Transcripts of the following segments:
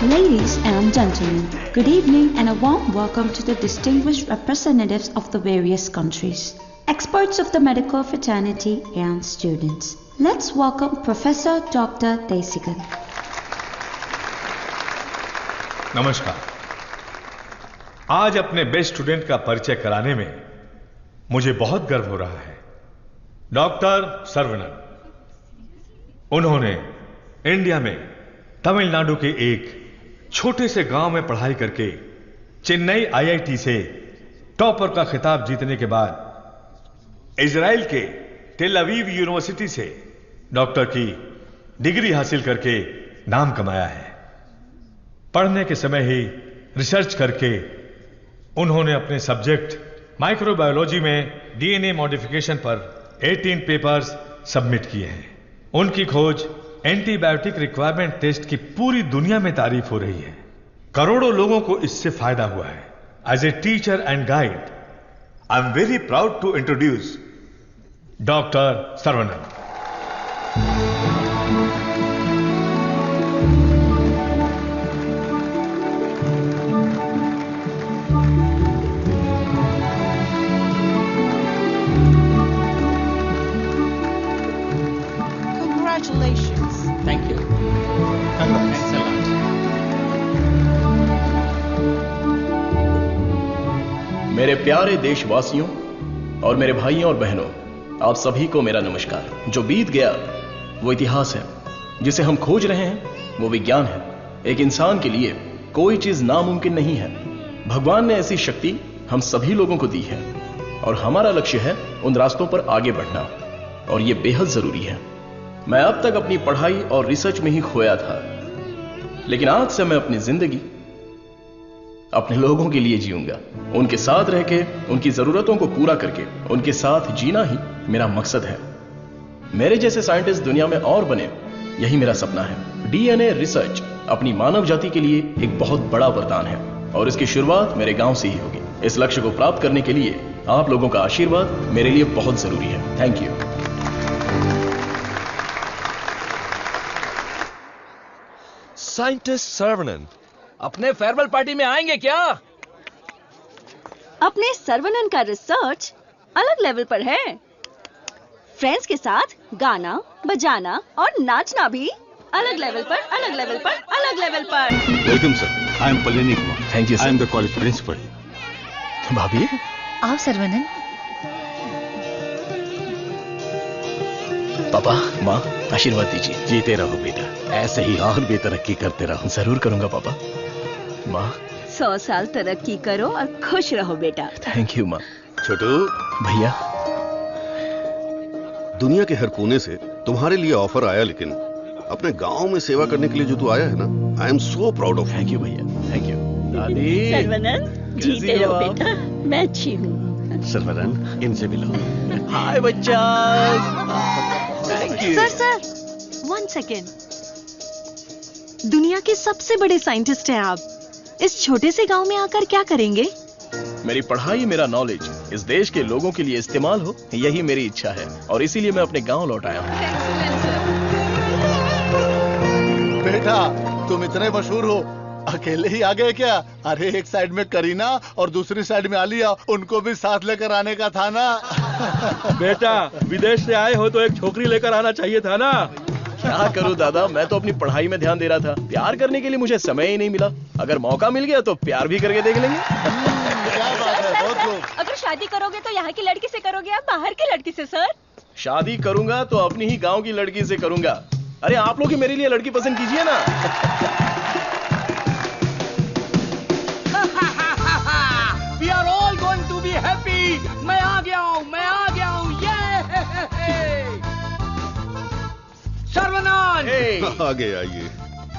Ladies and gentlemen, good evening and a warm welcome to the distinguished representatives of the various countries, experts of the medical fraternity and students. Let's welcome Professor Dr. Desikan. नमस्कार। आज अपने best student का परिचय कराने में मुझे बहुत गर्व हो रहा है। डॉक्टर सर्वनन, उन्होंने इंडिया में तमिलनाडु के एक छोटे से गांव में पढ़ाई करके चेन्नई आईआईटी से टॉपर का खिताब जीतने के बाद इजराइल के टेल अवीव यूनिवर्सिटी से डॉक्टर की डिग्री हासिल करके नाम कमाया है। पढ़ने के समय ही रिसर्च करके उन्होंने अपने सब्जेक्ट माइक्रोबायोलॉजी में डीएनए मॉडिफिकेशन पर 18 पेपर्स सबमिट किए हैं। उनकी खोज एंटीबायोटिक रिक्वायरमेंट टेस्ट की पूरी दुनिया में तारीफ हो रही है। करोड़ों लोगों को इससे फायदा हुआ है। As a teacher and guide, I am very proud to introduce doctor Saravanan. Thank you. Thanks a lot. मेरे प्यारे देशवासियों और मेरे भाइयों और बहनों, आप सभी को मेरा नमस्कार। जो बीत गया वो इतिहास है, जिसे हम खोज रहे हैं वो विज्ञान है। एक इंसान के लिए कोई चीज नामुमकिन नहीं है। भगवान ने ऐसी शक्ति हम सभी लोगों को दी है और हमारा लक्ष्य है उन रास्तों पर आगे बढ़ना, और ये बेहद जरूरी है। मैं अब तक अपनी पढ़ाई और रिसर्च में ही खोया था, लेकिन आज से मैं अपनी जिंदगी अपने लोगों के लिए जीऊंगा। उनके साथ रह के, उनकी जरूरतों को पूरा करके, उनके साथ जीना ही मेरा मकसद है। मेरे जैसे साइंटिस्ट दुनिया में और बने, यही मेरा सपना है। डीएनए रिसर्च अपनी मानव जाति के लिए एक बहुत बड़ा वरदान है और इसकी शुरुआत मेरे गांव से ही होगी। इस लक्ष्य को प्राप्त करने के लिए आप लोगों का आशीर्वाद मेरे लिए बहुत जरूरी है। Thank you. साइंटिस्ट सर्वनन अपने फेयरवेल पार्टी में आएंगे क्या? अपने सर्वनन का रिसर्च अलग लेवल पर है। फ्रेंड्स के साथ गाना, बजाना और नाचना भी अलग लेवल पर, अलग लेवल पर, अलग लेवल पर। Welcome sir, I am Pallavi Kumar. Thank you sir. I am the college principal. भाभी, आओ सर्वनन। पापा, माँ, आशीर्वाद दीजिए। जीते रहो बेटा, ऐसे ही और भी तरक्की करते रहो। जरूर करूंगा पापा। माँ, 100 साल तरक्की करो और खुश रहो बेटा। थैंक यू माँ। छोटू भैया, दुनिया के हर कोने से तुम्हारे लिए ऑफर आया, लेकिन अपने गांव में सेवा करने के लिए जो तू आया है ना, आई am so proud of. Thank you भैया, थैंक यू। दादी, सर्वनन, जीते रहो बेटा, मैं अच्छी हूँ। सर्वनन, इनसे मिलो। हाय बच्चा। Sir, 1 second. दुनिया के सबसे बड़े साइंटिस्ट हैं आप, इस छोटे से गांव में आकर क्या करेंगे? मेरी पढ़ाई, मेरा नॉलेज इस देश के लोगों के लिए इस्तेमाल हो, यही मेरी इच्छा है और इसीलिए मैं अपने गांव लौट आया हूँ। बेटा, तुम इतने मशहूर हो, अकेले ही आ गए क्या? अरे एक साइड में करीना और दूसरी साइड में आलिया, उनको भी साथ लेकर आने का था ना। बेटा, विदेश से आए हो तो एक छोकरी लेकर आना चाहिए था ना। क्या करूं दादा, मैं तो अपनी पढ़ाई में ध्यान दे रहा था। प्यार करने के लिए मुझे समय ही नहीं मिला। अगर मौका मिल गया तो प्यार भी करके देख लेंगे। क्या बात है, बहुत खूब। अगर शादी करोगे तो यहाँ की लड़की से करोगे या बाहर की लड़की से? सर, शादी करूंगा तो अपनी ही गांव की लड़की से करूंगा। अरे आप लोग ही मेरे लिए लड़की पसंद कीजिए ना। We are all going to be happy. मैं आ गया हूँ, मैं आ गया हूँ। ये सर्वनन। आगे आइए।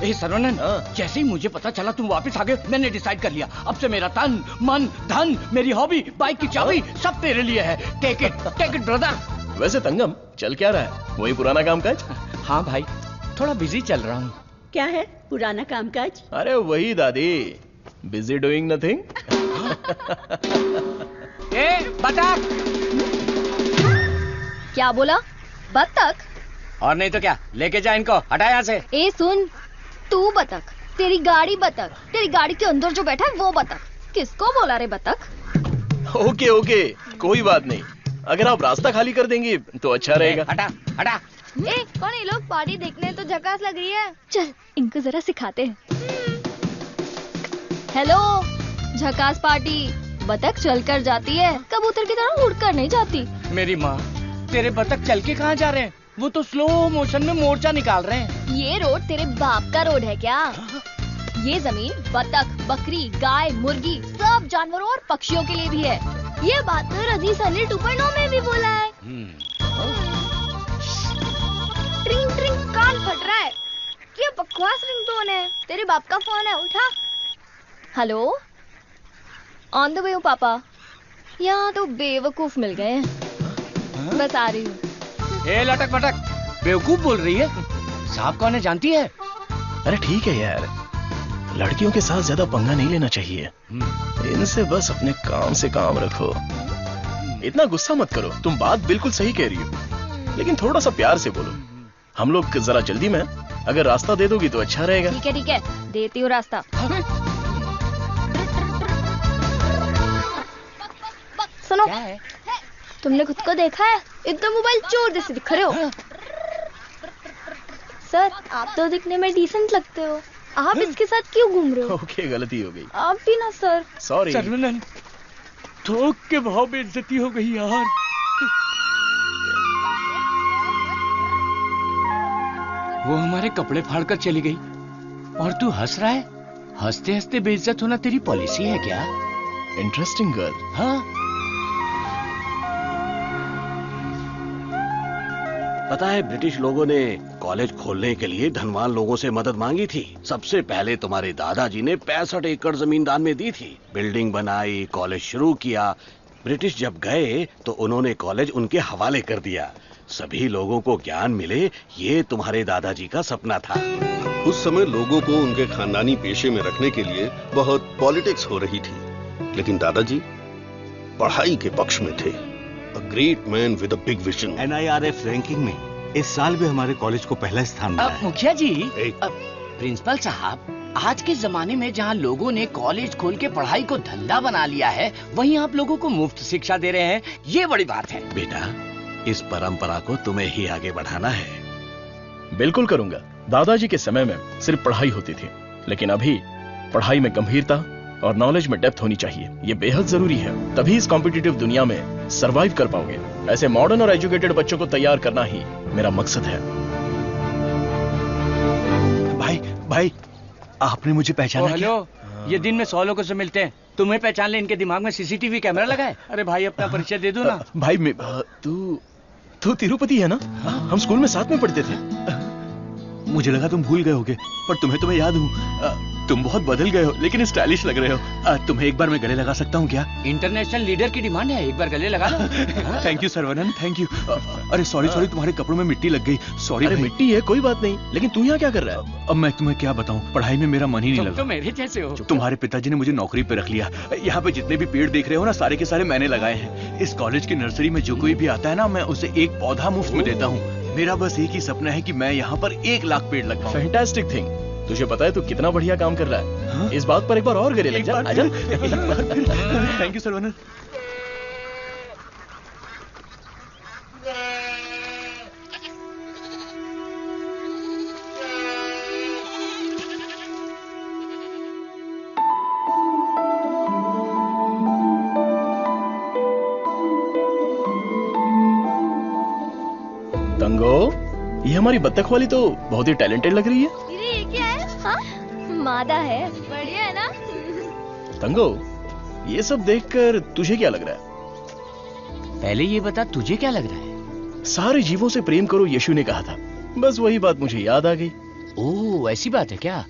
ए सर्वनन, जैसे ही मुझे पता चला तुम वापस आ गए, मैंने डिसाइड कर लिया, अब से मेरा तन, मन, धन, मेरी हॉबी, बाइक की चाबी सब तेरे लिए है। Take it brother. वैसे तंगम, चल क्या रहा है? वही पुराना कामकाज? हाँ भाई, थोड़ा बिजी चल रहा हूँ। क्या है पुराना कामकाज? अरे वही दादी, बिजी डूइंग नथिंग। ए बतख। क्या बोला? बतख? और नहीं तो क्या, लेके जा इनको, हटा यहाँ से। ए सुन, तू बतख, तेरी गाड़ी बतख, तेरी गाड़ी के अंदर जो बैठा है वो बतख। किसको बोला रे बतख? ओके ओके, कोई बात नहीं। अगर आप रास्ता खाली कर देंगी तो अच्छा रहेगा। हटा हटा। ए, कौन ये लोग? पार्टी देखने तो झकास लग रही है। चल इनको जरा सिखाते हैं। हेलो, झकास पार्टी। बतख चलकर जाती है, कबूतर की तरह उड़कर नहीं जाती। मेरी माँ, तेरे बतख चल के कहाँ जा रहे हैं? वो तो स्लो मोशन में मोर्चा निकाल रहे हैं। ये रोड तेरे बाप का रोड है क्या? ये जमीन बतख, बकरी, गाय, मुर्गी सब जानवरों और पक्षियों के लिए भी है। ये बात तो रजी सनी 2.0 में भी बोला है। ट्रिंग ट्रिंग, कान फट रहा है। ये बकवास रिंगटोन है। तेरे बाप का फोन है, उठा। हेलो, ऑन द वे हूँ पापा। यहाँ तो बेवकूफ मिल गए हैं। बस आ रही हूँ। ए लटक पटक, बेवकूफ बोल रही है? साहब कौन है जानती है? अरे ठीक है यार, लड़कियों के साथ ज्यादा पंगा नहीं लेना चाहिए। इनसे बस अपने काम से काम रखो। इतना गुस्सा मत करो, तुम बात बिल्कुल सही कह रही हो, लेकिन थोड़ा सा प्यार से बोलो। हम लोग जरा जल्दी में, अगर रास्ता दे दोगी तो अच्छा रहेगा। ठीक है, देती हूँ रास्ता। सुनो, तुमने खुद को देखा है? इतना मोबाइल चोर जैसे दिख रहे हो। सर, आप तो दिखने में डिसेंट लगते हो, आप इसके साथ क्यों घूम रहे हो? ओके, गलती हो गई। आप भी ना सर। सॉरी। सर्वनन, थोक के भाव बेइज्जती हो गई यार। वो हमारे कपड़े फाड़कर चली गई और तू हंस रहा है? हंसते हंसते बेइज्जत होना तेरी पॉलिसी है क्या? Interesting girl. हाँ, पता है, ब्रिटिश लोगों ने कॉलेज खोलने के लिए धनवान लोगों से मदद मांगी थी। सबसे पहले तुम्हारे दादाजी ने 65 एकड़ जमीन दान में दी थी। बिल्डिंग बनाई, कॉलेज शुरू किया। ब्रिटिश जब गए तो उन्होंने कॉलेज उनके हवाले कर दिया। सभी लोगों को ज्ञान मिले, ये तुम्हारे दादाजी का सपना था। उस समय लोगों को उनके खानदानी पेशे में रखने के लिए बहुत पॉलिटिक्स हो रही थी, लेकिन दादाजी पढ़ाई के पक्ष में थे। A great man with a big vision. NIRF ranking में इस साल भी हमारे कॉलेज को पहला स्थान मिला है। मुखिया जी, प्रिंसिपल साहब, आज के जमाने में जहाँ लोगों ने कॉलेज खोल के पढ़ाई को धंधा बना लिया है, वहीं आप लोगों को मुफ्त शिक्षा दे रहे हैं। ये बड़ी बात है। बेटा, इस परंपरा को तुम्हें ही आगे बढ़ाना है। बिल्कुल करूंगा। दादाजी के समय में सिर्फ पढ़ाई होती थी, लेकिन अभी पढ़ाई में गंभीरता और नॉलेज में डेप्थ होनी चाहिए। ये बेहद जरूरी है, तभी इस कॉम्पिटिटिव दुनिया में सरवाइव कर पाओगे। ऐसे मॉडर्न और एजुकेटेड बच्चों को तैयार करना ही मेरा मकसद है। भाई, आपने मुझे पहचाना क्या? हेलो, ये दिन में 100 लोगों से मिलते हैं, तुम्हें पहचान ले। इनके दिमाग में सीसीटीवी कैमरा लगा है। अरे भाई, अपना परिचय दे दो ना। भाई, तू तिरुपति है ना? हम स्कूल में साथ में पढ़ते थे। मुझे लगा तुम भूल गए होगे, पर तुम्हें याद हूँ। तुम बहुत बदल गए हो, लेकिन स्टाइलिश लग रहे हो। तुम्हें एक बार मैं गले लगा सकता हूँ क्या? इंटरनेशनल लीडर की डिमांड है, एक बार गले लगा लो। Thank you Saravanan, thank you. अरे सॉरी, तुम्हारे कपड़ों में मिट्टी लग गई। सॉरी। अरे मिट्टी है, कोई बात नहीं, लेकिन तू यहाँ क्या कर रहा है? अब मैं तुम्हें क्या बताऊँ, पढ़ाई में मेरा मन ही नहीं लगा। तो मेरे जैसे हो। तुम्हारे पिताजी ने मुझे नौकरी पे रख लिया। यहाँ पे जितने भी पेड़ देख रहे हो ना, सारे के सारे मैंने लगाए हैं। इस कॉलेज की नर्सरी में जो कोई भी आता है ना, मैं उसे एक पौधा मुफ्त में देता हूँ। मेरा बस एक ही सपना है कि मैं यहाँ पर 1 लाख पेड़ लगवाऊं। Fantastic thing. तुझे पता है तू कितना बढ़िया काम कर रहा है? हाँ? इस बात पर एक बार और गले लग जा। आजा। Thank you Saravanan. तंगो, ये हमारी बत्तख वाली तो बहुत ही टैलेंटेड लग रही है। ये क्या है? हाँ? मादा है, बढ़िया है ना? तंगो, ये सब देखकर तुझे क्या लग रहा है? पहले ये बता, तुझे क्या लग रहा है? सारे जीवों से प्रेम करो, यीशु ने कहा था। बस वही बात मुझे याद आ गई। ओह, ऐसी बात है क्या?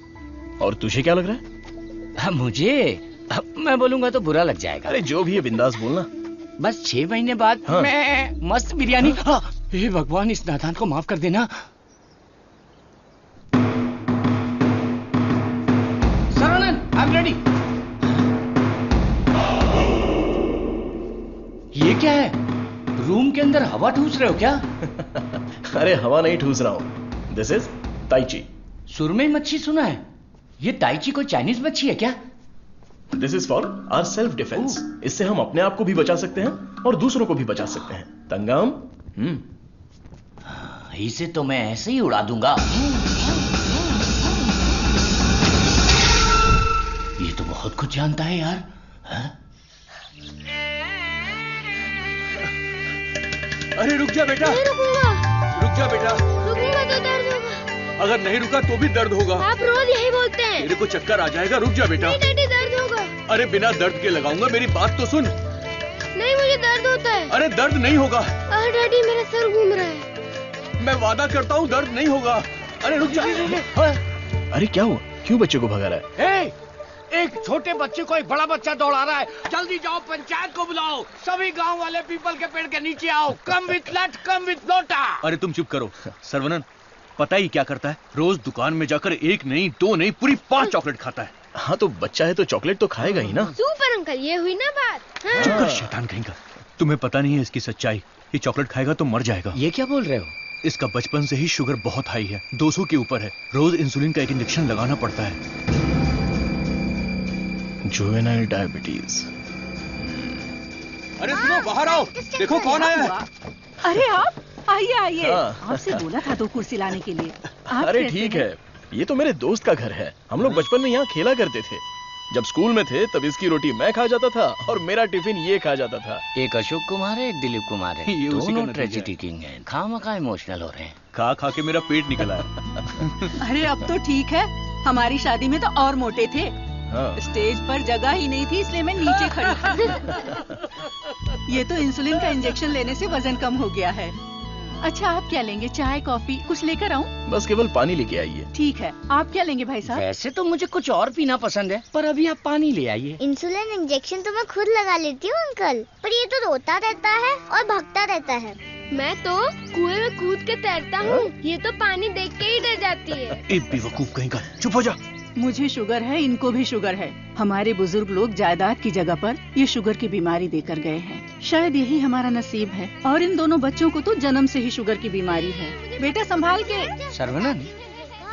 और तुझे क्या लग रहा है? मुझे, मैं बोलूंगा तो बुरा लग जाएगा। अरे जो भी है, बिंदास बोलना। बस 6 महीने बाद मैं मस्त बिरयानी। हाँ। हे भगवान, इस नादान को माफ कर देना। Saravanan, I am ready. ये क्या है? रूम के अंदर हवा ठूस रहे हो क्या? अरे हवा नहीं ठूस रहा हूँ। दिस इज ताई ची। सुरमई मच्छी सुना है, ये ताइची कोई चाइनीज मच्छी है क्या? This is for our self defence. इससे हम अपने आप को भी बचा सकते हैं और दूसरों को भी बचा सकते हैं। तंगम। इसे तो मैं ऐसे ही उड़ा दूंगा। ये तो बहुत कुछ जानता है यार। अरे रुक जा बेटा। नहीं रुकूंगा। रुक जा बेटा। रुकूंगा तो दर्द होगा। अगर नहीं रुका तो भी दर्द होगा। आप रोज यही बोलते हैं। तेरे को चक्कर आ जाएगा, रुक जा बेटा। नहीं डैडी दर्द होगा। अरे बिना दर्द के लगाऊंगा, मेरी बात तो सुन। नहीं मुझे दर्द होता है। अरे दर्द नहीं होगा। अरे डैडी मेरा सर घूम रहा है। मैं वादा करता हूँ दर्द नहीं होगा। अरे रुक जा। अरे क्या हुआ? क्यों बच्चे को भगा रहा है? एक छोटे बच्चे को एक बड़ा बच्चा दौड़ा रहा है। जल्दी जाओ, पंचायत को बुलाओ। सभी गांव वाले पीपल के पेड़ के नीचे आओ। कम विथ लट, कम विथ लोटा। अरे तुम चुप करो। सर्वनन पता ही क्या करता है? रोज दुकान में जाकर एक नहीं, दो नहीं, पूरी 5 चॉकलेट खाता है। हाँ तो बच्चा है तो चॉकलेट तो खाएगा ही ना। सुपर अंकल, ये हुई ना बात। हाँ? चुप कर शैतान कहीं का। तुम्हें पता नहीं है इसकी सच्चाई। ये चॉकलेट खाएगा तो मर जाएगा। ये क्या बोल रहे हो? इसका बचपन से ही शुगर बहुत हाई है, 200 के ऊपर है। रोज इंसुलिन का एक इंजेक्शन लगाना पड़ता है। Juvenile diabetes. अरे सुनो, बाहर आओ। देखो कौन आया है। अरे आप आइए आइए। हाँ। आपसे बोला था 2 कुर्सी लाने के लिए। अरे ठीक है, ये तो मेरे दोस्त का घर है। हम लोग बचपन में यहाँ खेला करते थे। जब स्कूल में थे तब इसकी रोटी मैं खा जाता था और मेरा टिफिन ये खा जाता था। एक अशोक कुमार है, एक दिलीप कुमार है। ये उसी का दोनों नतीजा ट्रेजेडी किंग हैं। खामखा इमोशनल हो रहे हैं। खा खा के मेरा पेट निकला है। अरे अब तो ठीक है, हमारी शादी में तो और मोटे थे। हाँ। स्टेज पर जगह ही नहीं थी, इसलिए मैं नीचे खड़ी थी। ये तो इंसुलिन का इंजेक्शन लेने से वजन कम हो गया है। अच्छा आप क्या लेंगे? चाय कॉफी कुछ लेकर आऊं? बस केवल पानी लेके आइए। ठीक है, आप क्या लेंगे भाई साहब? वैसे तो मुझे कुछ और पीना पसंद है, पर अभी आप पानी ले आइए। इंसुलिन इंजेक्शन तो मैं खुद लगा लेती हूँ अंकल, पर ये तो रोता रहता है और भागता रहता है। मैं तो कुएं में कूद के तैरता हूँ, ये तो पानी देख के ही डर जाती है। एक बेवकूफ कहीं का, चुप हो जा। मुझे शुगर है, इनको भी शुगर है। हमारे बुजुर्ग लोग जायदाद की जगह पर ये शुगर की बीमारी देकर गए हैं। शायद यही हमारा नसीब है। और इन दोनों बच्चों को तो जन्म से ही शुगर की बीमारी है। बेटा संभाल के। सर्वनन,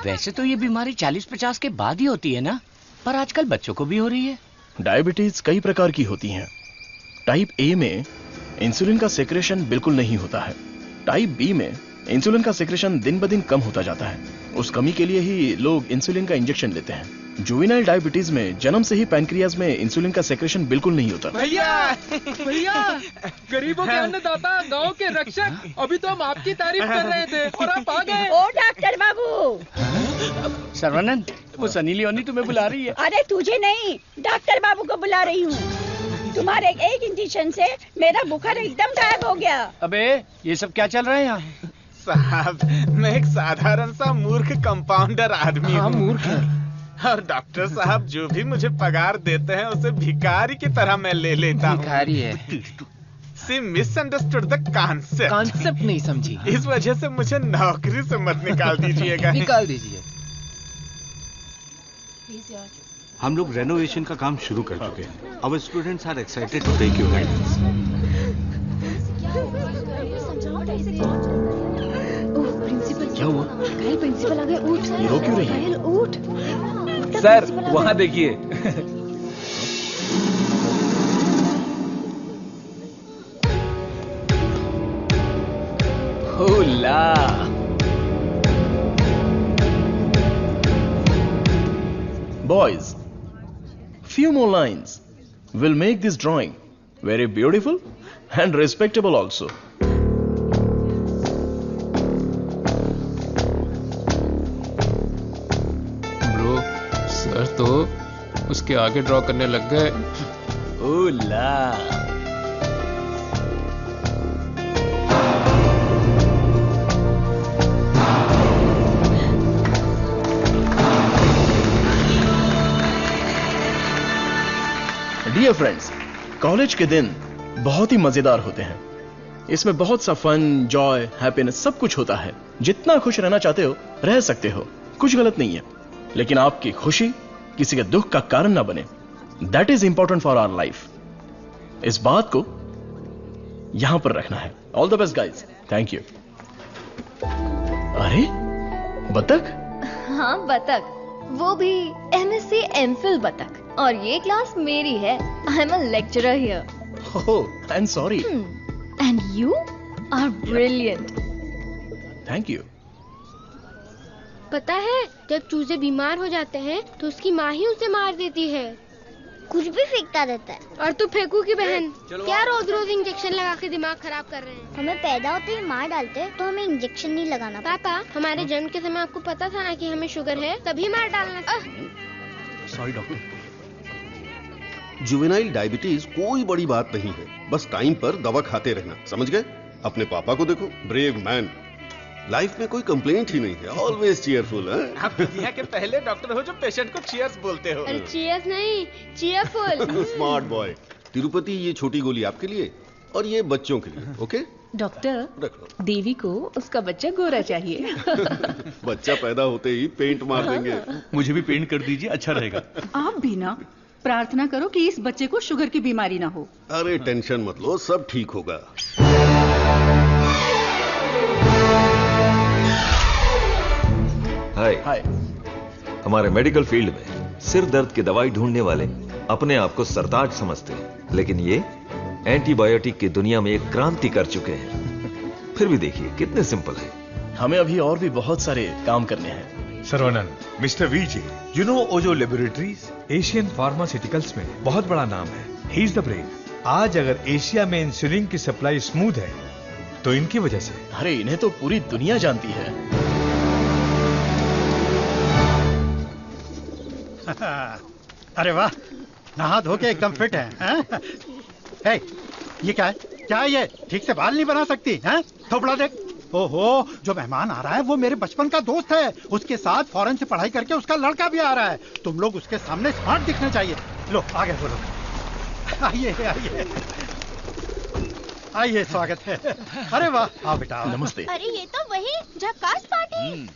वैसे तो ये बीमारी 40-50 के बाद ही होती है ना, पर आजकल बच्चों को भी हो रही है। डायबिटीज कई प्रकार की होती हैं। टाइप ए में इंसुलिन का सेक्रेशन बिल्कुल नहीं होता है। टाइप बी में इंसुलिन का सेक्रेशन दिन ब दिन कम होता जाता है। उस कमी के लिए ही लोग इंसुलिन का इंजेक्शन लेते हैं। जुवेनाइल डायबिटीज में जन्म से ही पैनक्रियाज में इंसुलिन का सेक्रेशन बिल्कुल नहीं होता। भैया गरीबों के अन्नदाता, गांव के रक्षक, अभी तो हम आपकी तारीफ कर रहे थे और आप आ गए। ओ डॉक्टर बाबू। सर्वनन, वो सनी लियोनी तुम्हें बुला रही है। अरे तुझे नहीं, डॉक्टर बाबू को बुला रही हूँ। तुम्हारे एक इंजेक्शन से मेरा बुखार एकदम गायब हो गया। अबे ये सब क्या चल रहा है यहाँ? साहब मैं एक साधारण सा मूर्ख कंपाउंडर आदमी हूँ। मूर्ख और डॉक्टर साहब जो भी मुझे पगार देते हैं उसे भिखारी की तरह मैं ले लेता हूँ। भिखारी है। सी मिसअंडरस्टूड द कॉन्सेप्ट नहीं समझी। इस वजह से मुझे नौकरी से मत निकाल दीजिएगा। निकाल दीजिए। हम लोग रेनोवेशन का काम शुरू कर चुके हैं। Our students are excited to take your guidance. क्या हुआ? प्रिंसिपल आ गए। उठ ये रो क्यों रही है? उठ। सर वहाँ देखिए। होला। Boys, few more lines will make this drawing very beautiful and respectable also. Bro, sir तो उसके आगे ड्रॉ करने लग गए। ओला। डियर फ्रेंड्स, कॉलेज के दिन बहुत ही मजेदार होते हैं। इसमें बहुत सा फन, जॉय, हैप्पीनेस सब कुछ होता है। जितना खुश रहना चाहते हो रह सकते हो, कुछ गलत नहीं है। लेकिन आपकी खुशी किसी के दुख का कारण ना बने, that is important for our life. इस बात को यहां पर रखना है। All the best guys. Thank you. अरे बतख? हाँ बतख। वो भी MSc MPhil बतख। और ये क्लास मेरी है। I am a lecturer here. Oh, I am sorry. And you are brilliant. Thank you. पता है, जब चूजे बीमार हो जाते हैं तो उसकी माँ ही उसे मार देती है। कुछ भी फेंकता रहता है। और तू फेंकू की बहन, क्या रोज रोज इंजेक्शन लगा के दिमाग खराब कर रहे हैं? हमें पैदा होते ही मार डालते तो हमें इंजेक्शन नहीं लगाना। पापा, हमारे जन्म के समय आपको पता था ना कि हमें शुगर है, तभी मार डालना था। Sorry doctor. जुवेनाइल डायबिटीज कोई बड़ी बात नहीं है, बस टाइम पर दवा खाते रहना, समझ गए? अपने पापा को देखो, ब्रेव मैन, लाइफ में कोई कंप्लेंट ही नहीं है, ऑलवेज चीयरफुल है। आप दुनिया के पहले डॉक्टर हो जो पेशेंट को चीयर्स बोलते हो। अरे चीयर्स नहीं, चीयरफुल। Smart boy. तिरुपति, ये छोटी गोली आपके लिए और ये बच्चों के लिए, ओके? डॉक्टर, रख लो। देवी को उसका बच्चा गोरा चाहिए। बच्चा पैदा होते ही पेंट मार देंगे। मुझे भी पेंट कर दीजिए, अच्छा रहेगा। आप भी ना प्रार्थना करो कि इस बच्चे को शुगर की बीमारी ना हो। अरे टेंशन मत लो, सब ठीक होगा। हाय। हमारे मेडिकल फील्ड में सिर दर्द की दवाई ढूंढने वाले अपने आप को सरताज समझते हैं, लेकिन ये एंटीबायोटिक की दुनिया में एक क्रांति कर चुके हैं। फिर भी देखिए कितने सिंपल है। हमें अभी और भी बहुत सारे काम करने हैं। Saravanan, mister VJ, you know Ojo laboratories Asian pharmaceuticals में बहुत बड़ा नाम है। He is the brain. आज अगर एशिया में इंसुलिन की सप्लाई स्मूथ है तो इनकी वजह से। अरे इन्हें तो पूरी दुनिया जानती है। अरे वाह, नहा धो के एकदम फिट है, हैं? हे, ये क्या है? क्या है ये? ठीक से बाल नहीं बना सकती हैं? थोपड़ा देख। ओहो, जो मेहमान आ रहा है वो मेरे बचपन का दोस्त है। उसके साथ फॉरेन से पढ़ाई करके उसका लड़का भी आ रहा है। तुम लोग उसके सामने स्मार्ट दिखने चाहिए। लो आगे बोलो। आइए आइए आइए, स्वागत है। अरे वाह, आओ बेटा। नमस्ते। अरे ये तो वही झक्कास पार्टी।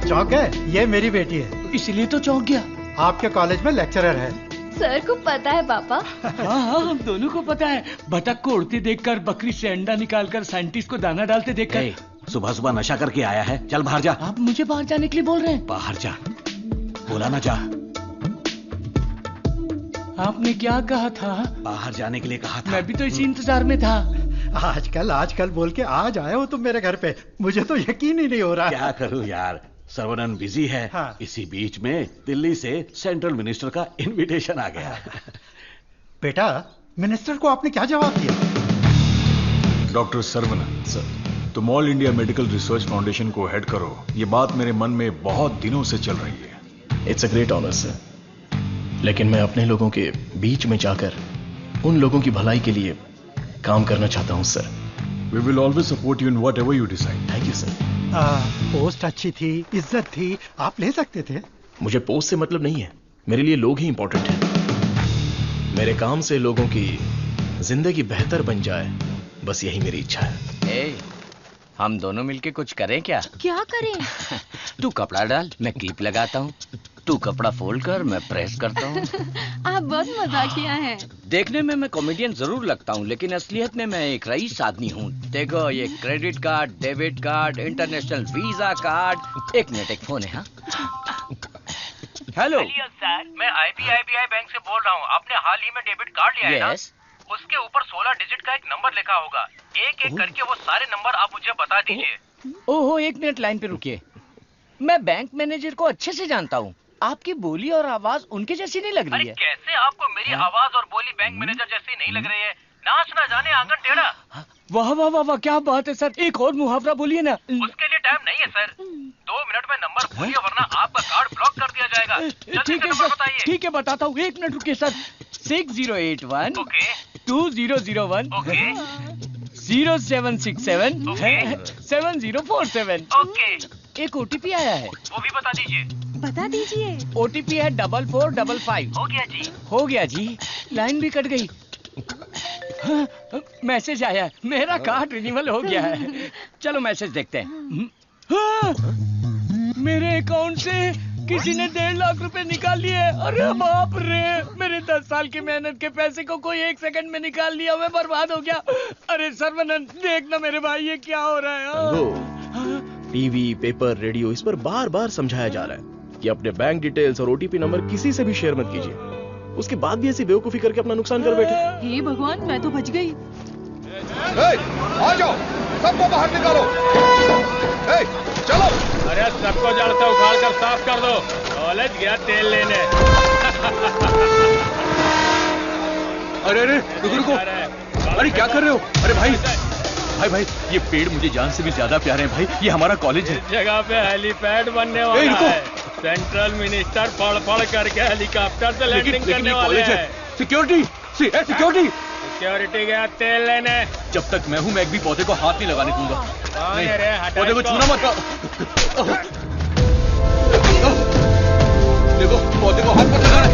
चौंक गए? ये मेरी बेटी है। इसलिए तो चौंक गया। आपके कॉलेज में लेक्चरर है। सर को पता है पापा। हाँ, हम दोनों को पता है। बतख को उड़ती देखकर, बकरी से अंडा निकालकर, साइंटिस्ट को दाना डालते देखकर। सुबह सुबह नशा करके आया है, चल बाहर जा। आप मुझे बाहर जाने के लिए बोल रहे हैं? बाहर जा, बोला ना जा। आपने क्या कहा था? बाहर जाने के लिए कहा था। मैं भी तो इसी इंतजार में था। आजकल बोल के आज आए हो तुम मेरे घर पे। मुझे तो यकीन ही नहीं हो रहा। क्या करूं यार, सर्वनन बिजी है। हाँ। इसी बीच में दिल्ली से सेंट्रल मिनिस्टर का इनविटेशन आ गया। बेटा, मिनिस्टर को आपने क्या जवाब दिया? डॉक्टर सर्वनन सर, तुम all India medical research foundation को हेड करो, ये बात मेरे मन में बहुत दिनों से चल रही है। It's a great honour sir, लेकिन मैं अपने लोगों के बीच में जाकर उन लोगों की भलाई के लिए काम करना चाहता हूं sir. We will always support you in whatever you decide. Thank you sir. Post अच्छी थी, इज्जत थी, आप ले सकते थे। मुझे पोस्ट से मतलब नहीं है, मेरे लिए लोग ही इंपॉर्टेंट हैं। मेरे काम से लोगों की जिंदगी बेहतर बन जाए, बस यही मेरी इच्छा है। हम दोनों मिलके कुछ करें क्या? क्या करें? तू कपड़ा डाल, मैं क्लिप लगाता हूँ। तू कपड़ा फोल्ड कर, मैं प्रेस करता हूँ। आप बहुत मजाकिया हैं। देखने में मैं कॉमेडियन जरूर लगता हूँ, लेकिन असलियत में मैं एक रईस आदमी हूँ। देखो, ये credit card, debit card, international visa card. एक मिनट, एक फोन है। हाँ, हेलो सर, मैं IBI बैंक से बोल रहा हूँ। आपने हाल ही में डेबिट कार्ड लिया है ना? उसके ऊपर 16 डिजिट का एक नंबर लिखा होगा। एक एक करके वो सारे नंबर आप मुझे बता दीजिए। ओहो, एक मिनट लाइन पे रुकिए। मैं बैंक मैनेजर को अच्छे से जानता हूँ। आपकी बोली और आवाज उनके जैसी नहीं लग रही है। कैसे आपको मेरी आवाज और बोली बैंक मैनेजर जैसी नहीं लग रही है? नाच ना जाने आंगन टेढ़ा। वाह वाह वाह वाह, क्या बात है सर। एक और मुहावरा बोलिए ना। उसके लिए टाइम नहीं है सर, 2 मिनट में नंबर बोलिए वरना आपका कार्ड ब्लॉक कर दिया जाएगा। ठीक है सर, ठीक है बताता हूँ। 1 मिनट रुकिए सर। 6081 2001 0767 7047। एक OTP आया है, वो भी बता दीजिए। बता दीजिए। OTP है 4455। हो गया जी। हो गया जी। लाइन भी कट गई। मैसेज आया है, मेरा कार्ड रिन्यूअल हो गया है। चलो मैसेज देखते हैं। मेरे अकाउंट से किसी ने 1.5 लाख रुपए निकाल लिए। अरे बाप रे, मेरे 10 साल की मेहनत के पैसे को कोई 1 सेकंड में निकाल लिया, मैं बर्बाद हो गया। अरे सर्वनंद देख ना मेरे भाई, ये क्या हो रहा है? टीवी, पेपर, रेडियो, इस पर बार बार समझाया जा रहा है कि अपने बैंक डिटेल्स और ओटीपी नंबर किसी से भी शेयर मत कीजिए। उसके बाद भी ऐसी बेवकूफी करके अपना नुकसान कर बैठे। हे भगवान, मैं तो बच गई। आ जाओ, सबको बाहर निकालो। चलो। अरे सबको जड़ से उखाड़ कर साफ कर दो। कॉलेज गया तेल लेने। अरे रुको। अरे क्या कर रहे हो? अरे भाई, ये पेड़ मुझे जान से भी ज्यादा प्यारे हैं भाई। ये हमारा कॉलेज है। इस जगह पे हेलीपैड बनने वाला है। सेंट्रल मिनिस्टर पढ़ करके हेलीकॉप्टर से लैंडिंग करने वाले हैं। सिक्योरिटी। सिक्योरिटी गया तेल लेने। जब तक मैं हूं, मैं एक भी पौधे को हाथ नहीं लगाने दूंगा। पौधे को छूना मत। देखो, पौधे को हाथ मत लगाना।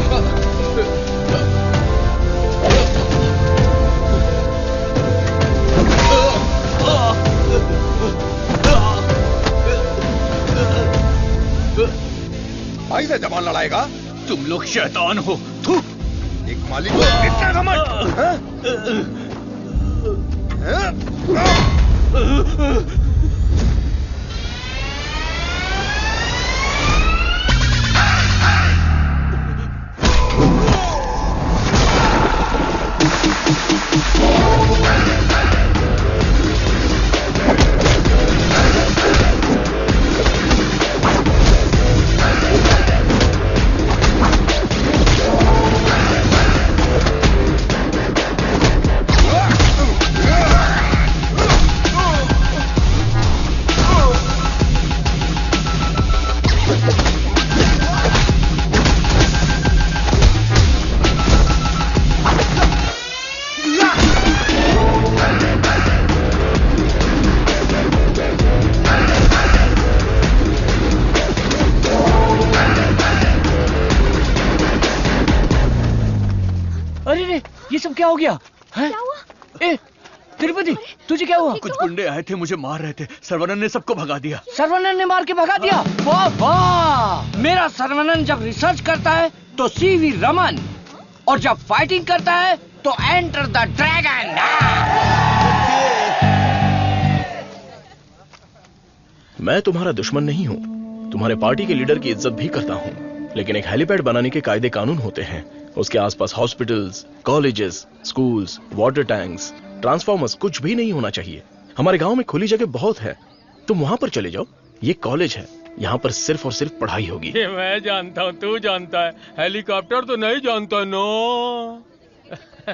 भाई से जबान लड़ाएगा? तुम लोग शैतान हो। एक मालिक को इतना घमंड। ये सब क्या हो गया? है? क्या हुआ? तिरुपति, तुझे क्या हुआ? कुछ गुंडे आए थे, मुझे मार रहे थे। सर्वनंद ने सबको भगा दिया। सर्वनंद ने मार के भगा दिया? वाह वाह! मेरा सर्वनंद जब रिसर्च करता है तो सीवी रमन, और जब फाइटिंग करता है तो एंटर द ड्रैगन। मैं तुम्हारा दुश्मन नहीं हूं, तुम्हारे पार्टी के लीडर की इज्जत भी करता हूं, लेकिन एक हेलीपैड बनाने के कायदे कानून होते हैं। उसके आसपास hospitals, colleges, schools, water tanks, transformers कुछ भी नहीं होना चाहिए। हमारे गांव में खुली जगह बहुत है, तुम वहां पर चले जाओ। ये कॉलेज है, यहाँ पर सिर्फ और सिर्फ पढ़ाई होगी। मैं जानता हूँ, तू जानता है, हेलीकॉप्टर तो नहीं जानता। नो,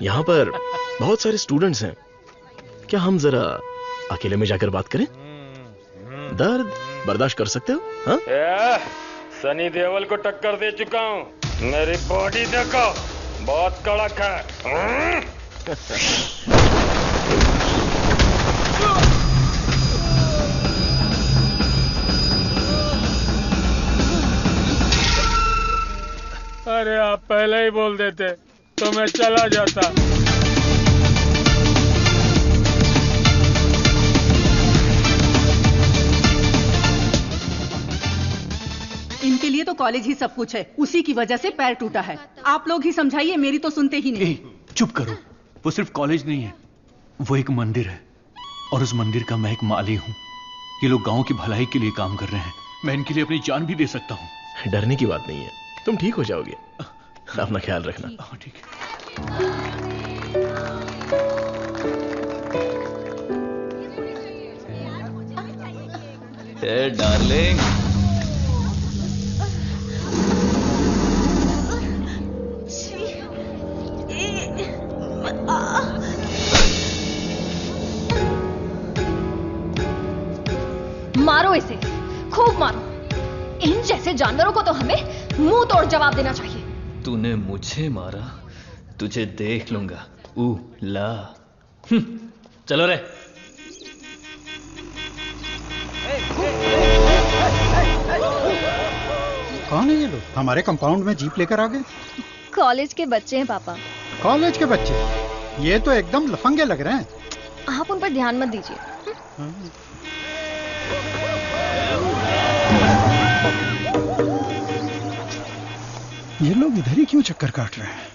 यहाँ पर बहुत सारे स्टूडेंट्स हैं, क्या हम जरा अकेले में जाकर बात करें? दर्द बर्दाश्त कर सकते हो? हाँ? सनी देओल को टक्कर दे चुका हूँ, मेरी बॉडी देखो, बहुत कड़क है। अरे आप पहले ही बोल देते तो मैं चला जाता। इनके लिए तो कॉलेज ही सब कुछ है, उसी की वजह से पैर टूटा है। आप लोग ही समझाइए, मेरी तो सुनते ही नहीं। चुप करो, वो सिर्फ कॉलेज नहीं है, वो एक मंदिर है, और उस मंदिर का मैं एक माली हूँ। ये लोग गांव की भलाई के लिए काम कर रहे हैं, मैं इनके लिए अपनी जान भी दे सकता हूँ। डरने की बात नहीं है, तुम ठीक हो जाओगे, अपना ख्याल रखना। ठीक है। डार्लिंग, मारो इसे, खूब मारो। इन जैसे जानवरों को तो हमें मुंह तोड़ जवाब देना चाहिए। तूने मुझे मारा, तुझे देख लूंगा। ला चलो रे। कौन है ये लोग? हमारे कंपाउंड में जीप लेकर आ गए। कॉलेज के बच्चे हैं पापा। कॉलेज के बच्चे? ये तो एकदम लफंगे लग रहे हैं। आप उन पर ध्यान मत दीजिए। ये लोग इधर ही क्यों चक्कर काट रहे हैं?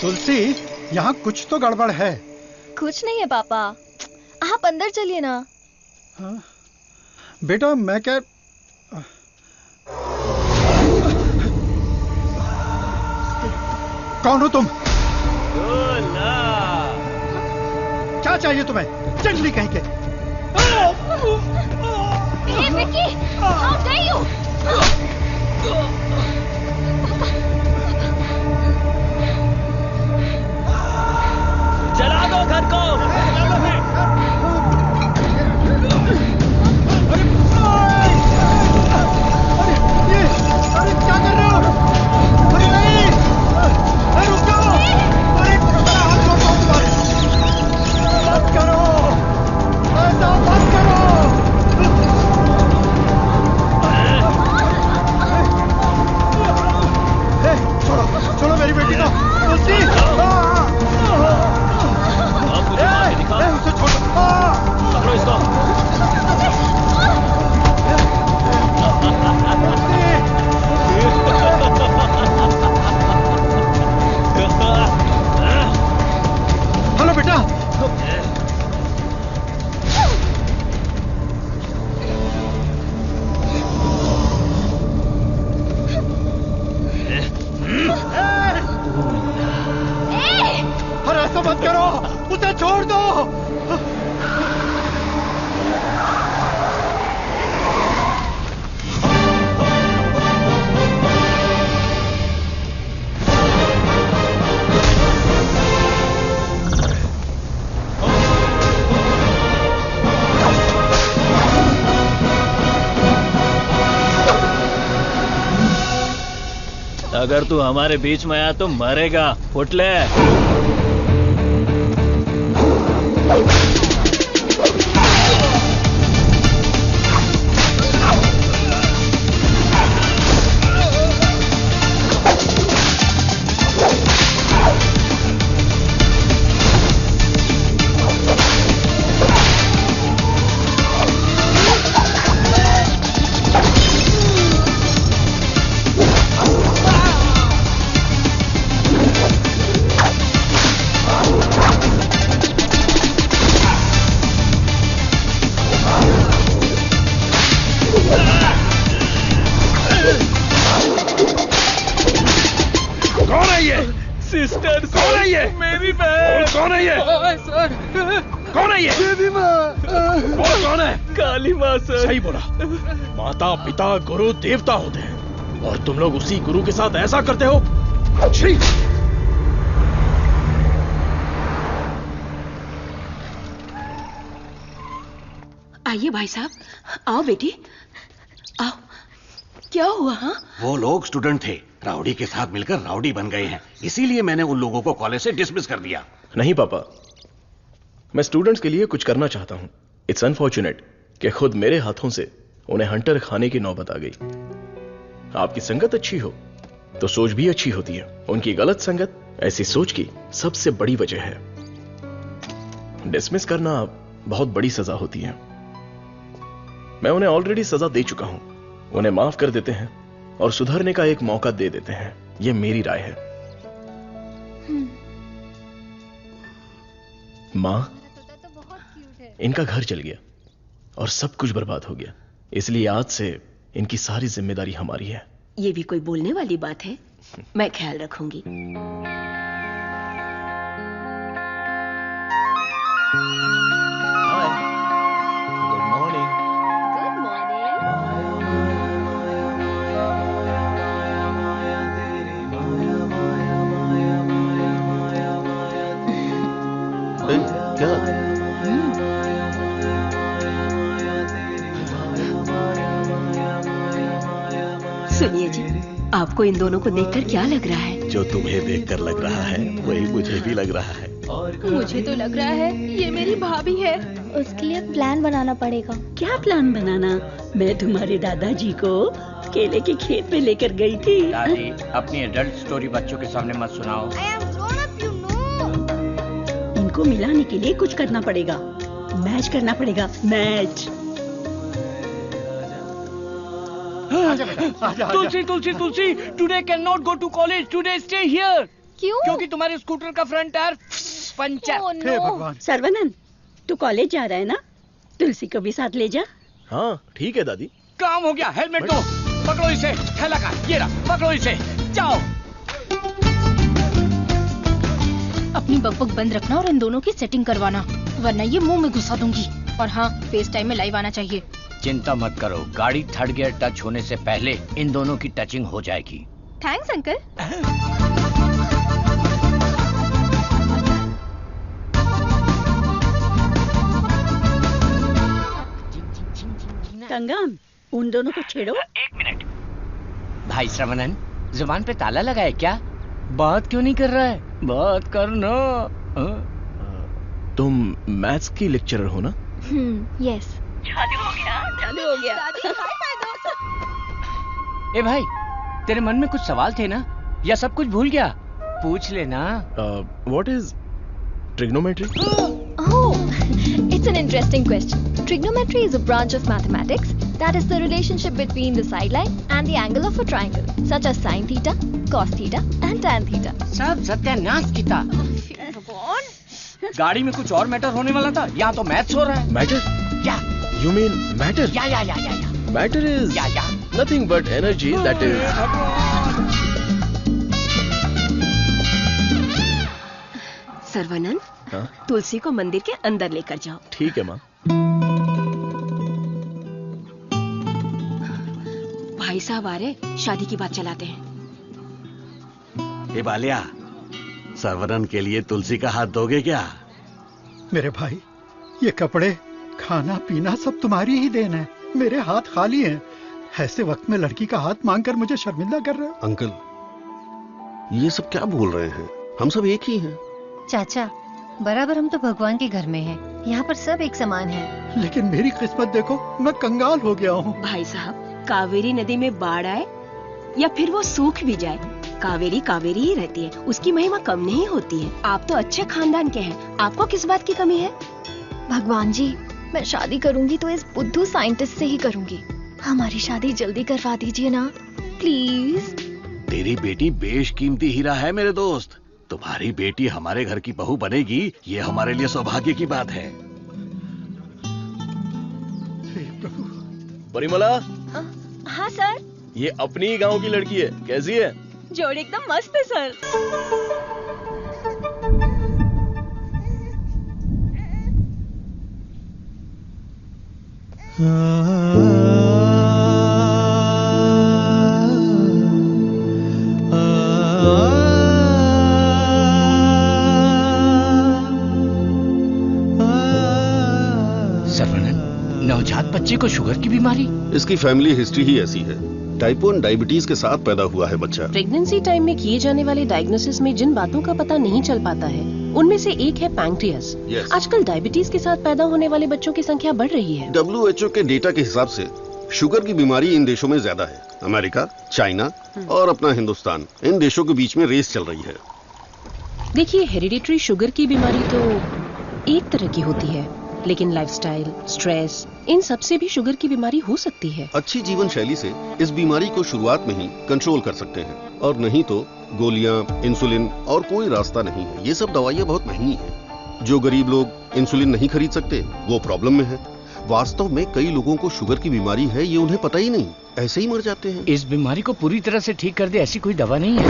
तुलसी, यहाँ कुछ तो गड़बड़ है। कुछ नहीं है पापा, आप अंदर चलिए ना। हाँ? बेटा मैं क्या कौन हो तुम? क्या चाहिए तुम्हें? जंगली कहीं के। Vicky, how dare you? जला दो घर को। अरे क्या कर रहे हो? अरे नहीं, अरे रुक जाओ। अरे हाथ छोड़ दो तुम्हारे। मत करो, ऐसा मत करो। छोड़ो छोड़ो मेरी बेटी को। तुलसी, उसे छोड़ो। पकड़ो इसको। हेलो बेटा। अरे ऐसा मत करो, उसे छोड़ दो। अगर तू हमारे बीच में आया तो मरेगा, फुट ले। सिस्टर, कौन है ये? मेरी बहन। कौन है ये? सर, कौन है ये? देवी माँ। कौन है? काली माँ सर। सही बोला। माता पिता गुरु देवता होते हैं और तुम लोग उसी गुरु के साथ ऐसा करते हो। छी! आइए भाई साहब, आओ बेटी, आओ। क्या हुआ? हाँ, वो लोग स्टूडेंट थे, राउडी के साथ मिलकर राउडी बन गए हैं, इसीलिए मैंने उन लोगों को कॉलेज से डिसमिस कर दिया। नहीं पापा, मैं स्टूडेंट्स के लिए कुछ करना चाहता हूं। इट्स अनफॉर्चुनेट कि खुद मेरे हाथों से उन्हें हंटर खाने की नौबत आ गई। आपकी संगत अच्छी हो तो सोच भी अच्छी होती है। उनकी गलत संगत ऐसी सोच की सबसे बड़ी वजह है। डिसमिस करना बहुत बड़ी सजा होती है। मैं उन्हें ऑलरेडी सजा दे चुका हूं। उन्हें माफ कर देते हैं और सुधरने का एक मौका दे देते हैं। यह मेरी राय है। मां, इनका घर जल गया और सब कुछ बर्बाद हो गया, इसलिए आज से इनकी सारी जिम्मेदारी हमारी है। ये भी कोई बोलने वाली बात है? मैं ख्याल रखूंगी। सुनिए जी, आपको इन दोनों को देखकर क्या लग रहा है? जो तुम्हें देखकर लग रहा है वही मुझे भी लग रहा है। मुझे तो लग रहा है ये मेरी भाभी है। उसके लिए प्लान बनाना पड़ेगा। क्या प्लान बनाना? मैं तुम्हारे दादाजी को केले के खेत में लेकर गई थी। दादी, अपनी एडल्ट स्टोरी बच्चों के सामने मत सुनाओ। इनको मिलाने के लिए कुछ करना पड़ेगा, मैच करना पड़ेगा, match. Tulsi Tulsi Tulsi, today can not go to college, today stay here. क्यों? क्योंकि तुम्हारे स्कूटर का फ्रंट टायर पंचर। हे भगवान। सर्वनंद, तू कॉलेज जा रहा है ना? तुलसी को भी साथ ले जा। हाँ ठीक है दादी। काम हो गया, हेलमेट दो, पकड़ो इसे, थैला का, ये रहा, पकड़ो इसे, जाओ। अपनी बकबक बंद रखना और इन दोनों की सेटिंग करवाना, वरना ये मुंह में घुसा दूंगी। और हाँ, फेस टाइम में लाइव आना चाहिए। चिंता मत करो, गाड़ी थर्ड गियर टच होने से पहले इन दोनों की टचिंग हो जाएगी। Thanks uncle. कंगन, उन दोनों को छेड़ो। 1 मिनट। भाई श्रवणन, जुबान पे ताला लगा है क्या? बात क्यों नहीं कर रहा है? बात करना। तुम मैथ्स की लेक्चरर हो ना? यस। चालू हो गया, चालू हो गया। ए भाई, तेरे मन में कुछ सवाल थे ना, या सब कुछ भूल गया? पूछ लेना। What is trigonometry? Oh, it's an interesting question. Trigonometry is a branch of mathematics that is the relationship between the sideline and the angle of a triangle, such as sin theta, cos theta, and tan theta. सब सत्यानाश की था। गाड़ी में कुछ और matter होने वाला था, यहाँ तो मैथ्स हो रहा है। Matter? या You mean matter? या Matter is nothing but energy that is. सर्वनंद, तुलसी को मंदिर के अंदर लेकर जाओ। ठीक है माँ। भाई साहब आ रहे, शादी की बात चलाते हैं। ए बालिया, सर्वनन के लिए तुलसी का हाथ दोगे क्या? मेरे भाई, ये कपड़े, खाना पीना सब तुम्हारी ही देन है। मेरे हाथ खाली हैं। ऐसे वक्त में लड़की का हाथ मांगकर मुझे शर्मिंदा कर रहे हो। अंकल, ये सब क्या बोल रहे हैं? हम सब एक ही हैं। चाचा, बराबर हम तो भगवान के घर में हैं। यहाँ पर सब एक समान है। लेकिन मेरी किस्मत देखो, मैं कंगाल हो गया हूँ। भाई साहब, कावेरी नदी में बाढ़ आए या फिर वो सूख भी जाए, कावेरी कावेरी ही रहती है, उसकी महिमा कम नहीं होती है। आप तो अच्छे खानदान के हैं, आपको किस बात की कमी है? भगवान जी, मैं शादी करूंगी तो इस बुद्धू साइंटिस्ट से ही करूंगी। हमारी शादी जल्दी करवा दीजिए ना, प्लीज। तेरी बेटी बेशकीमती हीरा है मेरे दोस्त। तुम्हारी बेटी हमारे घर की बहू बनेगी, ये हमारे लिए सौभाग्य की बात है। परिमला, हाँ सर। ये अपनी ही गांव की लड़की है, कैसी है? जोड़ी एकदम मस्त है सर। नवजात बच्चे को शुगर की बीमारी? इसकी फैमिली हिस्ट्री ही ऐसी है। टाइप 1 डायबिटीज के साथ पैदा हुआ है बच्चा। प्रेगनेंसी टाइम में किए जाने वाले डायग्नोसिस में जिन बातों का पता नहीं चल पाता है, उनमें से एक है पैंक्रियास। आजकल डायबिटीज के साथ पैदा होने वाले बच्चों की संख्या बढ़ रही है। WHO के डेटा के हिसाब से शुगर की बीमारी इन देशों में ज्यादा है। अमेरिका, चाइना और अपना हिंदुस्तान, इन देशों के बीच में रेस चल रही है। देखिए, हेरिडिटरी शुगर की बीमारी तो एक तरह की होती है, लेकिन लाइफस्टाइल, स्ट्रेस, इन सब से भी शुगर की बीमारी हो सकती है। अच्छी जीवन शैली से इस बीमारी को शुरुआत में ही कंट्रोल कर सकते हैं, और नहीं तो गोलियां, इंसुलिन और कोई रास्ता नहीं है। ये सब दवाइयां बहुत महंगी हैं। जो गरीब लोग इंसुलिन नहीं खरीद सकते, वो प्रॉब्लम में है। वास्तव में कई लोगों को शुगर की बीमारी है, ये उन्हें पता ही नहीं, ऐसे ही मर जाते हैं। इस बीमारी को पूरी तरह से ठीक कर दे ऐसी कोई दवा नहीं है।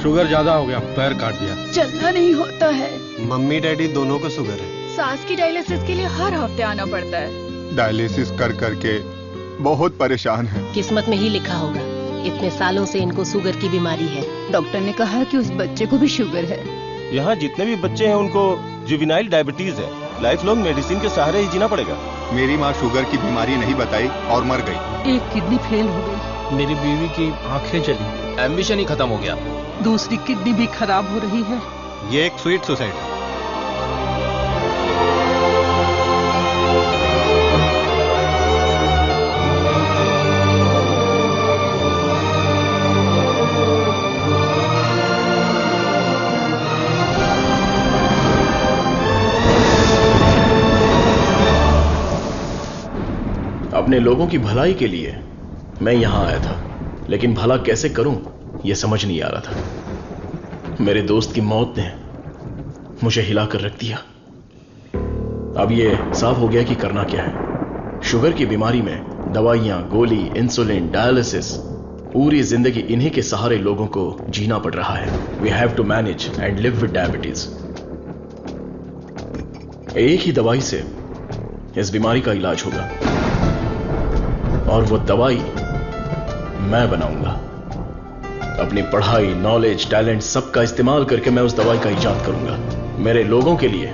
शुगर ज्यादा हो गया, पैर काट दिया। चलना नहीं होता है। मम्मी डैडी दोनों को शुगर है। सास की डायलिसिस के लिए हर हफ्ते आना पड़ता है। डायलिसिस कर करके बहुत परेशान है। किस्मत में ही लिखा होगा, इतने सालों से इनको शुगर की बीमारी है। डॉक्टर ने कहा कि उस बच्चे को भी शुगर है। यहाँ जितने भी बच्चे हैं उनको जुवेनाइल डायबिटीज है। लाइफ लॉन्ग मेडिसिन के सहारे ही जीना पड़ेगा। मेरी माँ शुगर की बीमारी नहीं बताई और मर गई। एक किडनी फेल हो गई। मेरी बीवी की आंखें चली, एम्बिशन ही खत्म हो गया। दूसरी किडनी भी खराब हो रही है। ये एक स्वीट सुसाइड है। अपने लोगों की भलाई के लिए मैं यहां आया था, लेकिन भला कैसे करूं यह समझ नहीं आ रहा था। मेरे दोस्त की मौत ने मुझे हिलाकर रख दिया। अब यह साफ हो गया कि करना क्या है। शुगर की बीमारी में दवाइयां, गोली, इंसुलिन, डायलिसिस, पूरी जिंदगी इन्हीं के सहारे लोगों को जीना पड़ रहा है। We have to manage and live with diabetes. एक ही दवाई से इस बीमारी का इलाज होगा, और वो दवाई मैं बनाऊंगा। अपनी पढ़ाई, नॉलेज, टैलेंट सबका इस्तेमाल करके मैं उस दवाई का इजाद करूंगा। मेरे लोगों के लिए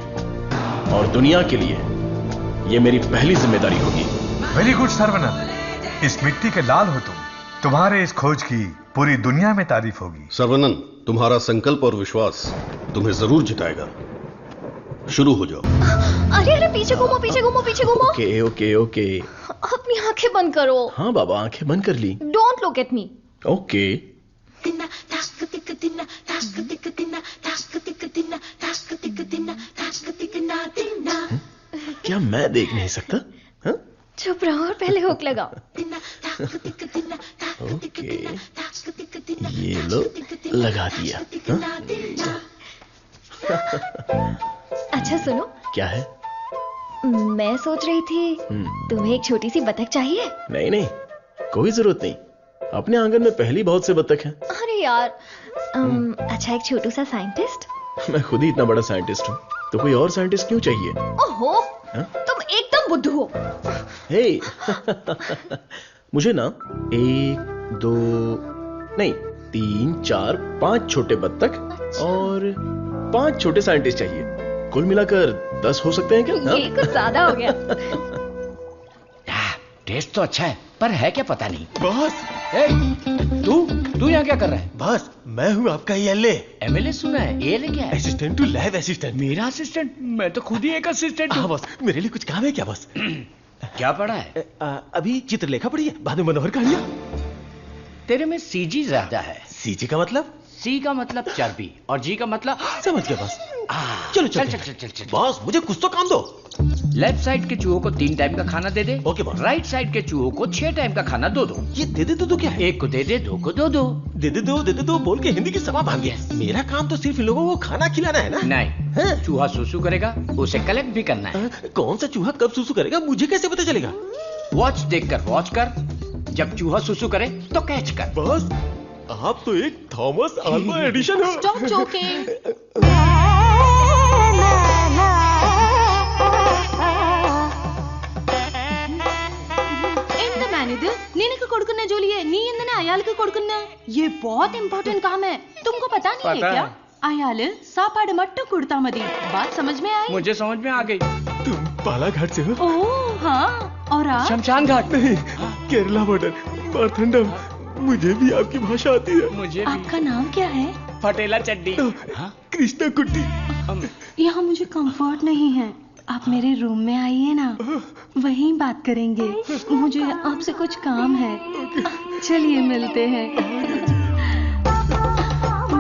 और दुनिया के लिए यह मेरी पहली जिम्मेदारी होगी। वेरी गुड सर्वनंद, इस मिट्टी के लाल हो तुम। तुम्हारे इस खोज की पूरी दुनिया में तारीफ होगी। सर्वनंद, तुम्हारा संकल्प और विश्वास तुम्हें जरूर जिताएगा। शुरू हो जाओ। अरे अरे, पीछे घूमो, पीछे घूमो, पीछे घूमो। Okay okay okay. अपनी आंखें बंद करो। हाँ बाबा, आंखें बंद कर ली। Don't look at me. Okay. क्या मैं देख नहीं सकता? हा? चुप रहो और पहले हुक लगाओ। ओके, ये लो, लगा दिया। अच्छा सुनो। क्या है? मैं सोच रही थी तुम्हें एक छोटी सी बतख चाहिए। नहीं नहीं, कोई जरूरत नहीं। अपने आंगन में पहली बहुत से बतख हैं। अरे यार, अच्छा एक छोटू सा साइंटिस्ट। मैं खुद ही इतना बड़ा साइंटिस्ट हूँ, तो कोई और साइंटिस्ट क्यों चाहिए? ओहो, तुम एकदम बुद्धू हो। हे, मुझे ना 1, 2 नहीं 3, 4, 5 छोटे बत्तख और 5 छोटे साइंटिस्ट चाहिए। कुल मिलाकर 10 हो सकते हैं क्या? ये कुछ ज्यादा हो गया। टेस्ट तो अच्छा है, पर है क्या पता नहीं। बॉस, तू यहाँ क्या कर रहा है? बॉस, मैं हूँ आपका एमएलए। एमएलए सुना है? एएलए क्या है? Assistant to lab assistant. मेरा असिस्टेंट? मैं तो खुद ही एक असिस्टेंट हूँ। बॉस, मेरे लिए कुछ काम है क्या बॉस? क्या पढ़ा है? अभी चित्रलेखा पढ़ी है, बाद में मनोहर कहानियां। तेरे में सीजी ज्यादा है। सीजी का मतलब? सी का मतलब चर्बी और जी का मतलब समझ गया बॉस। चलो चल। बॉस, मुझे कुछ तो काम दो। लेफ्ट साइड के चूहों को 3 टाइम का खाना दे दे। Okay boss. राइट साइड के चूहों को 6 टाइम का खाना दो। ये दे दे दो क्या है? एक को दे दे, 2 को दो। दे दे दो बोल के हिंदी की सभा भाग गया। मेरा काम तो सिर्फ इन लोगों को खाना खिलाना है ना? नहीं, चूहा सुसु करेगा, उसे कलेक्ट भी करना है। कौन सा चूहा कब सुसु करेगा मुझे कैसे पता चलेगा? वॉच देखकर वॉच कर, जब चूहा सुसु करे तो कैच कर। बॉस, आप तो एक थॉमस अल्वा एडिशन हो। Stop joking. ఎంత మేనేది నేనకు కొడుకున్నా జోలియే నీ ఎందనే అయాలకు కొడుకున్నా ये बहुत इंपॉर्टेंट काम है, तुमको पता नहीं है क्या? अयाल सापाड़ मट्टू कुड़ता मदी, बात समझ में आई? मुझे समझ में आ गई। तुम बालाघाट से हो? ओह हाँ, और आप? शमशान घाट। नहीं, केरला बॉर्डर, मारथंडम। मुझे भी आपकी भाषा आती है। मुझे भी। आपका नाम क्या है? फटेला चड्डी। कृष्णा कुट्टी। यहाँ मुझे कंफर्ट नहीं है, आप मेरे रूम में आइए ना, वहीं बात करेंगे। मुझे आपसे कुछ काम है। चलिए मिलते हैं।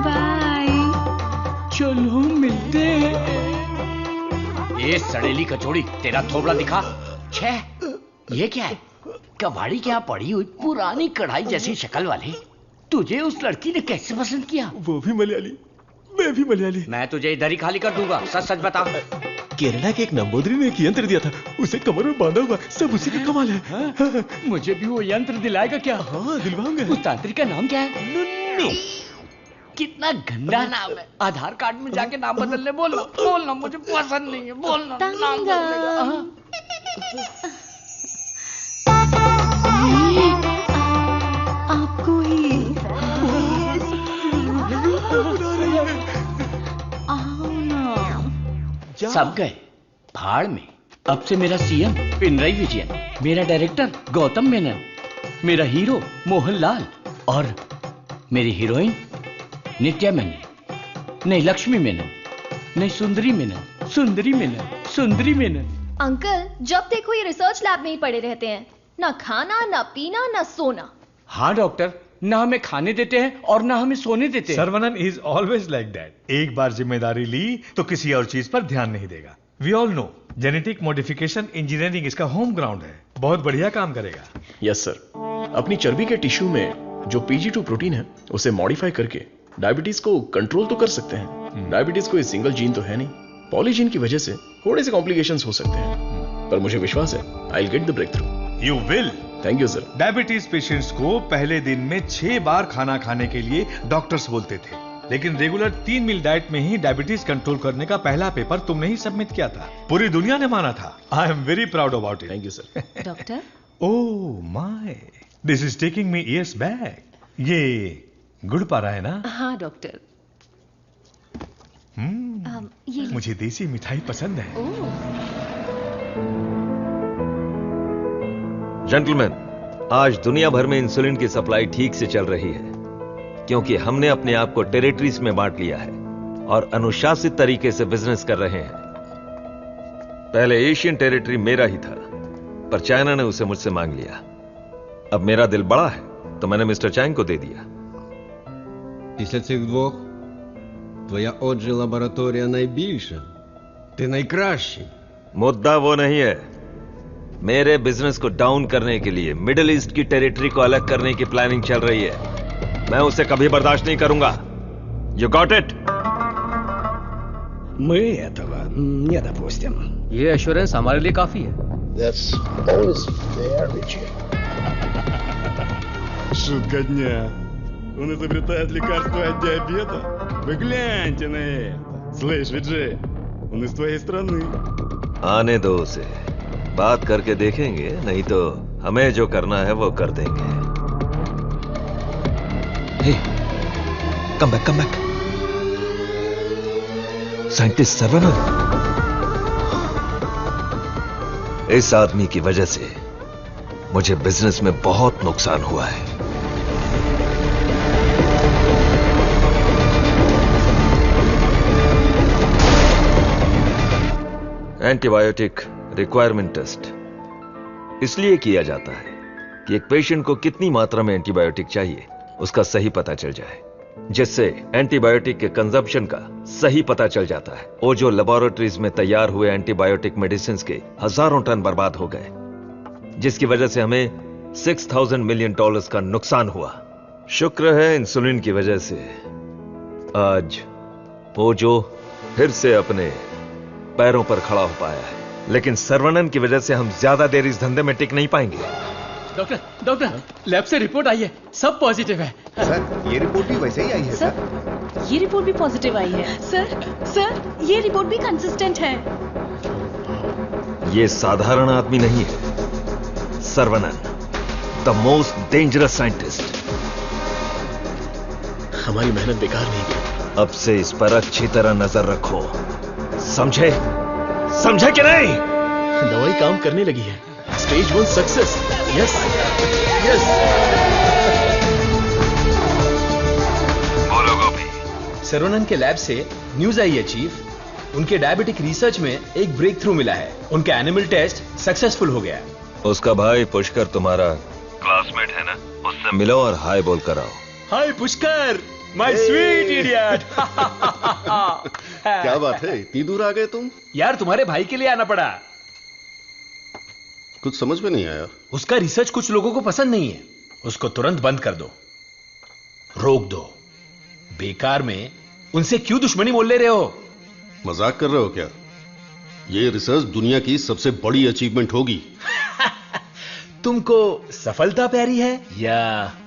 बाय। चलो मिलते हैं। ये सड़ेली कचौड़ी, तेरा थोबड़ा दिखा। छे, ये क्या है? कबाड़ी के यहाँ पड़ी हुई पुरानी कढ़ाई जैसी शक्ल वाली। तुझे उस लड़की ने कैसे पसंद किया? वो भी मलयाली, मैं भी मलयाली। मैं तुझे इधर ही खाली कर दूंगा, सच सच बता। केरला के एक नंबोदरी ने एक यंत्र दिया था, उसे कमर में बांधा हुआ, सब उसी का कमाल है। हाँ? मुझे भी वो यंत्र दिलाएगा क्या? हाँ, दिलवाऊंगा। उस तांत्रिक का नाम क्या है? नुन्नू। कितना गंदा नाम है। आधार कार्ड में जाके नाम बदलने बोलना मुझे पसंद नहीं है। बोलना नाम बदलेगा। आपको ही आओ ना। सब गए भाड़ में। अब से मेरा सीएम पिनराई विजयन, मेरा डायरेक्टर गौतम मेनन, मेरा हीरो मोहनलाल और मेरी हीरोइन नित्या मेनन, नहीं लक्ष्मी मेनन, नहीं सुंदरी मेनन, सुंदरी मेनन, सुंदरी मेनन। अंकल, जब देखो ये रिसर्च लैब में ही पड़े रहते हैं, ना खाना, ना पीना, ना सोना। हाँ डॉक्टर, ना हमें खाने देते हैं और ना हमें सोने देते हैं। Saravanan is always like that. एक बार जिम्मेदारी ली तो किसी और चीज पर ध्यान नहीं देगा। We all know genetic modification engineering इसका होम ग्राउंड है, बहुत बढ़िया काम करेगा। Yes sir. अपनी चर्बी के टिश्यू में जो PGI2 प्रोटीन है उसे मॉडिफाई करके डायबिटीज को कंट्रोल तो कर सकते हैं। डायबिटीज कोई सिंगल जीन तो है नहीं, पॉलीजीन की वजह से थोड़े से कॉम्प्लिकेशंस हो सकते हैं, पर मुझे विश्वास है I will get the breakthrough. You will. Thank you sir. Diabetes patients को पहले दिन में 6 बार खाना खाने के लिए डॉक्टर्स बोलते थे, लेकिन रेगुलर 3 मील डाइट में ही डायबिटीज कंट्रोल करने का पहला पेपर तुमने ही सबमिट किया था। पूरी दुनिया ने माना था। आई am very proud about it. Thank you sir. Doctor, oh my, this is taking me years back. ये गुड़ पा रहा है ना? हाँ डॉक्टर। मुझे देसी मिठाई पसंद है। जेंटलमैन, आज दुनिया भर में इंसुलिन की सप्लाई ठीक से चल रही है क्योंकि हमने अपने आप को टेरिटरीज में बांट लिया है और अनुशासित तरीके से बिजनेस कर रहे हैं। पहले एशियन टेरिटरी मेरा ही था, पर चाइना ने उसे मुझसे मांग लिया। अब मेरा दिल बड़ा है तो मैंने मिस्टर चैंग को दे दिया। Після цих двох твоя отже лабораторія найбільша. Ти найкращий. मुद्दा वो नहीं है। मेरे बिजनेस को डाउन करने के लिए मिडिल ईस्ट की टेरिटरी को अलग करने की प्लानिंग चल रही है। मैं उसे कभी बर्दाश्त नहीं करूंगा। You got it? Мы этого не допустим. ये एश्योरेंस हमारे लिए काफी है। That's always fair, Richard. Шутка дня. Он изобретает лекарство от диабета? Вы гляньте на это. Слышь, Виджей, он из твоей страны. आने दो उसे, बात करके देखेंगे, नहीं तो हमें जो करना है वो कर देंगे। Hey, come back, come back. Scientist Saravanan. इस आदमी की वजह से मुझे बिजनेस में बहुत नुकसान हुआ है। एंटीबायोटिक रिक्वायरमेंट टेस्ट इसलिए किया जाता है कि एक पेशेंट को कितनी मात्रा में एंटीबायोटिक चाहिए उसका सही पता चल जाए, जिससे एंटीबायोटिक के कंजप्शन का सही पता चल जाता है। वो जो लेबोरेटरीज में तैयार हुए एंटीबायोटिक मेडिसिन के हजारों टन बर्बाद हो गए, जिसकी वजह से हमें $6,000 मिलियन का नुकसान हुआ। शुक्र है इंसुलिन की वजह से आज वो जो फिर से अपने पैरों पर खड़ा हो पाया है, लेकिन सर्वनन की वजह से हम ज्यादा देर इस धंधे में टिक नहीं पाएंगे। डॉक्टर, लैब से रिपोर्ट आई है, सब पॉजिटिव है। सर, ये रिपोर्ट भी वैसे ही आई है सर। ये रिपोर्ट भी पॉजिटिव आई है। सर, ये रिपोर्ट भी कंसिस्टेंट है। ये साधारण आदमी नहीं है, Saravanan, the most dangerous scientist. हमारी मेहनत बेकार नहीं गई। अब से इस पर अच्छी तरह नजर रखो, समझे? समझे कि नहीं? दवाई काम करने लगी है। Stage 1 success. Yes yes. बोलो गोपी। सर्वनन के लैब से न्यूज आई है चीफ, उनके डायबिटिक रिसर्च में एक ब्रेक थ्रू मिला है। उनका एनिमल टेस्ट सक्सेसफुल हो गया। उसका भाई पुष्कर तुम्हारा क्लासमेट है ना, उससे मिलो और हाय बोल कर आओ। हाय पुष्कर, माय स्वीट इडियट। क्या बात है, इतनी दूर आ गए तुम? यार तुम्हारे भाई के लिए आना पड़ा। कुछ समझ में नहीं आया। उसका रिसर्च कुछ लोगों को पसंद नहीं है, उसको तुरंत बंद कर दो, रोक दो। बेकार में उनसे क्यों दुश्मनी मोल ले रहे हो? मजाक कर रहे हो क्या? ये रिसर्च दुनिया की सबसे बड़ी अचीवमेंट होगी। तुमको सफलता प्यारी है या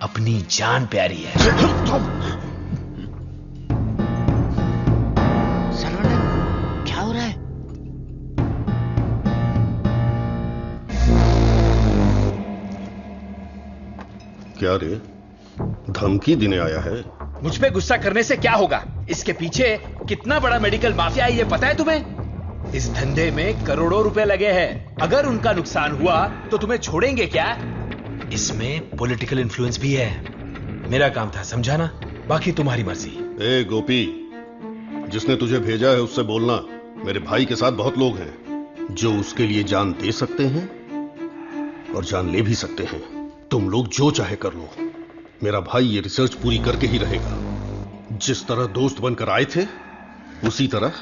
अपनी जान प्यारी है? सर्वनन, क्या हो रहा है? क्या रे, धमकी देने आया है? मुझ पे गुस्सा करने से क्या होगा? इसके पीछे कितना बड़ा मेडिकल माफिया है ये पता है तुम्हें? इस धंधे में करोड़ों रुपए लगे हैं। अगर उनका नुकसान हुआ तो तुम्हें छोड़ेंगे क्या? इसमें पॉलिटिकल इन्फ्लुएंस भी है। मेरा काम था समझाना, बाकी तुम्हारी मर्जी। ए गोपी, जिसने तुझे भेजा है उससे बोलना मेरे भाई के साथ बहुत लोग हैं जो उसके लिए जान दे सकते हैं और जान ले भी सकते हैं। तुम लोग जो चाहे कर लो, मेरा भाई ये रिसर्च पूरी करके ही रहेगा। जिस तरह दोस्त बनकर आए थे उसी तरह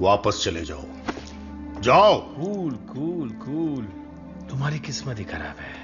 वापस चले जाओ। जाओ। कूल कूल कूल, तुम्हारी किस्मत ही खराब है।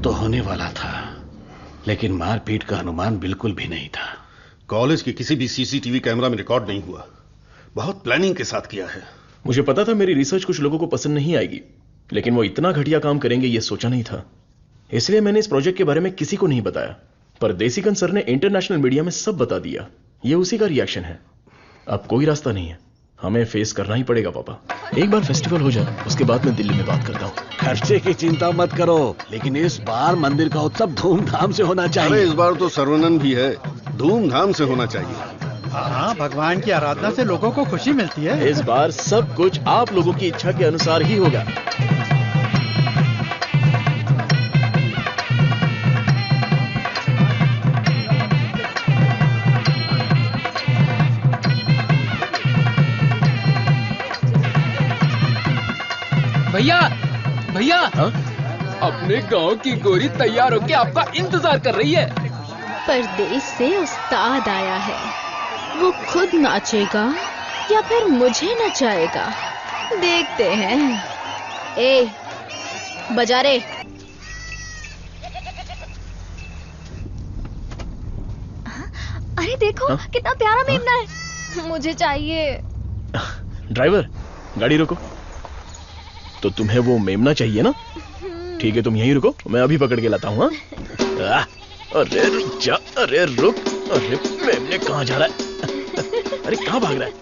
तो होने वाला था, लेकिन मारपीट का अनुमान बिल्कुल भी नहीं था। कॉलेज के किसी भी सीसीटीवी कैमरा में रिकॉर्ड नहीं हुआ। बहुत प्लानिंग के साथ किया है। मुझे पता था मेरी रिसर्च कुछ लोगों को पसंद नहीं आएगी, लेकिन वो इतना घटिया काम करेंगे ये सोचा नहीं था। इसलिए मैंने इस प्रोजेक्ट के बारे में किसी को नहीं बताया, पर देसिकन सर ने इंटरनेशनल मीडिया में सब बता दिया। ये उसी का रिएक्शन है। अब कोई रास्ता नहीं है, हमें फेस करना ही पड़ेगा पापा। एक बार फेस्टिवल हो जाए, उसके बाद मैं दिल्ली में बात करता हूँ। खर्चे की चिंता मत करो, लेकिन इस बार मंदिर का उत्सव धूमधाम से होना चाहिए। अरे इस बार तो सर्वनन भी है, धूमधाम से होना चाहिए। हाँ, भगवान की आराधना से लोगों को खुशी मिलती है। इस बार सब कुछ आप लोगों की इच्छा के अनुसार ही होगा। भैया भैया, अपने गांव की गोरी तैयार होके आपका इंतजार कर रही है। परदेश से उस्ताद आया है, वो खुद नाचेगा या फिर मुझे नचाएगा, देखते हैं। ए, बजा रे। अरे देखो कितना प्यारा मेमना है, मुझे चाहिए। ड्राइवर, गाड़ी रोको। तो तुम्हें वो मेमना चाहिए ना? ठीक है, तुम यहीं रुको, मैं अभी पकड़ के लाता हूँ। अरे रुक जा, अरे रुक, अरे मेमने कहाँ जा रहा है? अरे कहाँ भाग रहा है?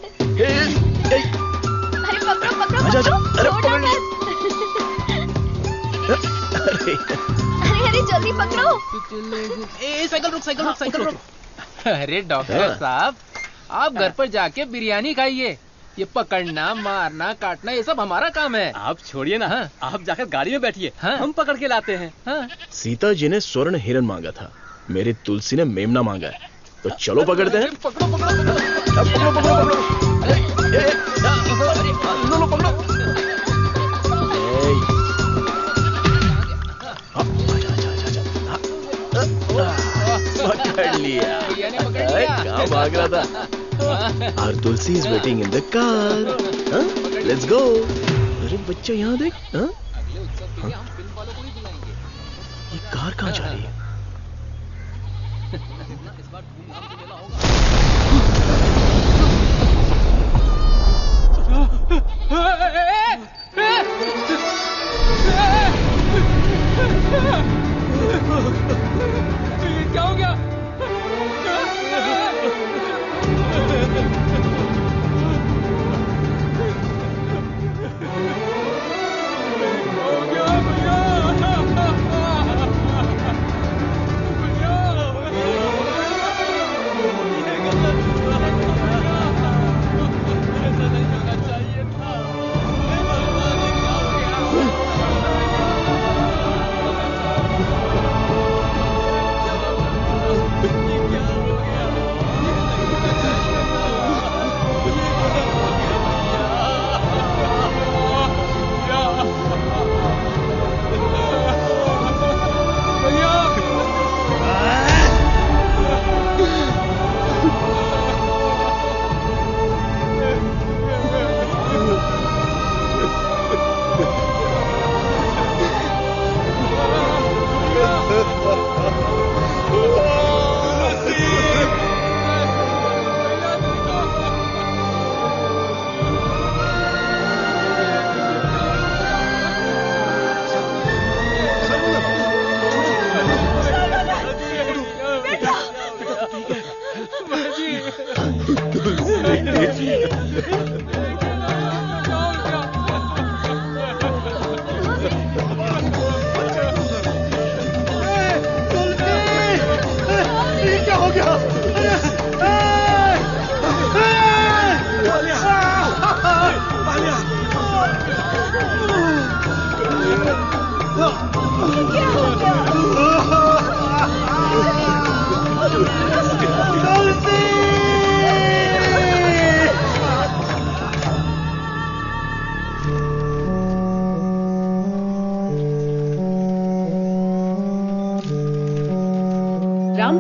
अरे पकड़ो पकड़ो आजा, आजा, अरे पकड़ो, अरे जल्दी पकड़ो। साइकिल रुक, साइकिल रुक, साइकिल रुक। अरे डॉक्टर साहब, आप घर पर जाके बिरयानी खाइए। ये पकड़ना, मारना, काटना ये सब हमारा काम है। आप छोड़िए ना, आप जाकर गाड़ी में बैठिए, हम पकड़ के लाते हैं। सीता जी ने स्वर्ण हिरन मांगा था, मेरी तुलसी ने मेमना मांगा है, तो चलो पकड़ते हैं। पकड़ो पकड़ो पकड़ो पकड़ो पकड़ लिया। कहाँ भाग रहा था? Our Tulsi is waiting in the car. Let's go. अरे बच्चा यहाँ देख। ये कार कहाँ जा रही है?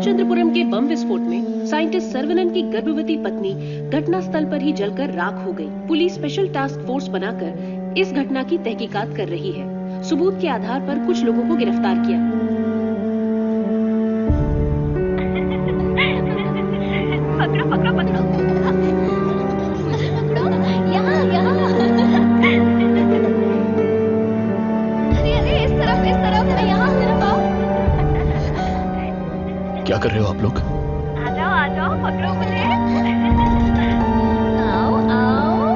रामचंद्रपुरम के बम विस्फोट में साइंटिस्ट सर्वनन की गर्भवती पत्नी घटनास्थल पर ही जलकर राख हो गई। पुलिस स्पेशल टास्क फोर्स बनाकर इस घटना की तहकीकात कर रही है। सबूत के आधार पर कुछ लोगों को गिरफ्तार किया। पकड़ो पकड़ो पकड़ो, यहाँ यहाँ, अरे इस तरफ यहाँ तरफ आओ। क्या कर रहे हो आप लोग? आ जाओ पकड़ो मुझे। आओ आओ।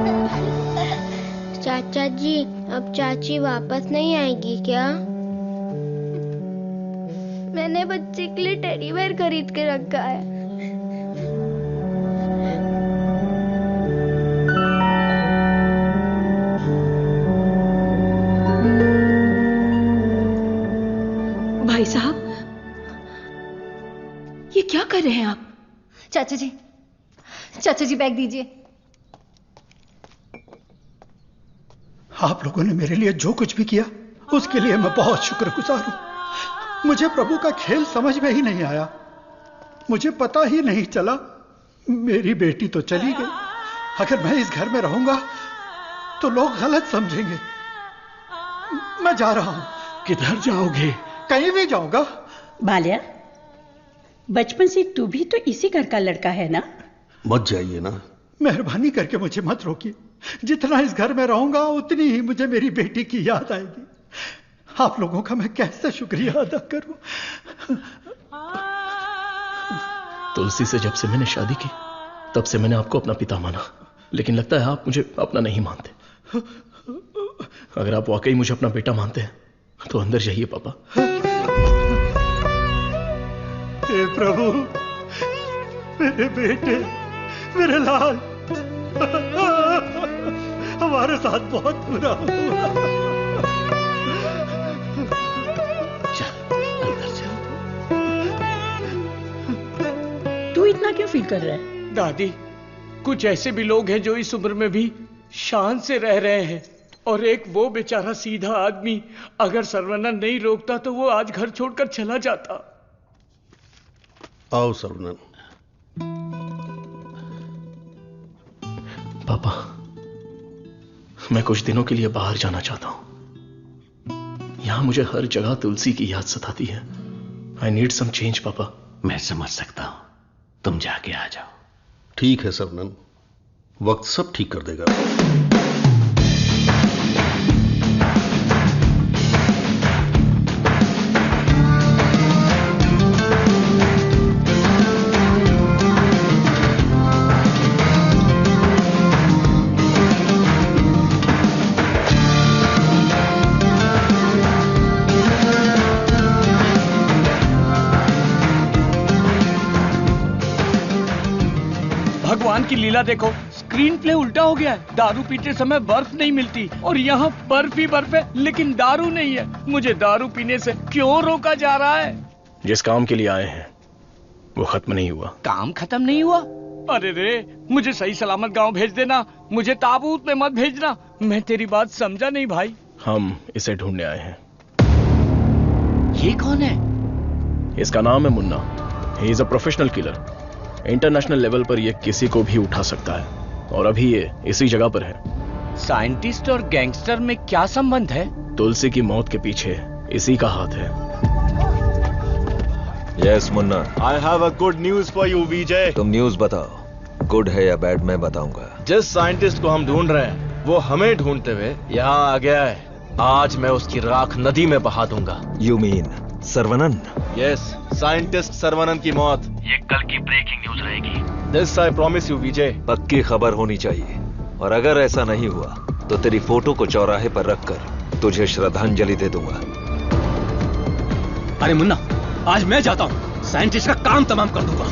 चाचा जी, अब चाची वापस नहीं आएगी क्या? मैंने बच्चे के लिए टेडी बेयर खरीद के रखा है। भाई साहब, ये क्या कर रहे हैं आप? चाचा जी बैग दीजिए। आप लोगों ने मेरे लिए जो कुछ भी किया उसके लिए मैं बहुत शुक्रगुजार हूं। मुझे प्रभु का खेल समझ में ही नहीं आया। मुझे पता ही नहीं चला। मेरी बेटी तो चली गई। अगर मैं इस घर में रहूंगा तो लोग गलत समझेंगे। मैं जा रहा हूं। किधर जाओगे? कहीं भी जाऊंगा। बाल्या, बचपन से तू भी तो इसी घर का लड़का है ना? मत जाइए ना। मेहरबानी करके मुझे मत रोकिए। जितना इस घर में रहूंगा उतनी ही मुझे मेरी बेटी की याद आएगी। आप लोगों का मैं कैसे शुक्रिया अदा करूं। तुलसी से जब से मैंने शादी की तब से मैंने आपको अपना पिता माना, लेकिन लगता है आप मुझे अपना नहीं मानते। अगर आप वाकई मुझे अपना बेटा मानते हैं तो अंदर जाइए पापा। हे प्रभु, मेरे बेटे, मेरे लाल, हमारे साथ बहुत बुरा हुआ। तू इतना क्यों फील कर रहा है? दादी, कुछ ऐसे भी लोग हैं जो इस उम्र में भी शान से रह रहे हैं, और एक वो बेचारा सीधा आदमी, अगर सर्वनन नहीं रोकता तो वो आज घर छोड़कर चला जाता। आओ सर्वनन। पापा, मैं कुछ दिनों के लिए बाहर जाना चाहता हूं। यहां मुझे हर जगह तुलसी की याद सताती है। आई नीड सम चेंज पापा। मैं समझ सकता हूं, तुम जाके आ जाओ। ठीक है सर्वनन, वक्त सब ठीक कर देगा। भगवान की लीला देखो, स्क्रीन प्ले उल्टा हो गया है। दारू पीते समय बर्फ नहीं मिलती और यहाँ बर्फ ही बर्फ है, लेकिन दारू नहीं है। मुझे दारू पीने से क्यों रोका जा रहा है? जिस काम के लिए आए हैं वो खत्म नहीं हुआ। काम खत्म नहीं हुआ? अरे रे, मुझे सही सलामत गांव भेज देना। मुझे ताबूत में मत भेजना। मैं तेरी बात समझा नहीं भाई। हम इसे ढूंढने आए हैं। ये कौन है? इसका नाम है मुन्ना। ही is a professional killer. International level पर ये किसी को भी उठा सकता है, और अभी ये इसी जगह पर है। साइंटिस्ट और गैंगस्टर में क्या संबंध है? तुलसी की मौत के पीछे इसी का हाथ है। Yes Munna. I have a good news for you Vijay. तुम न्यूज बताओ, गुड है या बैड मैं बताऊंगा। जिस साइंटिस्ट को हम ढूंढ रहे हैं वो हमें ढूंढते हुए यहाँ आ गया है। आज मैं उसकी राख नदी में बहा दूंगा। You mean Saravanan? Yes, scientist Saravanan की मौत ये कल की ब्रेकिंग न्यूज रहेगी। दिस आई प्रॉमिस यू विजय। पक्की खबर होनी चाहिए, और अगर ऐसा नहीं हुआ तो तेरी फोटो को चौराहे पर रखकर तुझे श्रद्धांजलि दे दूंगा। अरे मुन्ना, आज मैं जाता हूं, साइंटिस्ट का काम तमाम कर दूंगा।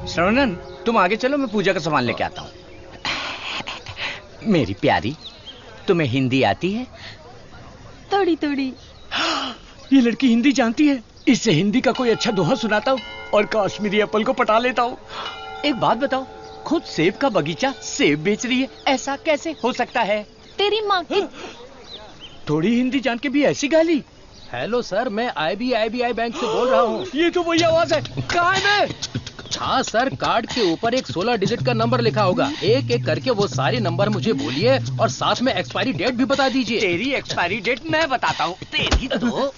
श्रवणन, तुम आगे चलो, मैं पूजा का सामान लेके आता हूँ। मेरी प्यारी, तुम्हें हिंदी आती है? थोड़ी थोड़ी। ये लड़की हिंदी जानती है। इससे हिंदी का कोई अच्छा दोहा सुनाता हूँ और कश्मीरी एप्पल को पटा लेता हूँ। एक बात बताओ, खुद सेब का बगीचा सेब बेच रही है, ऐसा कैसे हो सकता है? तेरी माँ की। थोड़ी हिंदी जान के भी ऐसी गाली? हेलो सर, मैं IBI बैंक से बोल रहा हूँ। ये तो वही आवाज है। कहाँ है मैं? हाँ सर, कार्ड के ऊपर एक 16 डिजिट का नंबर लिखा होगा। एक एक करके वो सारे नंबर मुझे बोलिए और साथ में एक्सपायरी डेट भी बता दीजिए। तेरी एक्सपायरी डेट मैं बताता हूँ। तेरी तो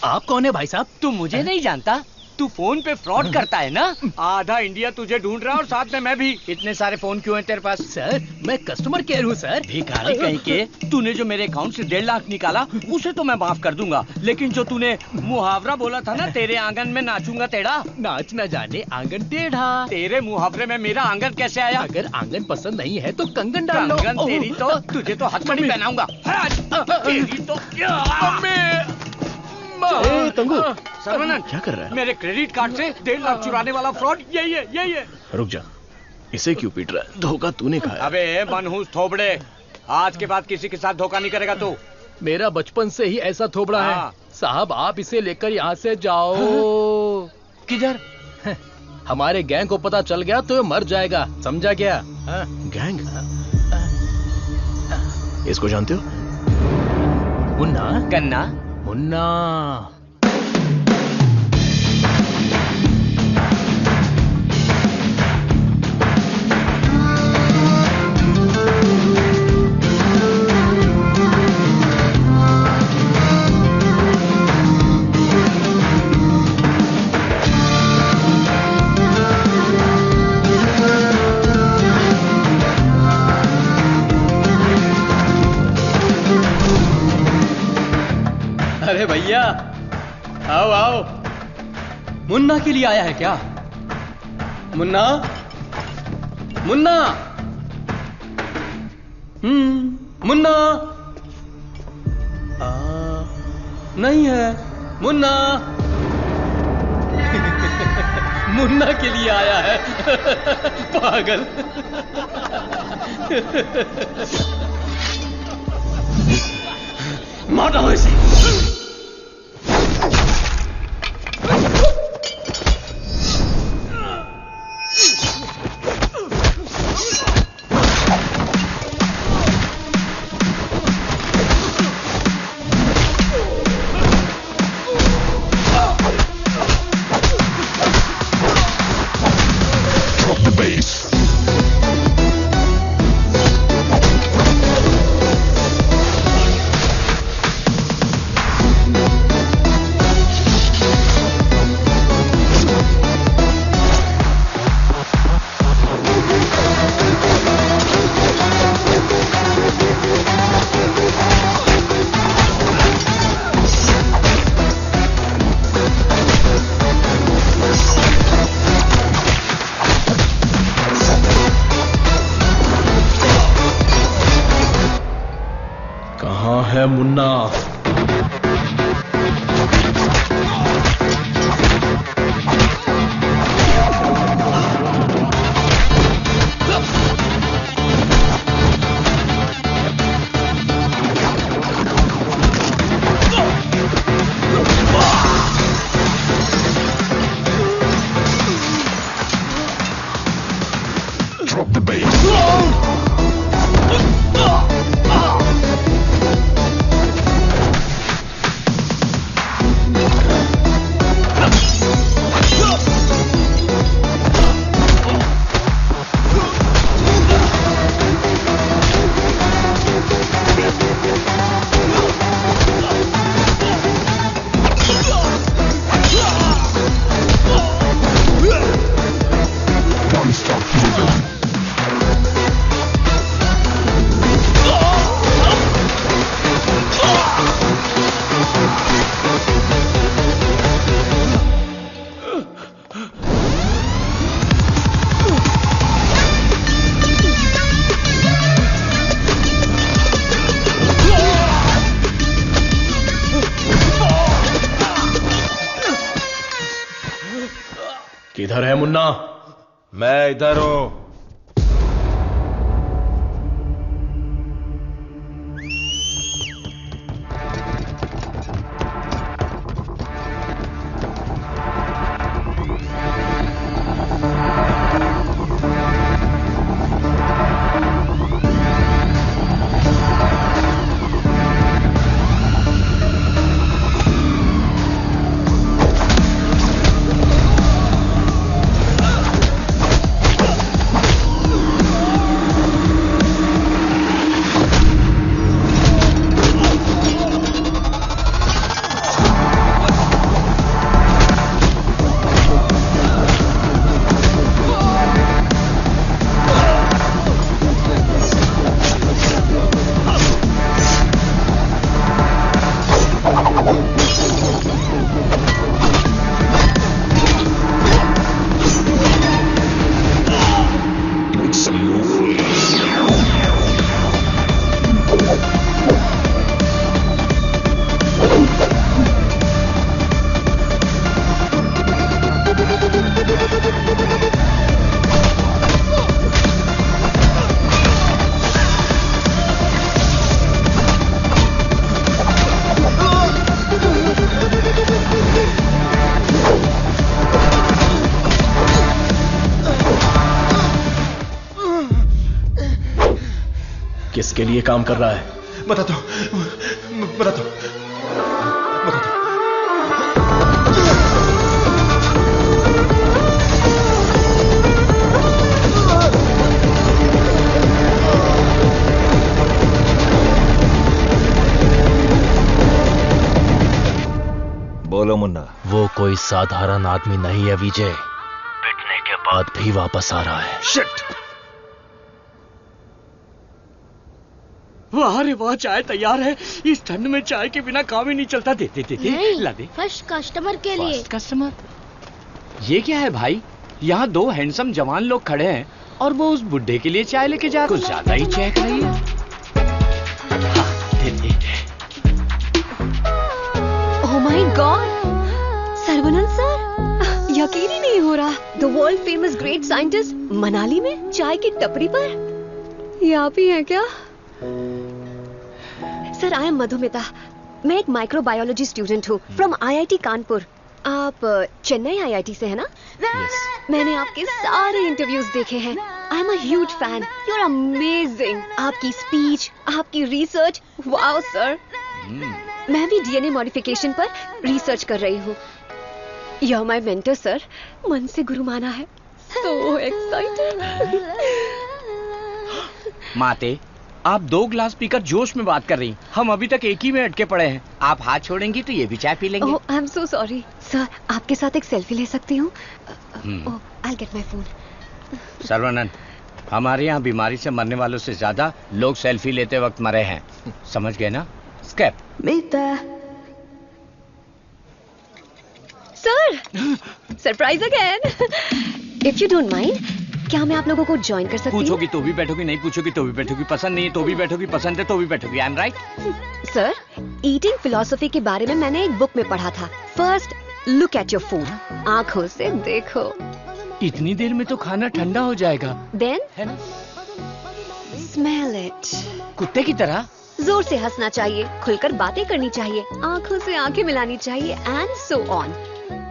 आप कौन है भाई साहब? तू मुझे नहीं जानता? तू फोन पे फ्रॉड करता है ना? आधा इंडिया तुझे ढूंढ रहा है और साथ में मैं भी। इतने सारे फोन क्यों हैं तेरे पास? सर, मैं कस्टमर केयर हूँ सर। भिखारी कहीं के। तूने जो मेरे अकाउंट से 1.5 लाख निकाला उसे तो मैं माफ कर दूंगा, लेकिन जो तूने मुहावरा बोला था ना, तेरे आंगन में नाचूंगा टेढ़ा, नाच न जाने आंगन टेढ़ा। तेरे मुहावरे में मेरा आंगन कैसे आया? अगर आंगन पसंद नहीं है तो कंगन डाल लो। कंगन तेरी तो, तुझे तो हथकड़ी पहनाऊंगा। तेरी तो तंगू, सर्वनंद, क्या कर रहा है? मेरे क्रेडिट कार्ड से 1.5 लाख चुराने वाला फ्रॉड यही है। रुक जा, इसे क्यों पीट रहा है? धोखा तूने खाया। अबे मनहूस थोबड़े, आज के बाद किसी के साथ धोखा नहीं करेगा तू। मेरा बचपन से ही ऐसा थोबड़ा है साहब। आप इसे लेकर यहाँ से जाओ। किधर? हमारे गैंग को पता चल गया तो ये मर जाएगा, समझा क्या? गैंग? इसको जानते हो? मुन्ना? गन्ना? मुन्ना। अरे भैया, आओ आओ। मुन्ना के लिए आया है क्या? मुन्ना, मुन्ना, मुन्ना। नहीं है मुन्ना। मुन्ना के लिए आया है। पागल। मार दो इसे। है मुन्ना। किधर है मुन्ना? मैं इधर हूं। किसके लिए काम कर रहा है? बताता हूं। बोलो मुन्ना। वो कोई साधारण आदमी नहीं है विजय, पिटने के बाद भी वापस आ रहा है। शिट! वाह रे वाह, चाय तैयार है। इस ठंड में चाय के बिना काम ही नहीं चलता। दे ला दे। फर्स्ट कस्टमर के लिए। First customer? ये क्या है भाई? यहाँ दो हैंडसम जवान लोग खड़े हैं और वो उस बुड्ढे के लिए चाय लेके जा रहे। कुछ ज्यादा ही चेक रही है। ओह माय गॉड, सर्वनंद सर, यकीन ही नहीं हो रहा। The world famous great scientist Manali में चाय की टपरी पर। ये आप ही हैं क्या? Sir, I M Madhumita. मैं एक माइक्रोबायोलॉजी स्टूडेंट हूँ फ्रॉम IIT कानपुर। आप चेन्नई IIT से है ना? Yes. मैंने आपके सारे इंटरव्यूज देखे हैं। I am a huge fan. You are amazing. आपकी स्पीच, आपकी रिसर्च, वाओ सर। मैं भी DNA मॉडिफिकेशन पर रिसर्च कर रही हूँ। You are my mentor sir. मन से गुरु माना है। So excited. माते, आप 2 ग्लास पीकर जोश में बात कर रही। हम अभी तक एक ही में अटके पड़े हैं। आप हाथ छोड़ेंगी तो ये भी चाय पी लेंगे। Oh, I am so sorry sir. आपके साथ एक सेल्फी ले सकती हूँ? Oh, I get my phone. Sarvanand, हमारे यहाँ बीमारी से मरने वालों से ज्यादा लोग सेल्फी लेते वक्त मरे हैं। समझ गए ना? स्कैप। Sir, surprise again. If you don't mind, क्या मैं आप लोगों को ज्वाइन कर सकती हूँ? पूछोगी तो भी बैठोगी, नहीं पूछोगी तो भी बैठोगी, पसंद नहीं है तो भी बैठोगी, पसंद है तो भी बैठोगी। I am right? Sir, eating philosophy के बारे में मैंने एक बुक में पढ़ा था। First look at your food, आंखों से देखो। इतनी देर में तो खाना ठंडा हो जाएगा। Then smell it. कुत्ते की तरह जोर से हंसना चाहिए, खुलकर बातें करनी चाहिए, आंखों से आंखें मिलानी चाहिए, एंड सो ऑन।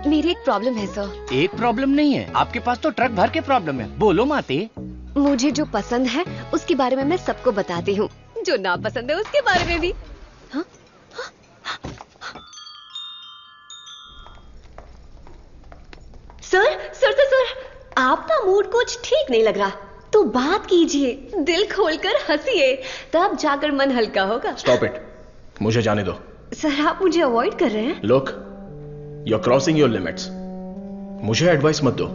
मेरी एक प्रॉब्लम है सर। एक प्रॉब्लम नहीं है, आपके पास तो ट्रक भर के प्रॉब्लम है। बोलो माते। मुझे जो पसंद है उसके बारे में मैं सबको बताती हूँ, जो ना पसंद है उसके बारे में भी। हाँ? सर, आपका मूड कुछ ठीक नहीं लग रहा, तो बात कीजिए, दिल खोलकर हंसिए, तब जाकर मन हल्का होगा। स्टॉप इट, मुझे जाने दो। सर, आप मुझे अवॉइड कर रहे हैं। Look, you are crossing your limits. मुझे एडवाइस मत दो।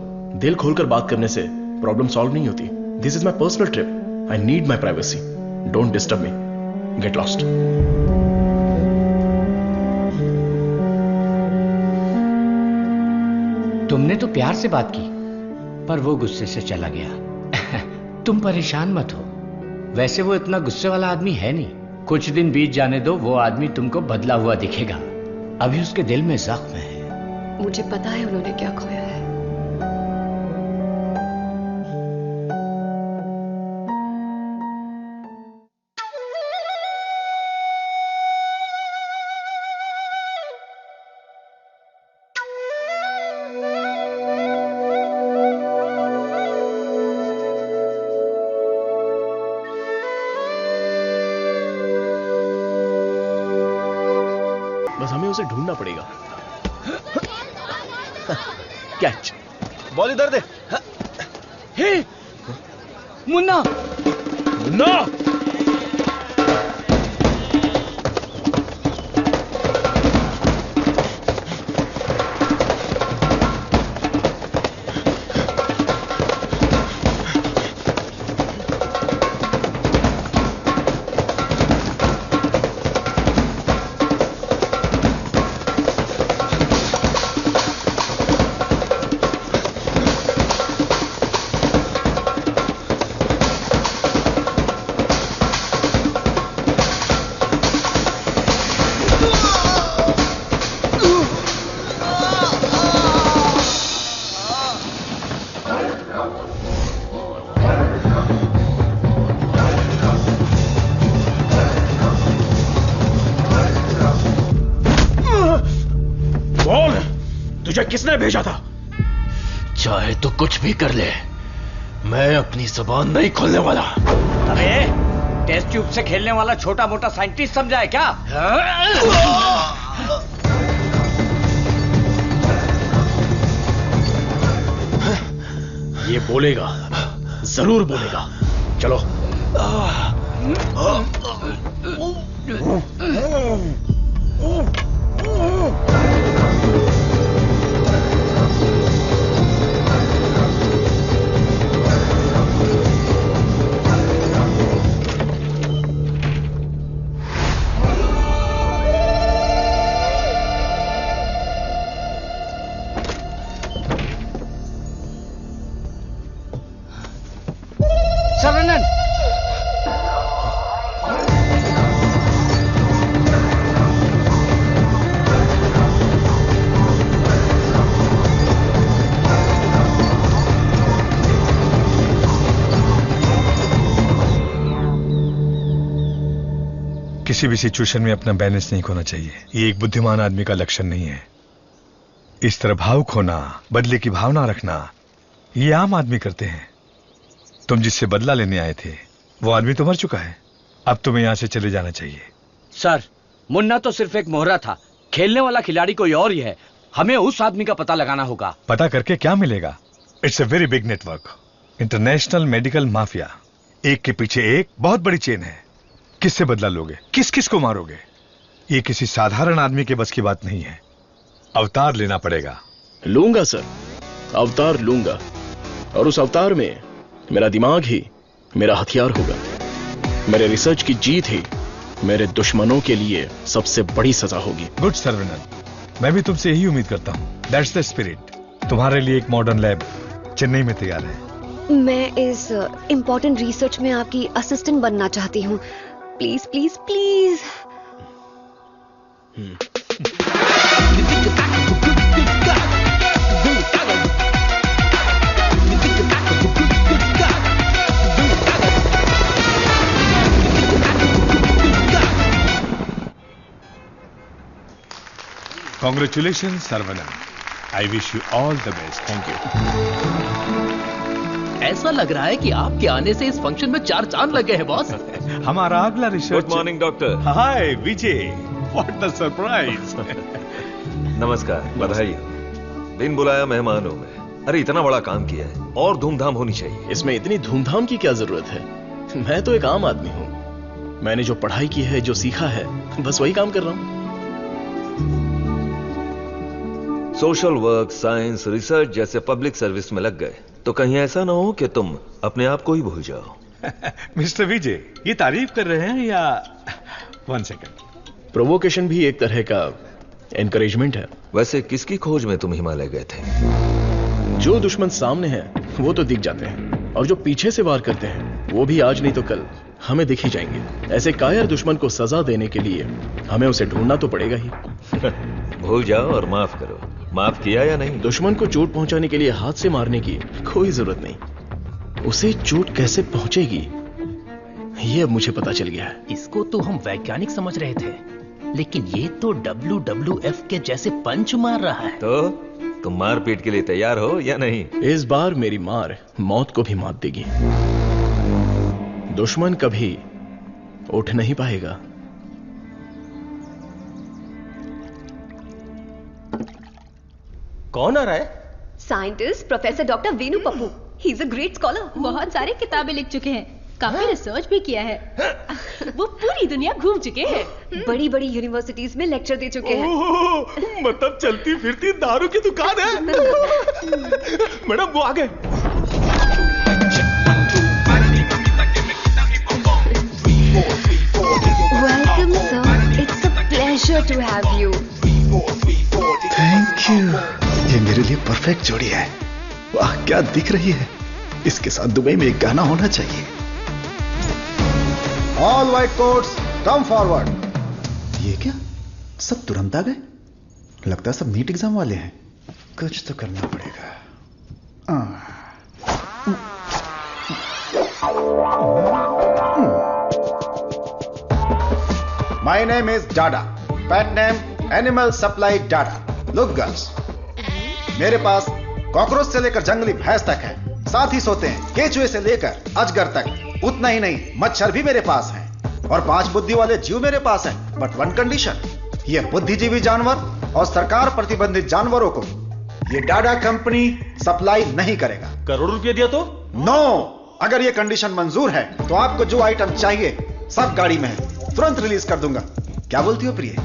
दिल खोलकर बात करने से प्रॉब्लम सॉल्व नहीं होती। This is my personal trip. I need my privacy. Don't disturb me. Get lost. तुमने तो प्यार से बात की, पर वो गुस्से से चला गया। तुम परेशान मत हो। वैसे वो इतना गुस्से वाला आदमी है नहीं। कुछ दिन बीत जाने दो, वो आदमी तुमको बदला हुआ दिखेगा। अभी उसके दिल में जख्म है। मुझे पता है उन्होंने क्या खोया है। बस हमें उसे ढूंढना पड़ेगा। कैच। बॉल इधर दे। हे मुन्ना, मुन्ना! तुझे किसने भेजा था? चाहे तो कुछ भी कर ले, मैं अपनी जुबान नहीं खोलने वाला। अबे टेस्ट ट्यूब से खेलने वाला छोटा मोटा साइंटिस्ट समझा है क्या? ये बोलेगा, जरूर बोलेगा। चलो। सर्वनन, किसी भी सिचुएशन में अपना बैलेंस नहीं खोना चाहिए। ये एक बुद्धिमान आदमी का लक्षण नहीं है। इस तरह भावुक होना, बदले की भावना रखना, ये आम आदमी करते हैं। तुम जिससे बदला लेने आए थे वो आदमी तो मर चुका है। अब तुम्हें यहां से चले जाना चाहिए। सर, मुन्ना तो सिर्फ एक मोहरा था, खेलने वाला खिलाड़ी कोई और ही है। हमें उस आदमी का पता लगाना होगा। पता करके क्या मिलेगा? It's a very big network, international medical mafia. एक के पीछे एक बहुत बड़ी चेन है। किससे बदला लोगे? किस किस को मारोगे? ये किसी साधारण आदमी के बस की बात नहीं है। अवतार लेना पड़ेगा। लूंगा सर, अवतार लूंगा, और उस अवतार में मेरा दिमाग ही मेरा हथियार होगा। मेरे रिसर्च की जीत ही मेरे दुश्मनों के लिए सबसे बड़ी सजा होगी। गुड सर्वनन, मैं भी तुमसे यही उम्मीद करता हूं। That's the spirit. तुम्हारे लिए एक मॉडर्न लैब चेन्नई में तैयार है। मैं इस इम्पोर्टेंट रिसर्च में आपकी असिस्टेंट बनना चाहती हूँ। Please please please. Congratulations, Sarvanan. I wish you all the best. Thank you. ऐसा लग रहा है कि आपके आने से इस फंक्शन में 4 चांद लगे हैं बॉस। हमारा अगला research. Good morning doctor. Hi Vijay, what the surprise. नमस्कार, बधाई। बिन बुलाया मेहमान हूं मैं। अरे इतना बड़ा काम किया है और धूमधाम होनी चाहिए। इसमें इतनी धूमधाम की क्या जरूरत है? मैं तो एक आम आदमी हूं। मैंने जो पढ़ाई की है, जो सीखा है, बस वही काम कर रहा हूं। सोशल वर्क, साइंस, रिसर्च जैसे पब्लिक सर्विस में लग गए तो कहीं ऐसा ना हो कि तुम अपने आप को ही भूल जाओ। मिस्टर विजय, ये तारीफ कर रहे हैं या? 1 सेकंड। प्रोवोकेशन भी एक तरह का एनकरेजमेंट है। वैसे किसकी खोज में तुम हिमालय गए थे? जो दुश्मन सामने हैं वो तो दिख जाते हैं, और जो पीछे से वार करते हैं वो भी आज नहीं तो कल हमें दिख ही जाएंगे। ऐसे कायर दुश्मन को सजा देने के लिए हमें उसे ढूंढना तो पड़ेगा ही। भूल जाओ और माफ करो। माफ किया या नहीं? दुश्मन को चोट पहुंचाने के लिए हाथ से मारने की कोई जरूरत नहीं। उसे चोट कैसे पहुंचेगी ये अब मुझे पता चल गया है। इसको तो हम वैज्ञानिक समझ रहे थे, लेकिन ये तो WWF के जैसे पंच मार रहा है। तो तुम मारपीट के लिए तैयार हो या नहीं? इस बार मेरी मार मौत को भी मात देगी। दुश्मन कभी उठ नहीं पाएगा। कौन आ रहा है? Scientist professor doctor Veenu Pappu. He is a great scholar. बहुत सारी किताबें लिख चुके हैं, काफी रिसर्च भी किया है। वो पूरी दुनिया घूम चुके हैं, बड़ी बड़ी यूनिवर्सिटीज में लेक्चर दे चुके हैं। मतलब चलती फिरती दारू की दुकान है। मैडम वो आ गए। Welcome sir, it's a pleasure to have you. Thank you. ये मेरे लिए परफेक्ट जोड़ी है। वाह क्या दिख रही है। इसके साथ दुबई में एक गाना होना चाहिए। All white quotes come forward. ये क्या, सब तुरंत आ गए? लगता है सब नीट एग्जाम वाले हैं। कुछ तो करना पड़ेगा। My name is Dada, pet name animal supply Dada. Look girls, मेरे पास कॉकरोच से लेकर जंगली भैंस तक है। साथ ही सोते हैं केचुए से लेकर अजगर तक। उतना ही नहीं, मच्छर भी मेरे पास हैं और 5 बुद्धि वाले जीव मेरे पास हैं। बट वन कंडीशन, ये बुद्धिजीवी जानवर और सरकार प्रतिबंधित जानवरों को ये डाडा कंपनी सप्लाई नहीं करेगा। करोड़ रुपए दिया तो? नो, अगर ये कंडीशन मंजूर है तो आपको जो आइटम चाहिए सब गाड़ी में है, तुरंत रिलीज कर दूंगा। क्या बोलती हो प्रिय?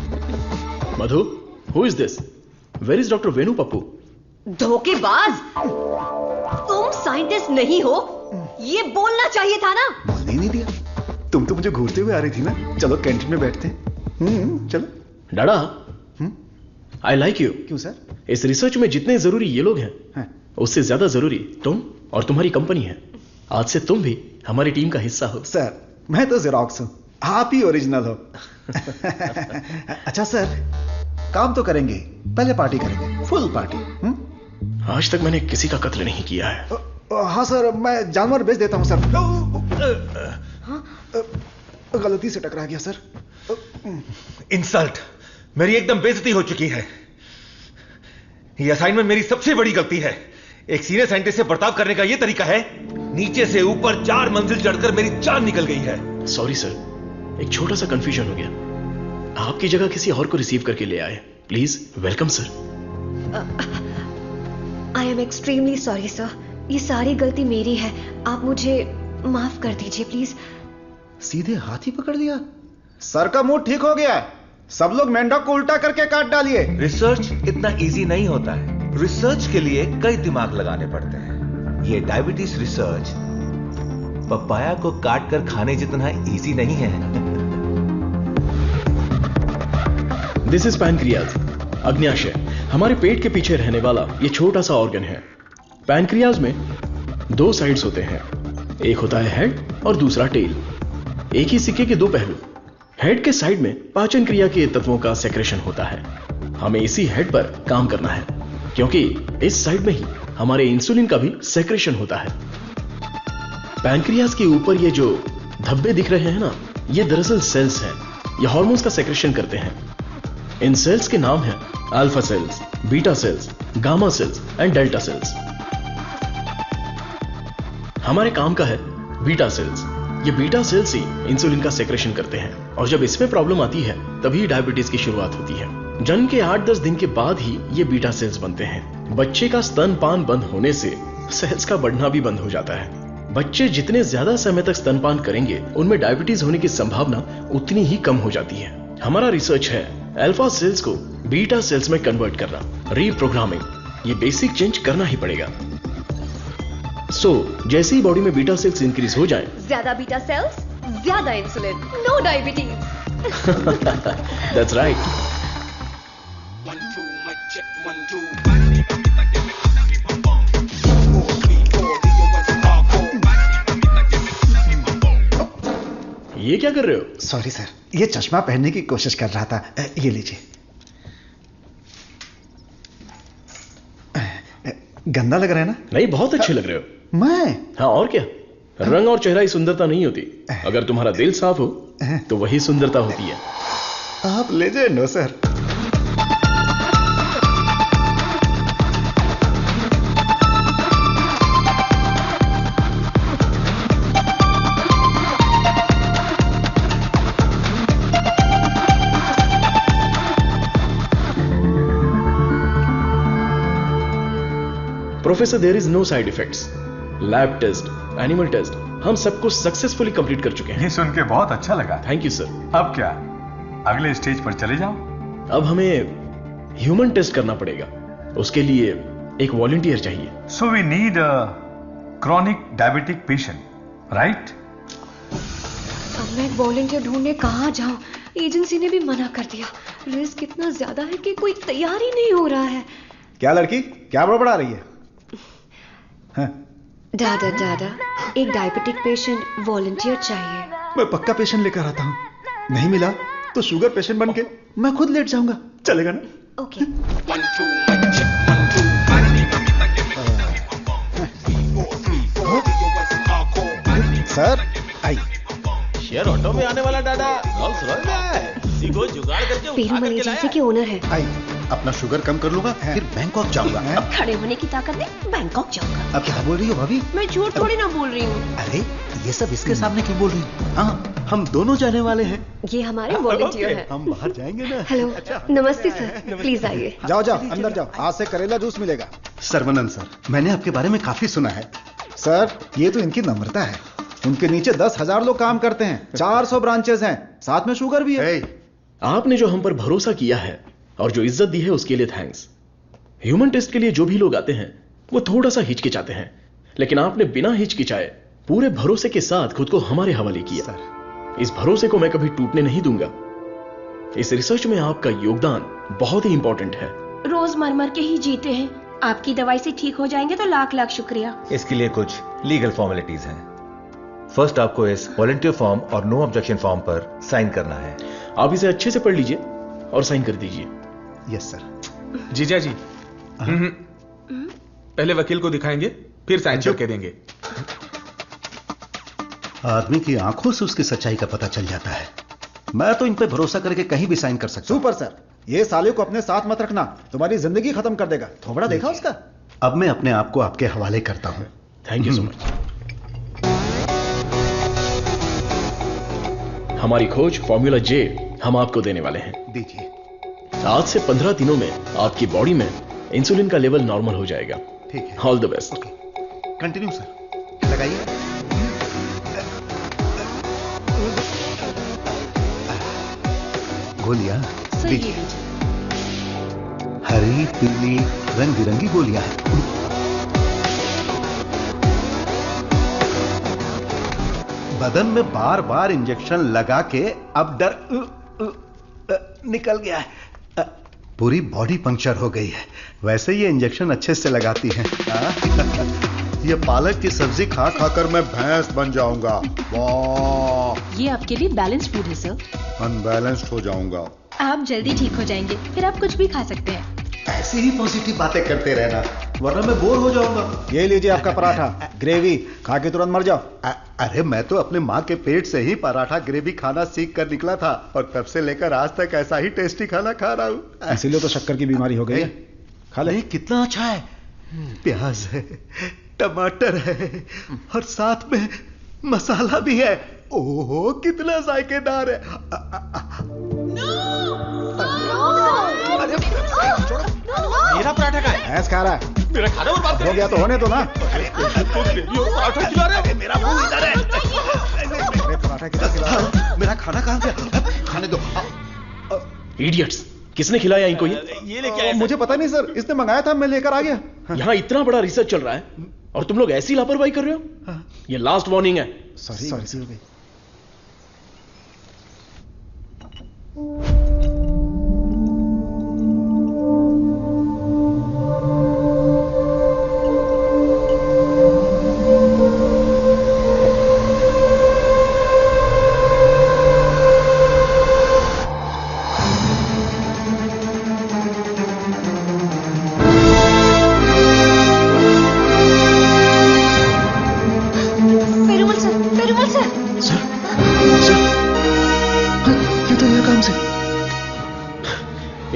Madhu, who is this? Where is doctor Venu Pappu? धोखेबाज, तुम साइंटिस्ट नहीं हो, ये बोलना चाहिए था ना। बोलने ही नहीं दिया। तुम तो मुझे घूरते हुए आ रही थी ना। चलो कैंटीन में बैठते हैं। चलो। डाडा, आई लाइक यू। क्यों सर? इस रिसर्च में जितने जरूरी ये लोग हैं, उससे ज्यादा जरूरी तुम और तुम्हारी कंपनी है। आज से तुम भी हमारी टीम का हिस्सा हो। सर, मैं तो जेरोक्स हूं, आप ही ओरिजिनल हो। अच्छा सर, काम तो करेंगे, पहले पार्टी करेंगे, फुल पार्टी। आज तक मैंने किसी का कत्ल नहीं किया है। हाँ सर, मैं जानवर बेच देता हूं सर। गलती से टकरा गया सर। इंसल्ट, मेरी एकदम बेइज्जती हो चुकी है। ये असाइनमेंट मेरी सबसे बड़ी गलती है। एक सीनियर साइंटिस्ट से बर्ताव करने का यह तरीका है? नीचे से ऊपर 4 मंजिल चढ़कर मेरी जान निकल गई है। सॉरी सर, एक छोटा सा कंफ्यूजन हो गया। आपकी जगह किसी और को रिसीव करके ले आए। Please welcome sir. I am extremely sorry sir, ये सारी गलती मेरी है, आप मुझे माफ कर दीजिए प्लीज। सीधे हाथ ही पकड़ लिया। सर का मूड ठीक हो गया है, सब लोग मेंढक को उल्टा करके काट डालिए। रिसर्च इतना इजी नहीं होता है। रिसर्च के लिए कई दिमाग लगाने पड़ते हैं। ये डायबिटीज रिसर्च पपाया को काट कर खाने जितना इजी नहीं है। दिस इज पैनक्रियाज, अग्न्याशय, हमारे पेट के पीछे रहने वाला ये छोटा सा ऑर्गन है। पैनक्रियाज में 2 साइड्स होते हैं, एक होता है हेड और दूसरा टेल। एक ही सिक्के के 2 पहलू। हेड के साइड में पाचन क्रिया के तत्वों का सेक्रेशन होता है। हमें इसी हेड पर काम करना है, क्योंकि इस साइड में ही हमारे इंसुलिन का भी सेक्रेशन होता है। पैनक्रियाज के ऊपर ये जो धब्बे दिख रहे हैं ना, ये दरअसल सेल्स हैं। ये हार्मोन्स का सेक्रेशन करते हैं। इन सेल्स के नाम हैं alpha cells, beta cells, gamma cells and delta cells. हमारे काम का है बीटा सेल्स। ये बीटा सेल्स ही इंसुलिन का सेक्रेशन करते हैं, और जब इसमें प्रॉब्लम आती है तभी डायबिटीज की शुरुआत होती है। जन्म के 8-10 दिन के बाद ही ये बीटा सेल्स बनते हैं। बच्चे का स्तनपान बंद होने से सेल्स का बढ़ना भी बंद हो जाता है। बच्चे जितने ज्यादा समय तक स्तनपान करेंगे, उनमें डायबिटीज होने की संभावना उतनी ही कम हो जाती है। हमारा रिसर्च है अल्फा सेल्स को बीटा सेल्स में कन्वर्ट करना, रीप्रोग्रामिंग। ये बेसिक चेंज करना ही पड़ेगा। जैसे ही बॉडी में बीटा सेल्स इंक्रीज हो जाएं, ज्यादा बीटा सेल्स, ज्यादा insulin, no diabetes. That's right. ये क्या कर रहे हो? सॉरी सर, ये चश्मा पहनने की कोशिश कर रहा था। ये लीजिए। गंदा लग रहा है ना? नहीं, बहुत अच्छे लग रहे हो। मैं? हाँ, और क्या। रंग और चेहरा ही सुंदरता नहीं होती, अगर तुम्हारा दिल साफ हो तो वही सुंदरता होती है। आप लेजेंड हो sir. Professor, there is no side effects. Lab test, animal test, हम सबको सक्सेसफुली कंप्लीट कर चुके हैं। ये सुन के बहुत अच्छा लगा। Thank you sir. अब क्या, अगले स्टेज पर चले जाओ? अब हमें ह्यूमन टेस्ट करना पड़ेगा। उसके लिए एक वॉलंटियर चाहिए। So we need a chronic diabetic patient, right? अब मैं वॉलंटियर ढूंढने कहाँ जाऊं? एजेंसी ने भी मना कर दिया। रिस्क इतना ज्यादा है कि कोई तैयार ही नहीं हो रहा है। क्या लड़की, क्या बड़बड़ा रही है? दादा दादा, एक डायबिटिक पेशेंट वॉलंटियर चाहिए। मैं पक्का पेशेंट लेकर आता हूँ। नहीं मिला तो शुगर पेशेंट बन के मैं खुद लेट जाऊंगा। चलेगा ना? Okay. Sir I. Share auto में आने वाला डाडा रोल्स रॉयस में आया है। इसी को जुगाड़ करके पेरूमल एजेंसी के ओनर है। आई, अपना शुगर कम कर लूंगा, फिर बैंकॉक जाऊंगा। अब खड़े होने की ताकत नहीं, बैंकॉक जाऊंगा। अब क्या बोल रही हो भाभी? मैं झूठ थोड़ी ना बोल रही हूँ। अरे ये सब इसके सामने क्यों बोल रही हैं? हाँ, हम दोनों जाने वाले हैं। ये हमारे वॉलंटियर हैं। हम बाहर जाएंगे ना। हेलो, नमस्ते सर, प्लीज आइए। जाओ जाओ अंदर जाओ, आज से करेला जूस मिलेगा। सर्वनंद सर, मैंने आपके बारे में काफी सुना है। सर, ये तो इनकी नम्रता है। उनके नीचे 10,000 लोग काम करते हैं, 400 ब्रांचेस हैं, साथ में शुगर भी है। आपने जो हम पर भरोसा किया है और जो इज्जत दी है उसके लिए थैंक्स। ह्यूमन टेस्ट के लिए जो भी लोग आते हैं वो थोड़ा सा हिचकिचाते हैं, लेकिन आपने बिना हिचकिचाए पूरे भरोसे के साथ खुद को हमारे हवाले किया। इस भरोसे को मैं कभी टूटने नहीं दूंगा। इस रिसर्च में आपका योगदान बहुत ही इंपॉर्टेंट है। रोज मर मर के ही जीते हैं, आपकी दवाई से ठीक हो जाएंगे तो लाख लाख शुक्रिया। इसके लिए कुछ लीगल फॉर्मेलिटीज हैं। फर्स्ट आपको इस वॉलंटियर फॉर्म और नो ऑब्जेक्शन फॉर्म पर साइन करना है। आप इसे अच्छे से पढ़ लीजिए और साइन कर दीजिए। Yes sir. जीजा जी, पहले वकील को दिखाएंगे, फिर साइन करके देंगे। आदमी की आंखों से उसकी सच्चाई का पता चल जाता है। मैं तो इन पे भरोसा करके कहीं भी साइन कर सकता हूं। सुपर सर, ये साले को अपने साथ मत रखना, तुम्हारी जिंदगी खत्म कर देगा। थोबड़ा देखा उसका? अब मैं अपने आप को आपके हवाले करता हूं। Thank you so much. हमारी खोज फॉर्मूला जे हम आपको देने वाले हैं। दीजिए। आज से 15 दिनों में आपकी बॉडी में इंसुलिन का लेवल नॉर्मल हो जाएगा। ठीक है। All the best. Continue sir, लगाइए। गोलियां दीजिए। हरी पीली रंग बिरंगी गोलियां हैं। बदन में बार बार इंजेक्शन लगा के अब डर निकल गया है। पूरी बॉडी पंक्चर हो गई है। वैसे ये इंजेक्शन अच्छे से लगाती हैं। ये पालक की सब्जी खा खाकर मैं भैंस बन जाऊंगा। वाह, ये आपके लिए बैलेंस फूड है सर। अनबैलेंस्ड हो जाऊंगा। आप जल्दी ठीक हो जाएंगे, फिर आप कुछ भी खा सकते हैं। ऐसी ही पॉजिटिव बातें करते रहना, वरना मैं बोर हो जाऊंगा। ये लीजिए आपका पराठा, ग्रेवी खा के तुरंत मर जाओ। अरे मैं तो अपने माँ के पेट से ही पराठा ग्रेवी खाना सीख कर निकला था, और तब से लेकर आज तक ऐसा ही टेस्टी खाना खा रहा हूँ। इसीलिए तो शक्कर की बीमारी हो गई है। खा ले। कितना अच्छा है। प्याज है, टमाटर है, और साथ में मसाला भी है। ओहो, कितना जायकेदार है। मेरा पराठा का है। भैंस खा रहा है। मेरा खाना बर्बाद हो गया तो होने दो ना। पराठा खिला रहे। मेरा मुंह इधर है। पराठा किधर खिला? मेरा खाना कहां गया? खाने दो। इडियट्स, किसने खिलाया इनको? ये लेके आया। मुझे पता नहीं सर, इसने मंगाया था, मैं लेकर आ गया। यहाँ इतना बड़ा रिसर्च चल रहा है और तुम लोग ऐसी लापरवाही कर रहे हो। ये लास्ट वार्निंग है। सॉरी हो गई।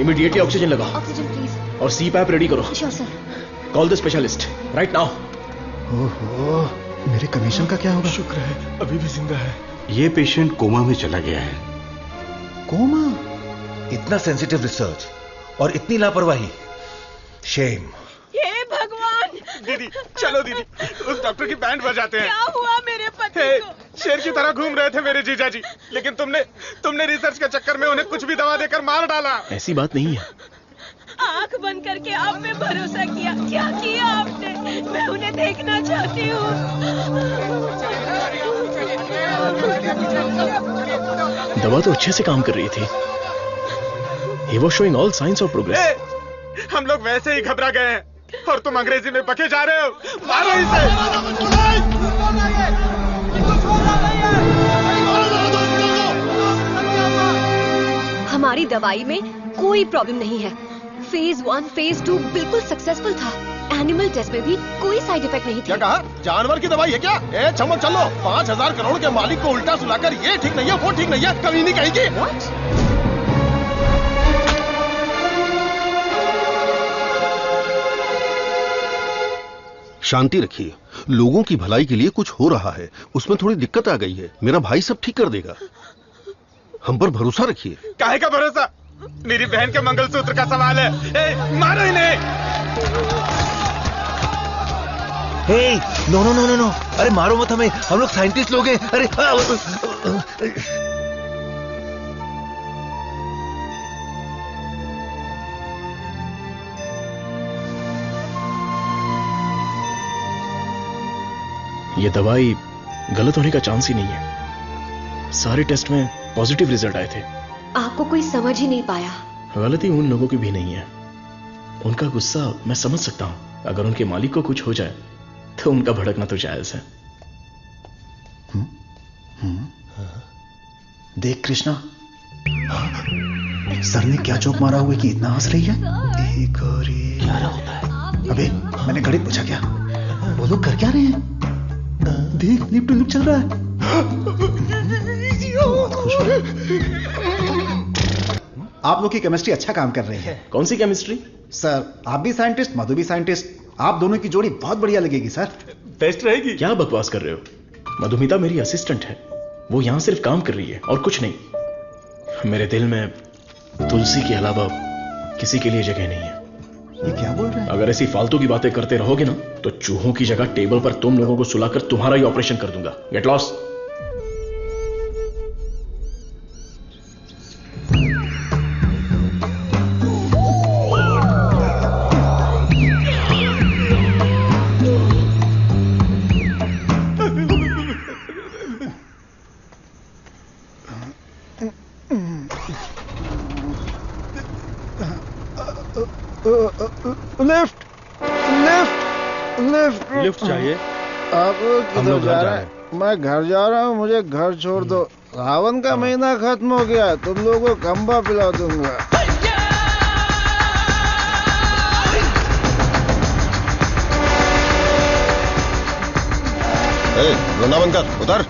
इमीडिएटली ऑक्सीजन लगाओ। Oxygen please. और CPAP रेडी करो। Sure sir. Call the specialist right now. ओहो, मेरे कमीशन का क्या होगा? शुक्र है अभी भी जिंदा है। ये पेशेंट कोमा में चला गया है। कोमा? इतना सेंसिटिव रिसर्च और इतनी लापरवाही। शेम। हे भगवान। दीदी चलो दीदी, उस डॉक्टर की बैंड बजाते हैं। क्या हुआ मेरे पति को? शेर की तरह घूम रहे थे मेरे जीजा जी, लेकिन तुमने रिसर्च के चक्कर में उन्हें कुछ भी दवा देकर मार डाला। ऐसी बात नहीं है। आंख बंद करके आप पे भरोसा किया। क्या किया आपने? मैं उन्हें देखना चाहती हूँ। दवा तो अच्छे से काम कर रही थी। He was showing all signs of progress. हम लोग वैसे ही घबरा गए हैं और तुम अंग्रेजी में बके जा रहे हो। मारो इसे। हमारी दवाई में कोई प्रॉब्लम नहीं है। फेज 1, फेज 2 बिल्कुल सक्सेसफुल था। एनिमल टेस्ट में भी कोई साइड इफेक्ट नहीं थी। क्या कहा? जानवर की दवाई है क्या? ए चमक चलो, 5,000 करोड़ के मालिक को उल्टा सुलाकर ये ठीक नहीं है, वो ठीक नहीं है, कभी नहीं कहेगी। शांति रखिए। लोगों की भलाई के लिए कुछ हो रहा है, उसमें थोड़ी दिक्कत आ गई है। मेरा भाई सब ठीक कर देगा, हम पर भरोसा रखिए। काहे का भरोसा? मेरी बहन के मंगलसूत्र का सवाल है। मारो इन्हें। No no no no no, अरे मारो मत हमें, हम लोग साइंटिस्ट लोग हैं। अरे ये दवाई गलत होने का चांस ही नहीं है। सारे टेस्ट में पॉजिटिव रिजल्ट आए थे। आपको कोई समझ ही नहीं पाया। गलती उन लोगों की भी नहीं है। उनका गुस्सा मैं समझ सकता हूं। अगर उनके मालिक को कुछ हो जाए तो उनका भड़कना तो जायज है। देख कृष्णा, सर ने क्या जोक मारा हुआ कि इतना हंस रही है? एक और क्या होता है? अबे मैंने घड़ी पूछा क्या? वो लोग कर क्या रहे हैं? देख लिप टू लिप चल रहा है। आप लोग की केमिस्ट्री अच्छा काम कर रही है। कौन सी केमिस्ट्री? सर आप भी साइंटिस्ट, मधु भी साइंटिस्ट, आप दोनों की जोड़ी बहुत बढ़िया लगेगी सर। टेस्ट रहेगी। क्या बकवास कर रहे हो? मधुमिता मेरी असिस्टेंट है, वो यहां सिर्फ काम कर रही है और कुछ नहीं। मेरे दिल में तुलसी के अलावा किसी के लिए जगह नहीं है। ये क्या बोल रहे हैं? अगर ऐसी फालतू की बातें करते रहोगे ना तो चूहों की जगह टेबल पर तुम लोगों को सुलाकर तुम्हारा ही ऑपरेशन कर दूंगा। Get lost. Lift lift lift lift चाहिए? आप किधर जा रहे हैं? मैं घर जा रहा हूँ, मुझे घर छोड़ दो। सावन का महीना खत्म हो गया, तुम लोगों को खंबा पिला दूंगा। रोना बंद कर, उतर।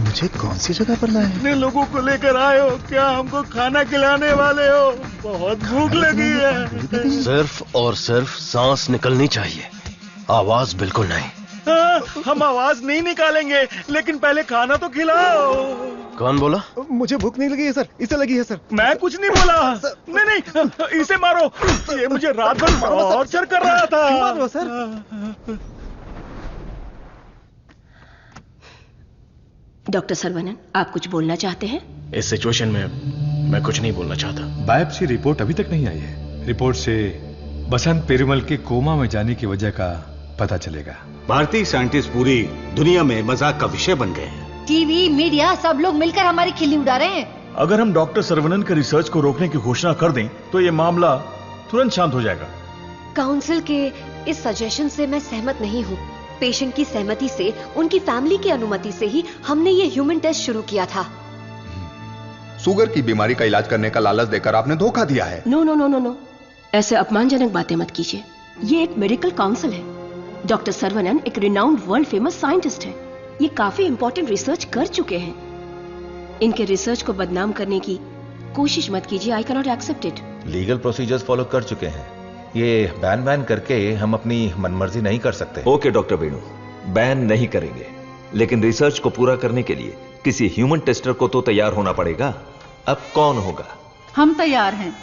मुझे कौन सी जगह पर लाए? कितने लोगों को लेकर आए हो? क्या हमको खाना खिलाने वाले हो? बहुत भूख लगी है। सिर्फ और सिर्फ सांस निकलनी चाहिए, आवाज बिल्कुल नहीं। हम आवाज नहीं निकालेंगे, लेकिन पहले खाना तो खिलाओ। कौन बोला? मुझे भूख नहीं लगी है सर, इसे लगी है सर। मैं कुछ नहीं बोला। नहीं नहीं, इसे मारो। ये मुझे रात भर टॉर्चर कर रहा था। मारो सर। डॉक्टर सरवनन, आप कुछ बोलना चाहते हैं? इस सिचुएशन में मैं कुछ नहीं बोलना चाहता। बायोप्सी रिपोर्ट अभी तक नहीं आई है। रिपोर्ट से बसंत पेरुमल के कोमा में जाने की वजह का पता चलेगा। भारतीय साइंटिस्ट पूरी दुनिया में मजाक का विषय बन गए हैं। टीवी, मीडिया सब लोग मिलकर हमारी खिल्ली उड़ा रहे हैं। अगर हम डॉक्टर सरवनन के रिसर्च को रोकने की घोषणा कर दें तो ये मामला तुरंत शांत हो जाएगा। काउंसिल के इस सजेशन से मैं सहमत नहीं हूँ। पेशेंट की सहमति से, उनकी फैमिली की अनुमति से ही हमने ये ह्यूमन टेस्ट शुरू किया था। शुगर की बीमारी का इलाज करने का लालच देकर आपने धोखा दिया है। No no no no no, ऐसे अपमानजनक बातें मत कीजिए। ये एक मेडिकल काउंसिल है। डॉक्टर सरवनन एक रिनाउंड वर्ल्ड फेमस साइंटिस्ट है। ये काफी इंपॉर्टेंट रिसर्च कर चुके हैं। इनके रिसर्च को बदनाम करने की कोशिश मत कीजिए। I can not accept it. Legal procedures follow कर चुके हैं। ये बैन करके हम अपनी मनमर्जी नहीं कर सकते। ओके डॉक्टर वेणु, बैन नहीं करेंगे, लेकिन रिसर्च को पूरा करने के लिए किसी ह्यूमन टेस्टर को तो तैयार होना पड़ेगा। अब कौन होगा? हम तैयार हैं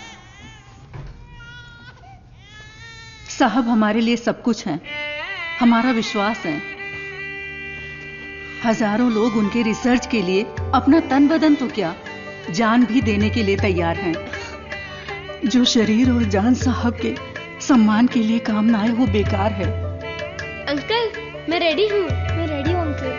साहब, हमारे लिए सब कुछ है। हमारा विश्वास है। हजारों लोग उनके रिसर्च के लिए अपना तन बदन तो क्या, जान भी देने के लिए तैयार हैं। जो शरीर और जान साहब के सम्मान के लिए काम ना आए वो बेकार है। अंकल मैं रेडी हूँ। मैं रेडी हूँ अंकल।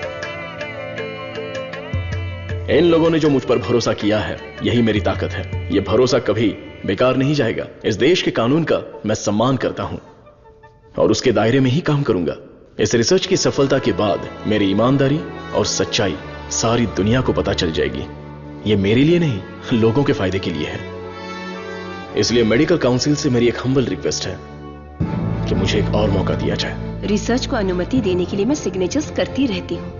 इन लोगों ने जो मुझ पर भरोसा किया है, यही मेरी ताकत है। ये भरोसा कभी बेकार नहीं जाएगा। इस देश के कानून का मैं सम्मान करता हूं और उसके दायरे में ही काम करूंगा। इस रिसर्च की सफलता के बाद मेरी ईमानदारी और सच्चाई सारी दुनिया को पता चल जाएगी। ये मेरे लिए नहीं, लोगों के फायदे के लिए है। इसलिए मेडिकल काउंसिल से मेरी एक हम्बल रिक्वेस्ट है कि मुझे एक और मौका दिया जाए। रिसर्च को अनुमति देने के लिए मैं सिग्नेचर्स करती रहती हूँ,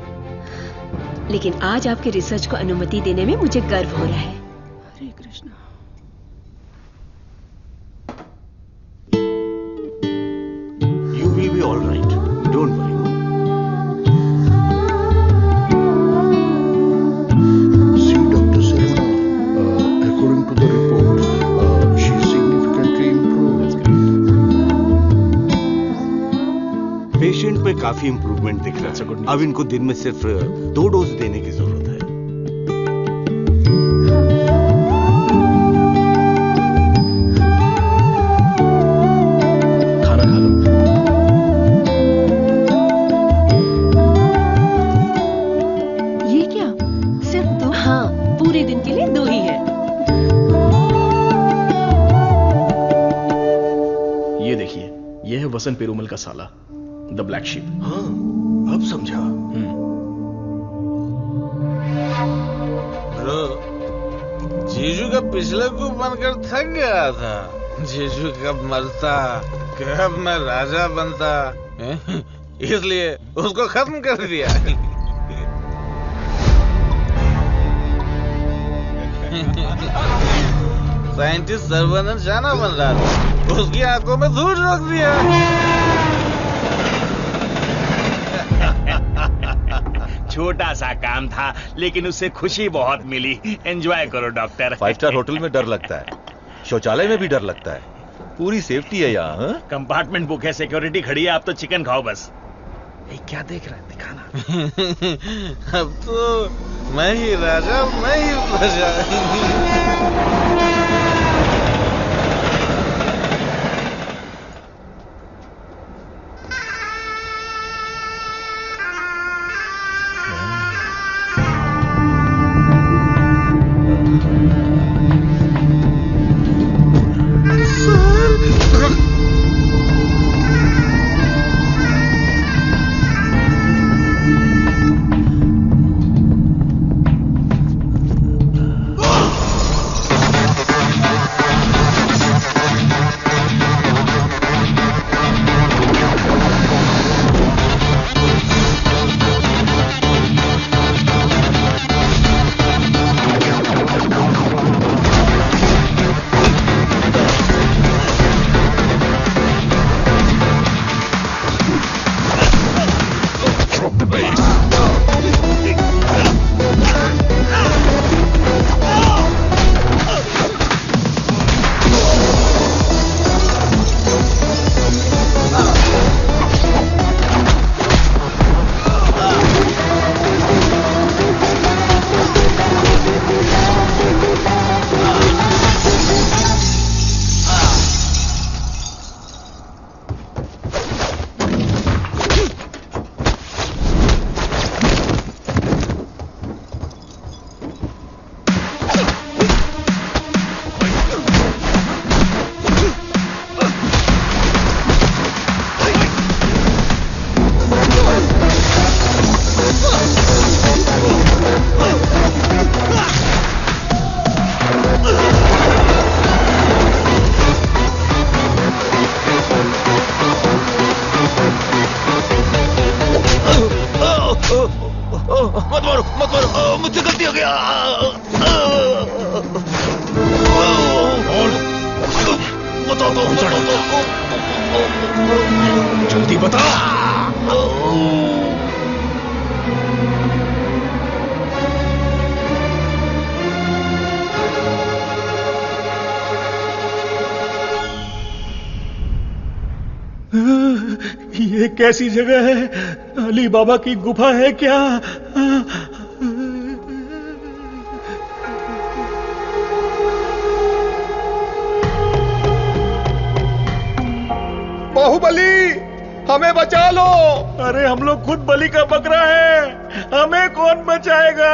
लेकिन आज आपके रिसर्च को अनुमति देने में मुझे गर्व हो रहा है। Hare Krishna. You all right, don't worry. See, Dr. Sarvana, according to the report, she is significantly improved. Patient में काफी इंप्रूवमेंट दिख रहा है। अब इनको दिन में सिर्फ 2 डोज देने की जरूरत है। खाना खा लो। ये क्या, सिर्फ 2? हाँ, पूरे दिन के लिए 2 ही है। ये देखिए, ये है वसंत पेरुमल का साला, द ब्लैक शीप। हाँ, अब समझा। जीजू का पिछले को बनकर थक गया था। जीजू कब मरता, कब मैं राजा बनता, इसलिए उसको खत्म कर दिया। साइंटिस्ट सर्वनंद शाना बन रहा था, उसकी आंखों में धूल रख दिया। छोटा सा काम था, लेकिन उससे खुशी बहुत मिली। एंजॉय करो डॉक्टर। 5 स्टार होटल में डर लगता है, शौचालय में भी डर लगता है, पूरी सेफ्टी है यहाँ। कंपार्टमेंट बुक है, सिक्योरिटी खड़ी है, आप तो चिकन खाओ बस। क्या देख रहा है, दिखाना। अब तो मैं ही राजा, मैं ही प्रजा। मुझसे गलती हो गया। बता दो, जल्दी बता। ये कैसी जगह है? अली बाबा की गुफा है क्या? बाहुबली, हमें बचा लो। अरे हम लोग खुद बलि का बकरा है, हमें कौन बचाएगा?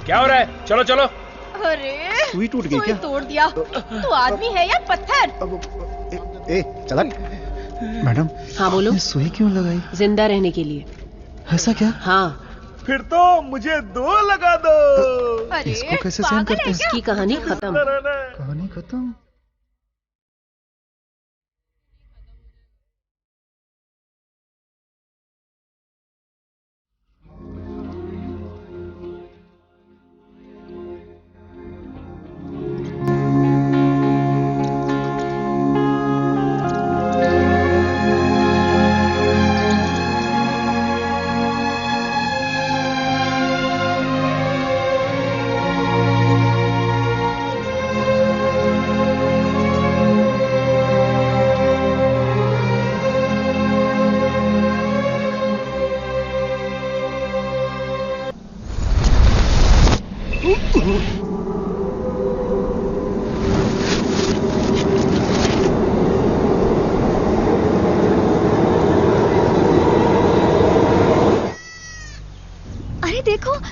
क्या हो रहा है? चलो चलो। अरे सुई टूट गई क्या? तोड़ दिया। तू आदमी है या पत्थर? ए चला। मैडम। हाँ बोलो। सुई क्यों लगाई? जिंदा रहने के लिए। ऐसा क्या? हाँ। फिर तो मुझे 2 लगा दो। अरे इसको कैसे सहन करते हैं? इसकी कहानी खत्म। कहानी खत्म?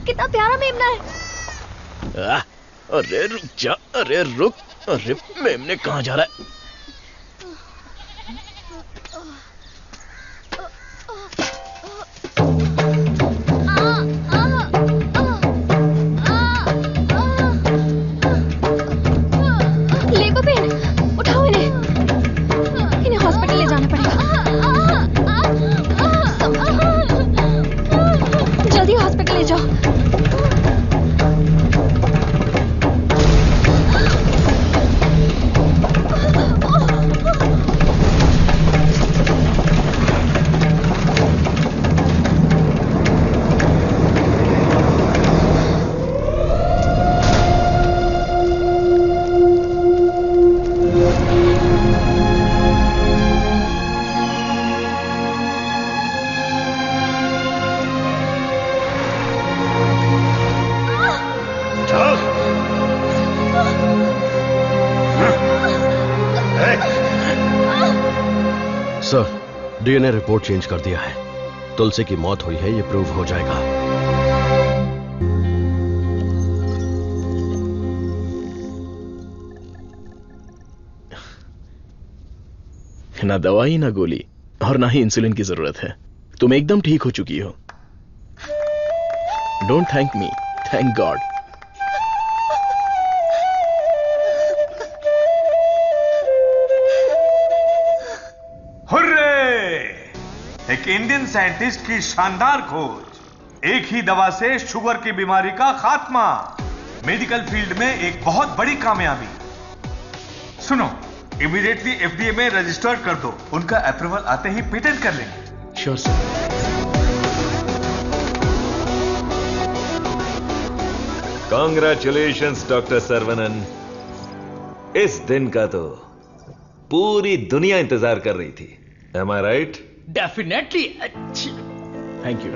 कितना प्यारा मेमना है। अरे रुक जा, अरे रुक, अरे मेमने कहाँ जा रहा है? ले बबीन, उठाओ इन्हें, इन्हें हॉस्पिटल ले जाना पड़ेगा। जल्दी हॉस्पिटल ले जाओ। सर, डीएनए रिपोर्ट चेंज कर दिया है। तुलसी की मौत हुई है, ये प्रूव हो जाएगा। ना दवाई ना गोली और ना ही इंसुलिन की जरूरत है। तुम एकदम ठीक हो चुकी हो। Don't thank me, thank God. एक इंडियन साइंटिस्ट की शानदार खोज, एक ही दवा से शुगर की बीमारी का खात्मा, मेडिकल फील्ड में एक बहुत बड़ी कामयाबी। सुनो, इमीडिएटली एफडीए में रजिस्टर्ड कर दो, उनका अप्रूवल आते ही पेटेंट कर लेंगे। Sure sir. Congratulations doctor Saravanan. इस दिन का तो पूरी दुनिया इंतजार कर रही थी। Am I right? Definitely. Thank you.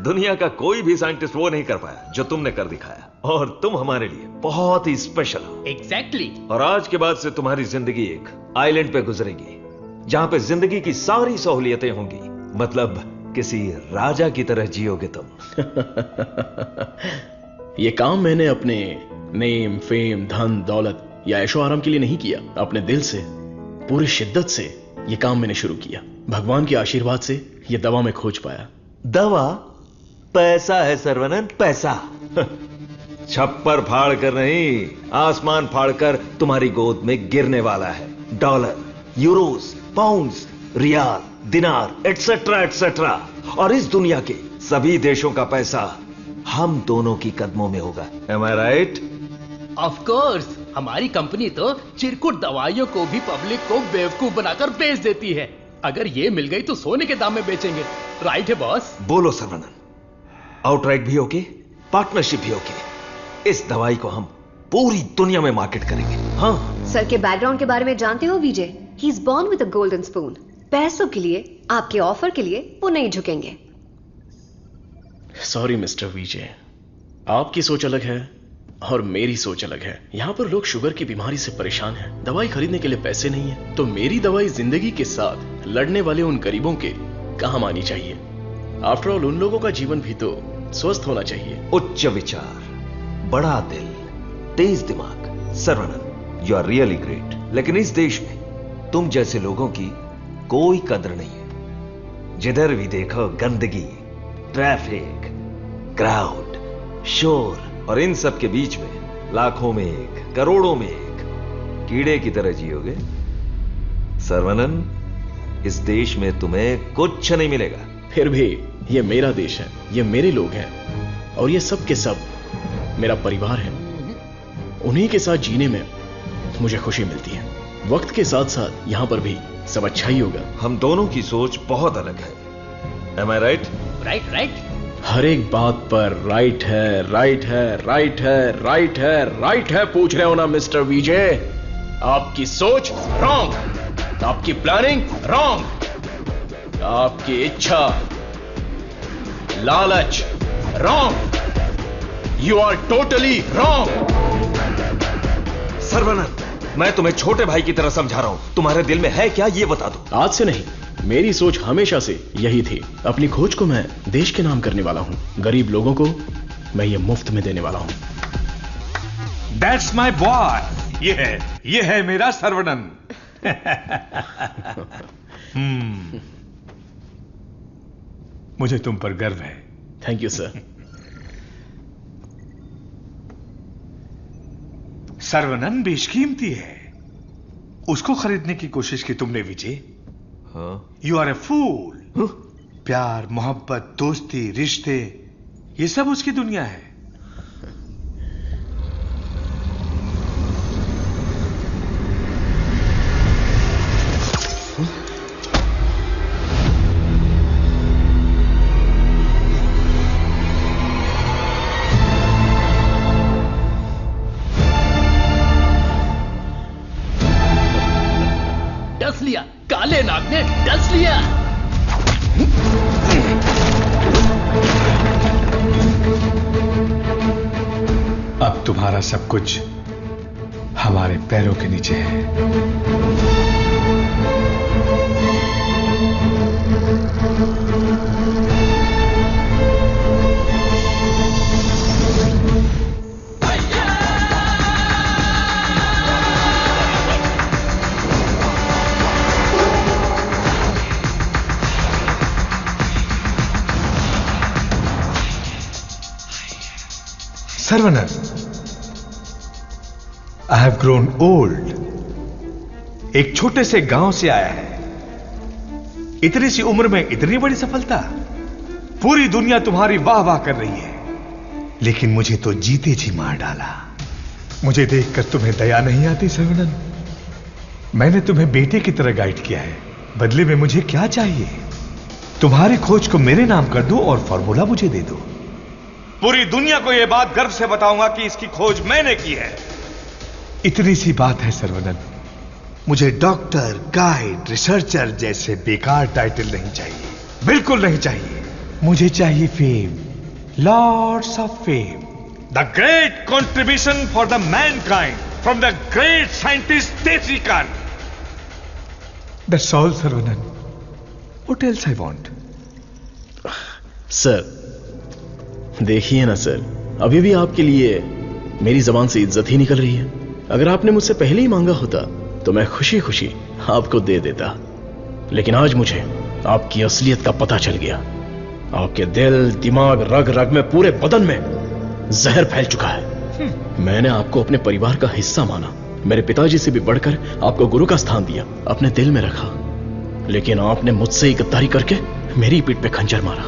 दुनिया का कोई भी साइंटिस्ट वो नहीं कर पाया जो तुमने कर दिखाया, और तुम हमारे लिए बहुत ही स्पेशल हो। एग्जैक्टली। और आज के बाद से तुम्हारी जिंदगी एक आइलैंड पे गुजरेगी, जहां पे जिंदगी की सारी सहूलियतें होंगी। मतलब किसी राजा की तरह जियोगे तुम। ये काम मैंने अपने नेम, फेम, धन, दौलत या ऐशो आराम के लिए नहीं किया। अपने दिल से, पूरी शिद्दत से ये काम मैंने शुरू किया। भगवान के आशीर्वाद से ये दवा में खोज पाया। दवा? पैसा है सर्वनन, पैसा। छप्पर फाड़ कर नहीं, आसमान फाड़कर तुम्हारी गोद में गिरने वाला है। डॉलर, यूरोस, पाउंड्स, रियाल, दिनार, एटसेट्रा एटसेट्रा। और इस दुनिया के सभी देशों का पैसा हम दोनों की कदमों में होगा। Am I right? Of course. हमारी कंपनी तो चिरकुट दवाइयों को भी पब्लिक को बेवकूफ बनाकर बेच देती है। अगर ये मिल गई तो सोने के दाम में बेचेंगे। राइट है बॉस? बोलो सर्वनन, आउटराइट भी ओके, पार्टनरशिप भी ओके। इस दवाई को हम पूरी दुनिया में मार्केट करेंगे। हाँ। सर के बैकग्राउंड के बारे में जानते हो Vijay? He is born with a golden spoon. पैसों के लिए, आपके ऑफर के लिए वो नहीं झुकेंगे। सॉरी मिस्टर विजय, आपकी सोच अलग है और मेरी सोच अलग है। यहां पर लोग शुगर की बीमारी से परेशान हैं, दवाई खरीदने के लिए पैसे नहीं है, तो मेरी दवाई जिंदगी के साथ लड़ने वाले उन गरीबों के काम आनी चाहिए। आफ्टर ऑल उन लोगों का जीवन भी तो स्वस्थ होना चाहिए। उच्च विचार, बड़ा दिल, तेज दिमाग। Saravanan, you are really great. लेकिन इस देश में तुम जैसे लोगों की कोई कदर नहीं है। जिधर भी देखो गंदगी, ट्रैफिक, क्राउड, शोर, और इन सब के बीच में लाखों में एक, करोड़ों में एक कीड़े की तरह जियोगे। सर्वनन, इस देश में तुम्हें कुछ नहीं मिलेगा। फिर भी ये मेरा देश है, ये मेरे लोग हैं, और ये सब के सब मेरा परिवार है। उन्हीं के साथ जीने में मुझे खुशी मिलती है। वक्त के साथ साथ यहां पर भी सब अच्छा ही होगा। हम दोनों की सोच बहुत अलग है। Am I right? Right right. हर एक बात पर राइट है, राइट है, राइट है, राइट है, राइट है पूछ रहे हो ना मिस्टर विजय? आपकी सोच रॉन्ग, आपकी प्लानिंग रॉन्ग, आपकी इच्छा, लालच wrong. You are totally wrong. Saravanan, मैं तुम्हें छोटे भाई की तरह समझा रहा हूं। तुम्हारे दिल में है क्या, ये बता दो। आज से नहीं, मेरी सोच हमेशा से यही थी। अपनी खोज को मैं देश के नाम करने वाला हूं, गरीब लोगों को मैं ये मुफ्त में देने वाला हूं। That's my boy। ये है मेरा सर्वनन। मुझे तुम पर गर्व है। Thank you sir. सर्वनन बेशकीमती है, उसको खरीदने की कोशिश की तुमने विजय। यू आर ए फूल। प्यार, मोहब्बत, दोस्ती, रिश्ते, ये सब उसकी दुनिया है। डस लिया, काले नाग ने डस लिया। अब तुम्हारा सब कुछ हमारे पैरों के नीचे है। Saravanan, I have grown old. एक छोटे से गांव से आया है, इतनी सी उम्र में इतनी बड़ी सफलता। पूरी दुनिया तुम्हारी वाह वाह कर रही है, लेकिन मुझे तो जीते जी मार डाला। मुझे देखकर तुम्हें दया नहीं आती सर्वनन? मैंने तुम्हें बेटे की तरह गाइड किया है, बदले में मुझे क्या चाहिए? तुम्हारी खोज को मेरे नाम कर दो और फॉर्मूला मुझे दे दो। पूरी दुनिया को यह बात गर्व से बताऊंगा कि इसकी खोज मैंने की है। इतनी सी बात है सर्वनन। मुझे डॉक्टर, गाइड, रिसर्चर जैसे बेकार टाइटल नहीं चाहिए, बिल्कुल नहीं चाहिए। मुझे चाहिए fame, lords of fame, the great contribution for the mankind from the great scientist Desikan. That's all Saravanan. What else I want? Sir देखिए ना सर, अभी भी आपके लिए मेरी जबान से इज्जत ही निकल रही है। अगर आपने मुझसे पहले ही मांगा होता तो मैं खुशी खुशी आपको दे देता, लेकिन आज मुझे आपकी असलियत का पता चल गया। आपके दिल, दिमाग, रग रग में, पूरे बदन में जहर फैल चुका है। मैंने आपको अपने परिवार का हिस्सा माना, मेरे पिताजी से भी बढ़कर आपको गुरु का स्थान दिया, अपने दिल में रखा, लेकिन आपने मुझसे ही गद्दारी करके मेरी पीठ पे खंजर मारा।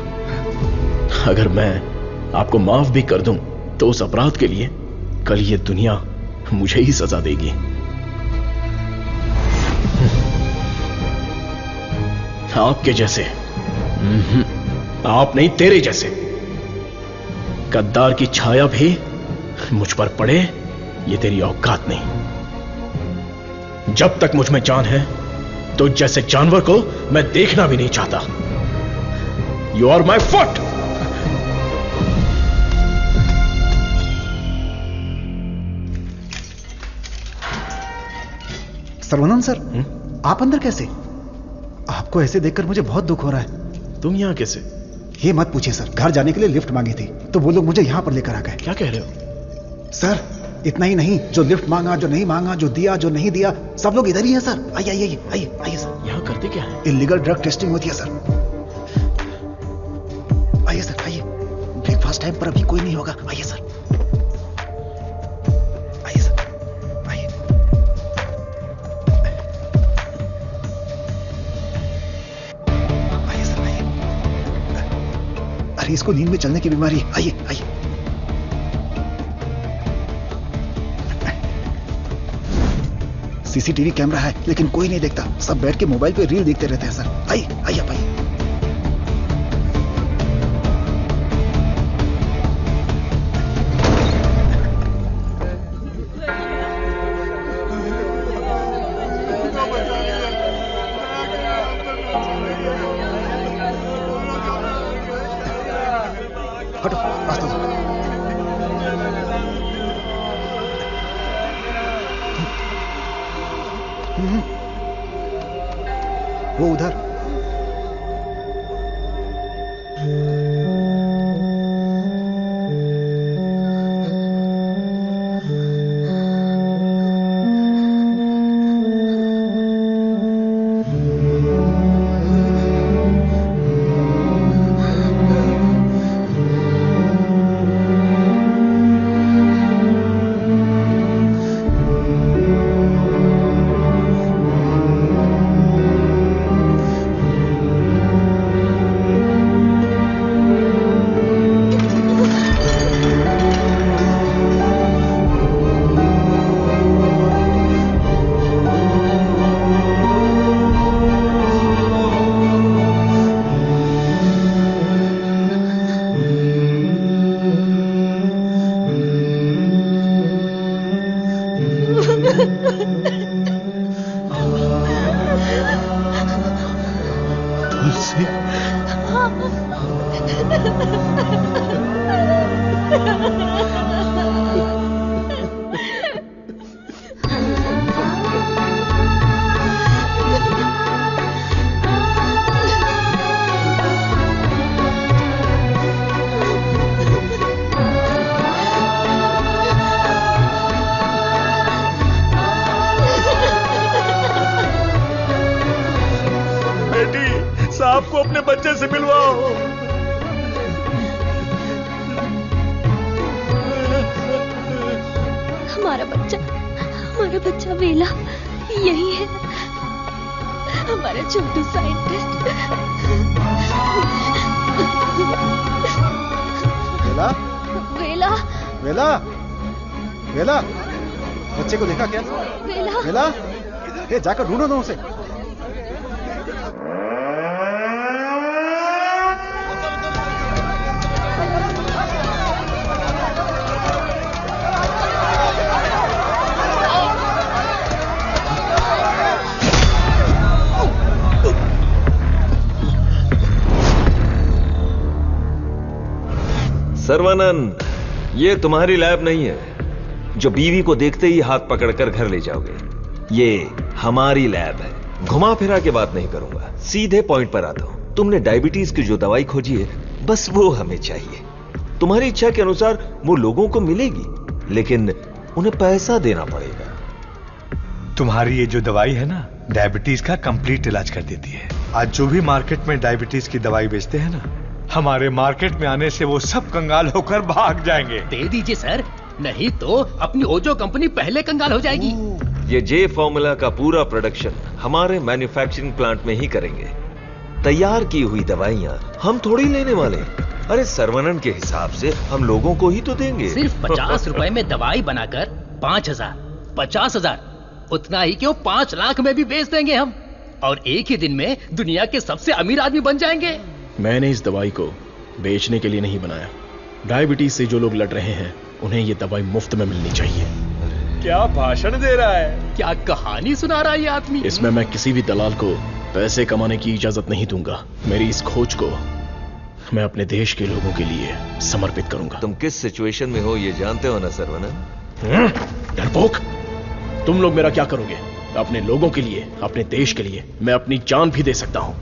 अगर मैं आपको माफ भी कर दूं तो उस अपराध के लिए कल ये दुनिया मुझे ही सजा देगी। आपके जैसे, आप नहीं, तेरे जैसे गद्दार की छाया भी मुझ पर पड़े, ये तेरी औकात नहीं। जब तक मुझ में जान है तो जैसे जानवर को मैं देखना भी नहीं चाहता। You are my foot. Saravanan sir, आप अंदर कैसे? आपको ऐसे देखकर मुझे बहुत दुख हो रहा है। तुम यहां कैसे? ये मत पूछिए सर, घर जाने के लिए लिफ्ट मांगी थी तो वो लोग मुझे यहां पर लेकर आ गए। क्या कह रहे हो? सर इतना ही नहीं, जो लिफ्ट मांगा, जो नहीं मांगा, जो दिया, जो नहीं दिया, सब लोग इधर ही हैं सर। आइए आइए आइए आइए सर। यहां करते क्या है? इलीगल ड्रग टेस्टिंग होती है सर। आइए सर आइए, ब्रेकफास्ट टाइम पर अभी कोई नहीं होगा। आइए सर। इसको नींद में चलने की बीमारी। आइए आइए। सीसीटीवी कैमरा है लेकिन कोई नहीं देखता, सब बैठ के मोबाइल पे रील देखते रहते हैं सर। आइए आइए आप आइए। वो उधर साहब को अपने बच्चे से मिलवाओ। हमारा बच्चा वेला यही है, हमारा छोटू साइंटिस्ट। वेला वेला वेला वेला, बच्चे को देखा क्या? वेला वेला, ये जाकर ढूंढो ना उसे। सर्वानंद, ये तुम्हारी लैब नहीं है जो बीवी को देखते ही हाथ पकड़कर घर ले जाओगे। ये हमारी लैब है। घुमा फिरा के बात नहीं करूंगा, सीधे पॉइंट पर आता हूं। तुमने डायबिटीज की जो दवाई खोजी है, बस वो हमें चाहिए। तुम्हारी इच्छा के अनुसार वो लोगों को मिलेगी, लेकिन उन्हें पैसा देना पड़ेगा। तुम्हारी ये जो दवाई है ना, डायबिटीज का कंप्लीट इलाज कर देती है। आज जो भी मार्केट में डायबिटीज की दवाई बेचते हैं ना, हमारे मार्केट में आने से वो सब कंगाल होकर भाग जाएंगे। दे दीजिए सर, नहीं तो अपनी ओजो कंपनी पहले कंगाल हो जाएगी। ये जे फॉर्मूला का पूरा प्रोडक्शन हमारे मैन्युफैक्चरिंग प्लांट में ही करेंगे। तैयार की हुई दवाइयां हम थोड़ी लेने वाले। अरे सर्वनंद के हिसाब से हम लोगों को ही तो देंगे। सिर्फ 50 रुपए में दवाई बनाकर 5,000, 50,000, उतना ही क्यों 5 लाख में भी बेच देंगे हम, और एक ही दिन में दुनिया के सबसे अमीर आदमी बन जाएंगे। मैंने इस दवाई को बेचने के लिए नहीं बनाया। डायबिटीज से जो लोग लड़ रहे हैं, उन्हें ये दवाई मुफ्त में मिलनी चाहिए। क्या भाषण दे रहा है, क्या कहानी सुना रहा है ये आदमी। इसमें मैं किसी भी दलाल को पैसे कमाने की इजाजत नहीं दूंगा। मेरी इस खोज को मैं अपने देश के लोगों के लिए समर्पित करूंगा। तुम किस सिचुएशन में हो ये जानते हो ना सर्वनंद? डरपोक, तुम लोग मेरा क्या करोगे? अपने लोगों के लिए, अपने देश के लिए मैं अपनी जान भी दे सकता हूं।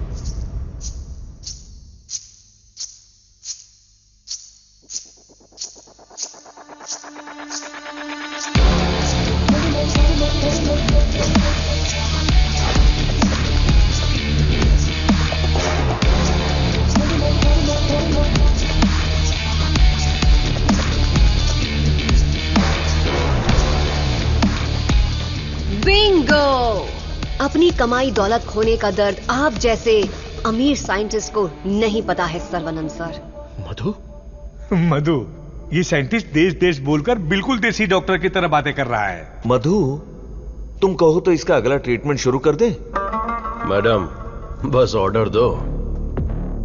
अपनी कमाई दौलत खोने का दर्द आप जैसे अमीर साइंटिस्ट को नहीं पता है सर्वनंद सर। मधु, ये साइंटिस्ट देश देश बोलकर बिल्कुल देसी डॉक्टर की तरह बातें कर रहा है। मधु, तुम कहो तो इसका अगला ट्रीटमेंट शुरू कर दे। मैडम, बस ऑर्डर दो,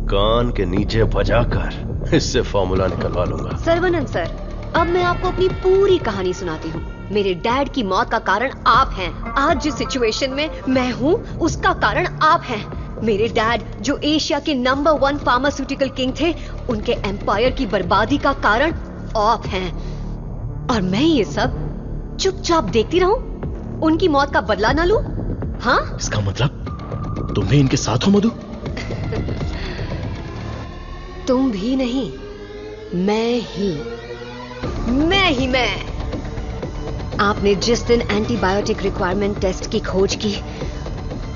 कान के नीचे बजाकर इससे फॉर्मूला निकलवा लूंगा। सर्वनंद सर, अब मैं आपको अपनी पूरी कहानी सुनाती हूँ। मेरे डैड की मौत का कारण आप हैं। आज जिस सिचुएशन में मैं हूँ, उसका कारण आप हैं। मेरे डैड जो एशिया के नंबर 1 फार्मास्यूटिकल किंग थे, उनके एम्पायर की बर्बादी का कारण आप हैं। और मैं ये सब चुपचाप देखती रहूं, उनकी मौत का बदला ना लूं? हाँ? इसका मतलब तुम भी इनके साथ हो मधु? तुम भी नहीं, मैं ही। आपने जिस दिन एंटीबायोटिक रिक्वायरमेंट टेस्ट की खोज की,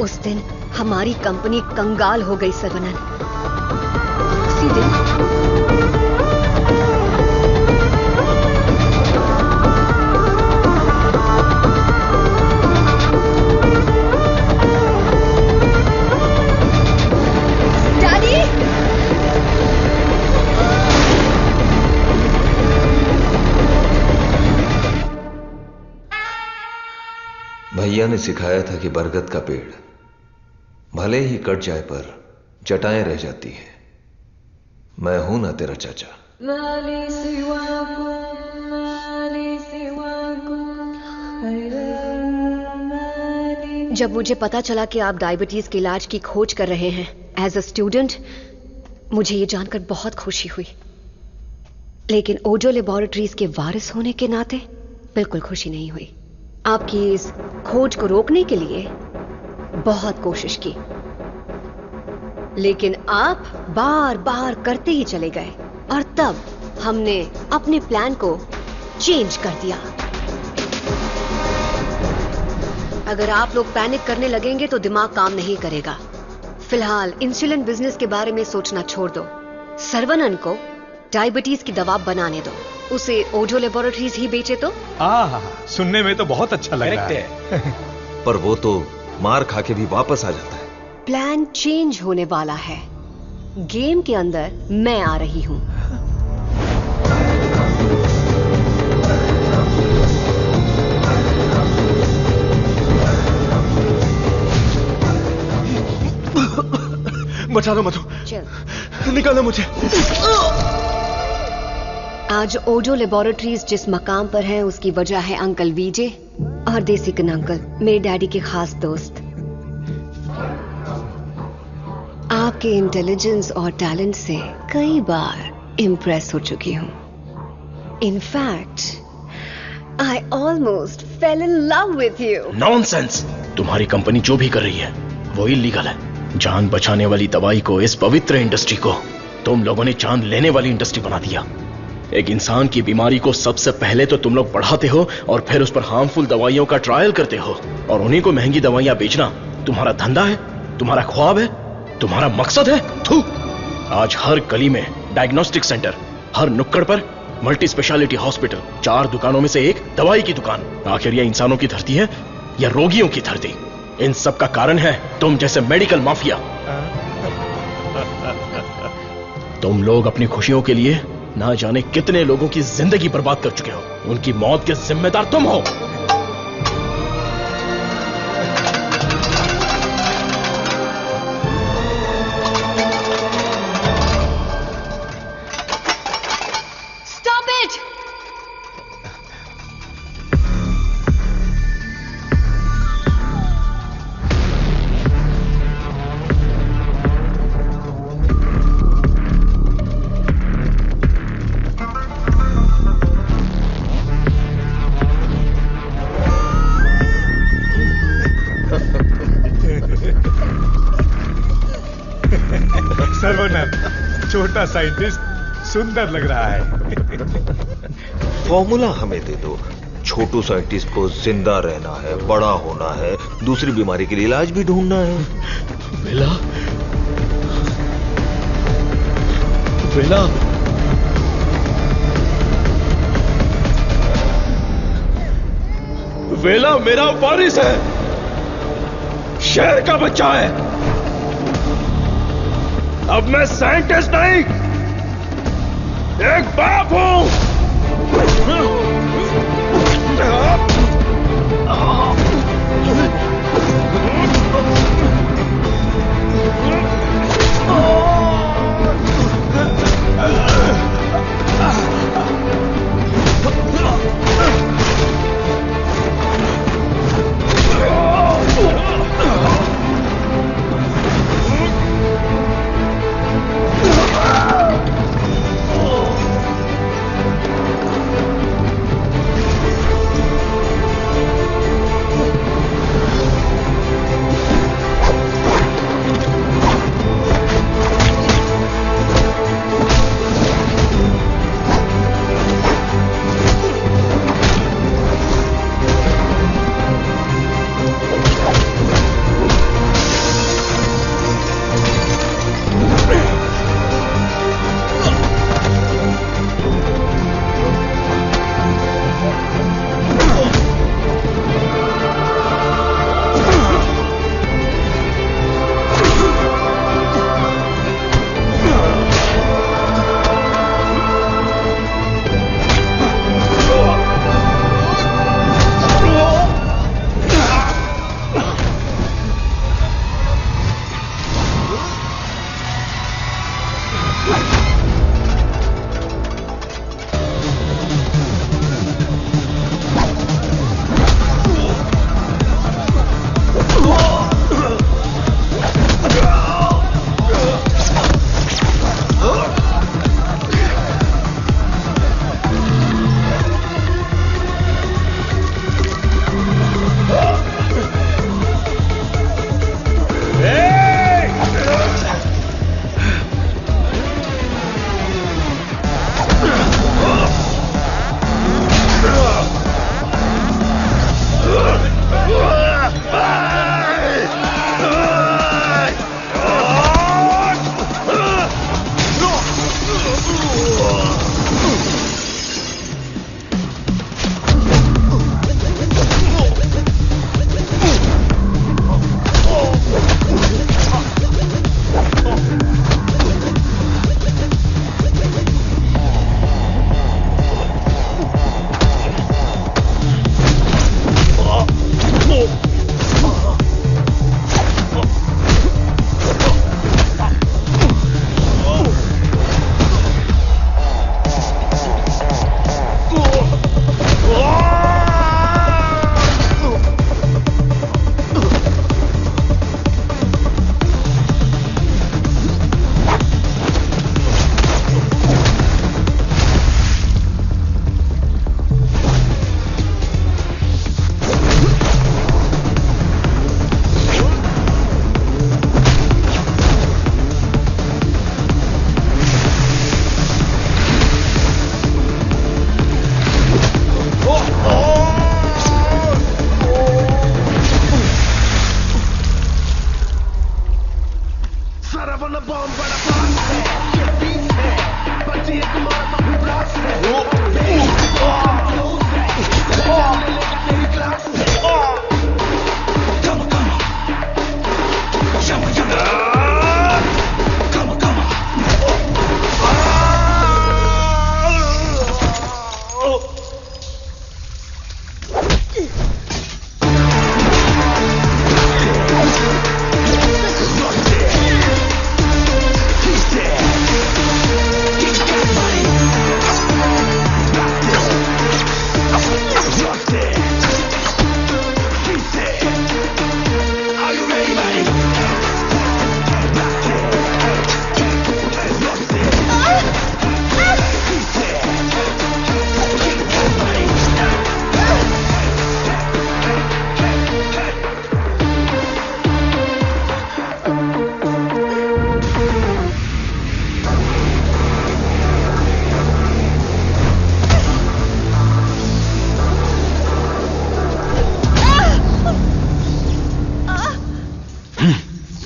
उस दिन हमारी कंपनी कंगाल हो गई सर्वनंद। उसी दिन भैया ने सिखाया था कि बरगद का पेड़ भले ही कट जाए पर जटाएं रह जाती हैं। मैं हूं ना तेरा चाचा। जब मुझे पता चला कि आप डायबिटीज के इलाज की खोज कर रहे हैं एज अ स्टूडेंट, मुझे ये जानकर बहुत खुशी हुई, लेकिन ओजो लेबोरेटरीज के वारिस होने के नाते बिल्कुल खुशी नहीं हुई। आपकी इस खोज को रोकने के लिए बहुत कोशिश की, लेकिन आप बार बार करते ही चले गए और तब हमने अपने प्लान को चेंज कर दिया। अगर आप लोग पैनिक करने लगेंगे तो दिमाग काम नहीं करेगा। फिलहाल इंसुलिन बिजनेस के बारे में सोचना छोड़ दो। सर्वनन को डायबिटीज की दवा बनाने दो, उसे ओजो लेबोरेटरीज ही बेचे तो। सुनने में तो बहुत अच्छा लग रहा है। पर वो तो मार खा के भी वापस आ जाता है। प्लान चेंज होने वाला है। गेम के अंदर मैं आ रही हूं। बचा लो मधु, निकालो मुझे। आज ओजो लेबोरेटरीज जिस मकाम पर है उसकी वजह है अंकल वीजे और देसिकन अंकल, मेरे डैडी के खास दोस्त। आपके इंटेलिजेंस और टैलेंट से कई बार इम्प्रेस हो चुकी हूं। In fact I almost fail in love with you. Nonsense! तुम्हारी कंपनी जो भी कर रही है वो इलीगल है। जान बचाने वाली दवाई को, इस पवित्र इंडस्ट्री को तुम लोगों ने जान लेने वाली इंडस्ट्री बना दिया। एक इंसान की बीमारी को सबसे पहले तो तुम लोग बढ़ाते हो और फिर उस पर हार्मफुल दवाइयों का ट्रायल करते हो, और उन्हीं को महंगी दवाइयां बेचना तुम्हारा धंधा है, तुम्हारा ख्वाब है, तुम्हारा मकसद है। थू! आज हर गली में डायग्नोस्टिक सेंटर, हर नुक्कड़ पर मल्टी स्पेशलिटी हॉस्पिटल, 4 दुकानों में से एक दवाई की दुकान। आखिर यह इंसानों की धरती है या रोगियों की धरती? इन सब का कारण है तुम जैसे मेडिकल माफिया। तुम लोग अपनी खुशियों के लिए ना जाने कितने लोगों की जिंदगी बर्बाद कर चुके हो। उनकी मौत के जिम्मेदार तुम हो। Stop it! सर्वनन, छोटा साइंटिस्ट सुंदर लग रहा है। फॉर्मूला हमें दे दो। छोटू साइंटिस्ट को जिंदा रहना है, बड़ा होना है, दूसरी बीमारी के लिए इलाज भी ढूंढना है। वेला, वेला, वेला मेरा वारिस है, शेर का बच्चा है। अब मैं साइंटिस्ट नहीं, एक बाप हूं।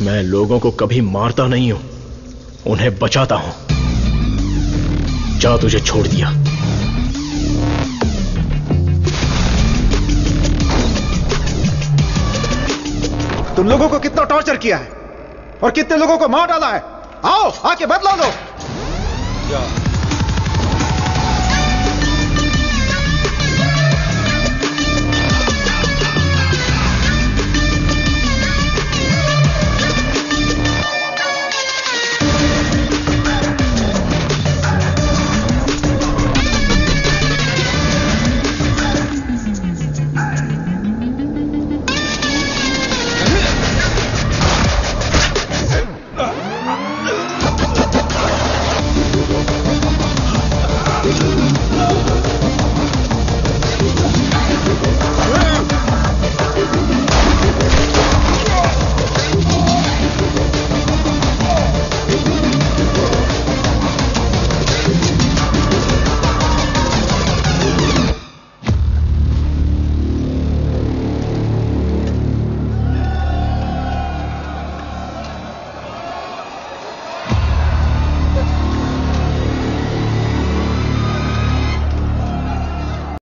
मैं लोगों को कभी मारता नहीं हूं, उन्हें बचाता हूं। जा, तुझे छोड़ दिया। तुम लोगों को कितना टॉर्चर किया है और कितने लोगों को मार डाला है। आओ, आके बदला लो।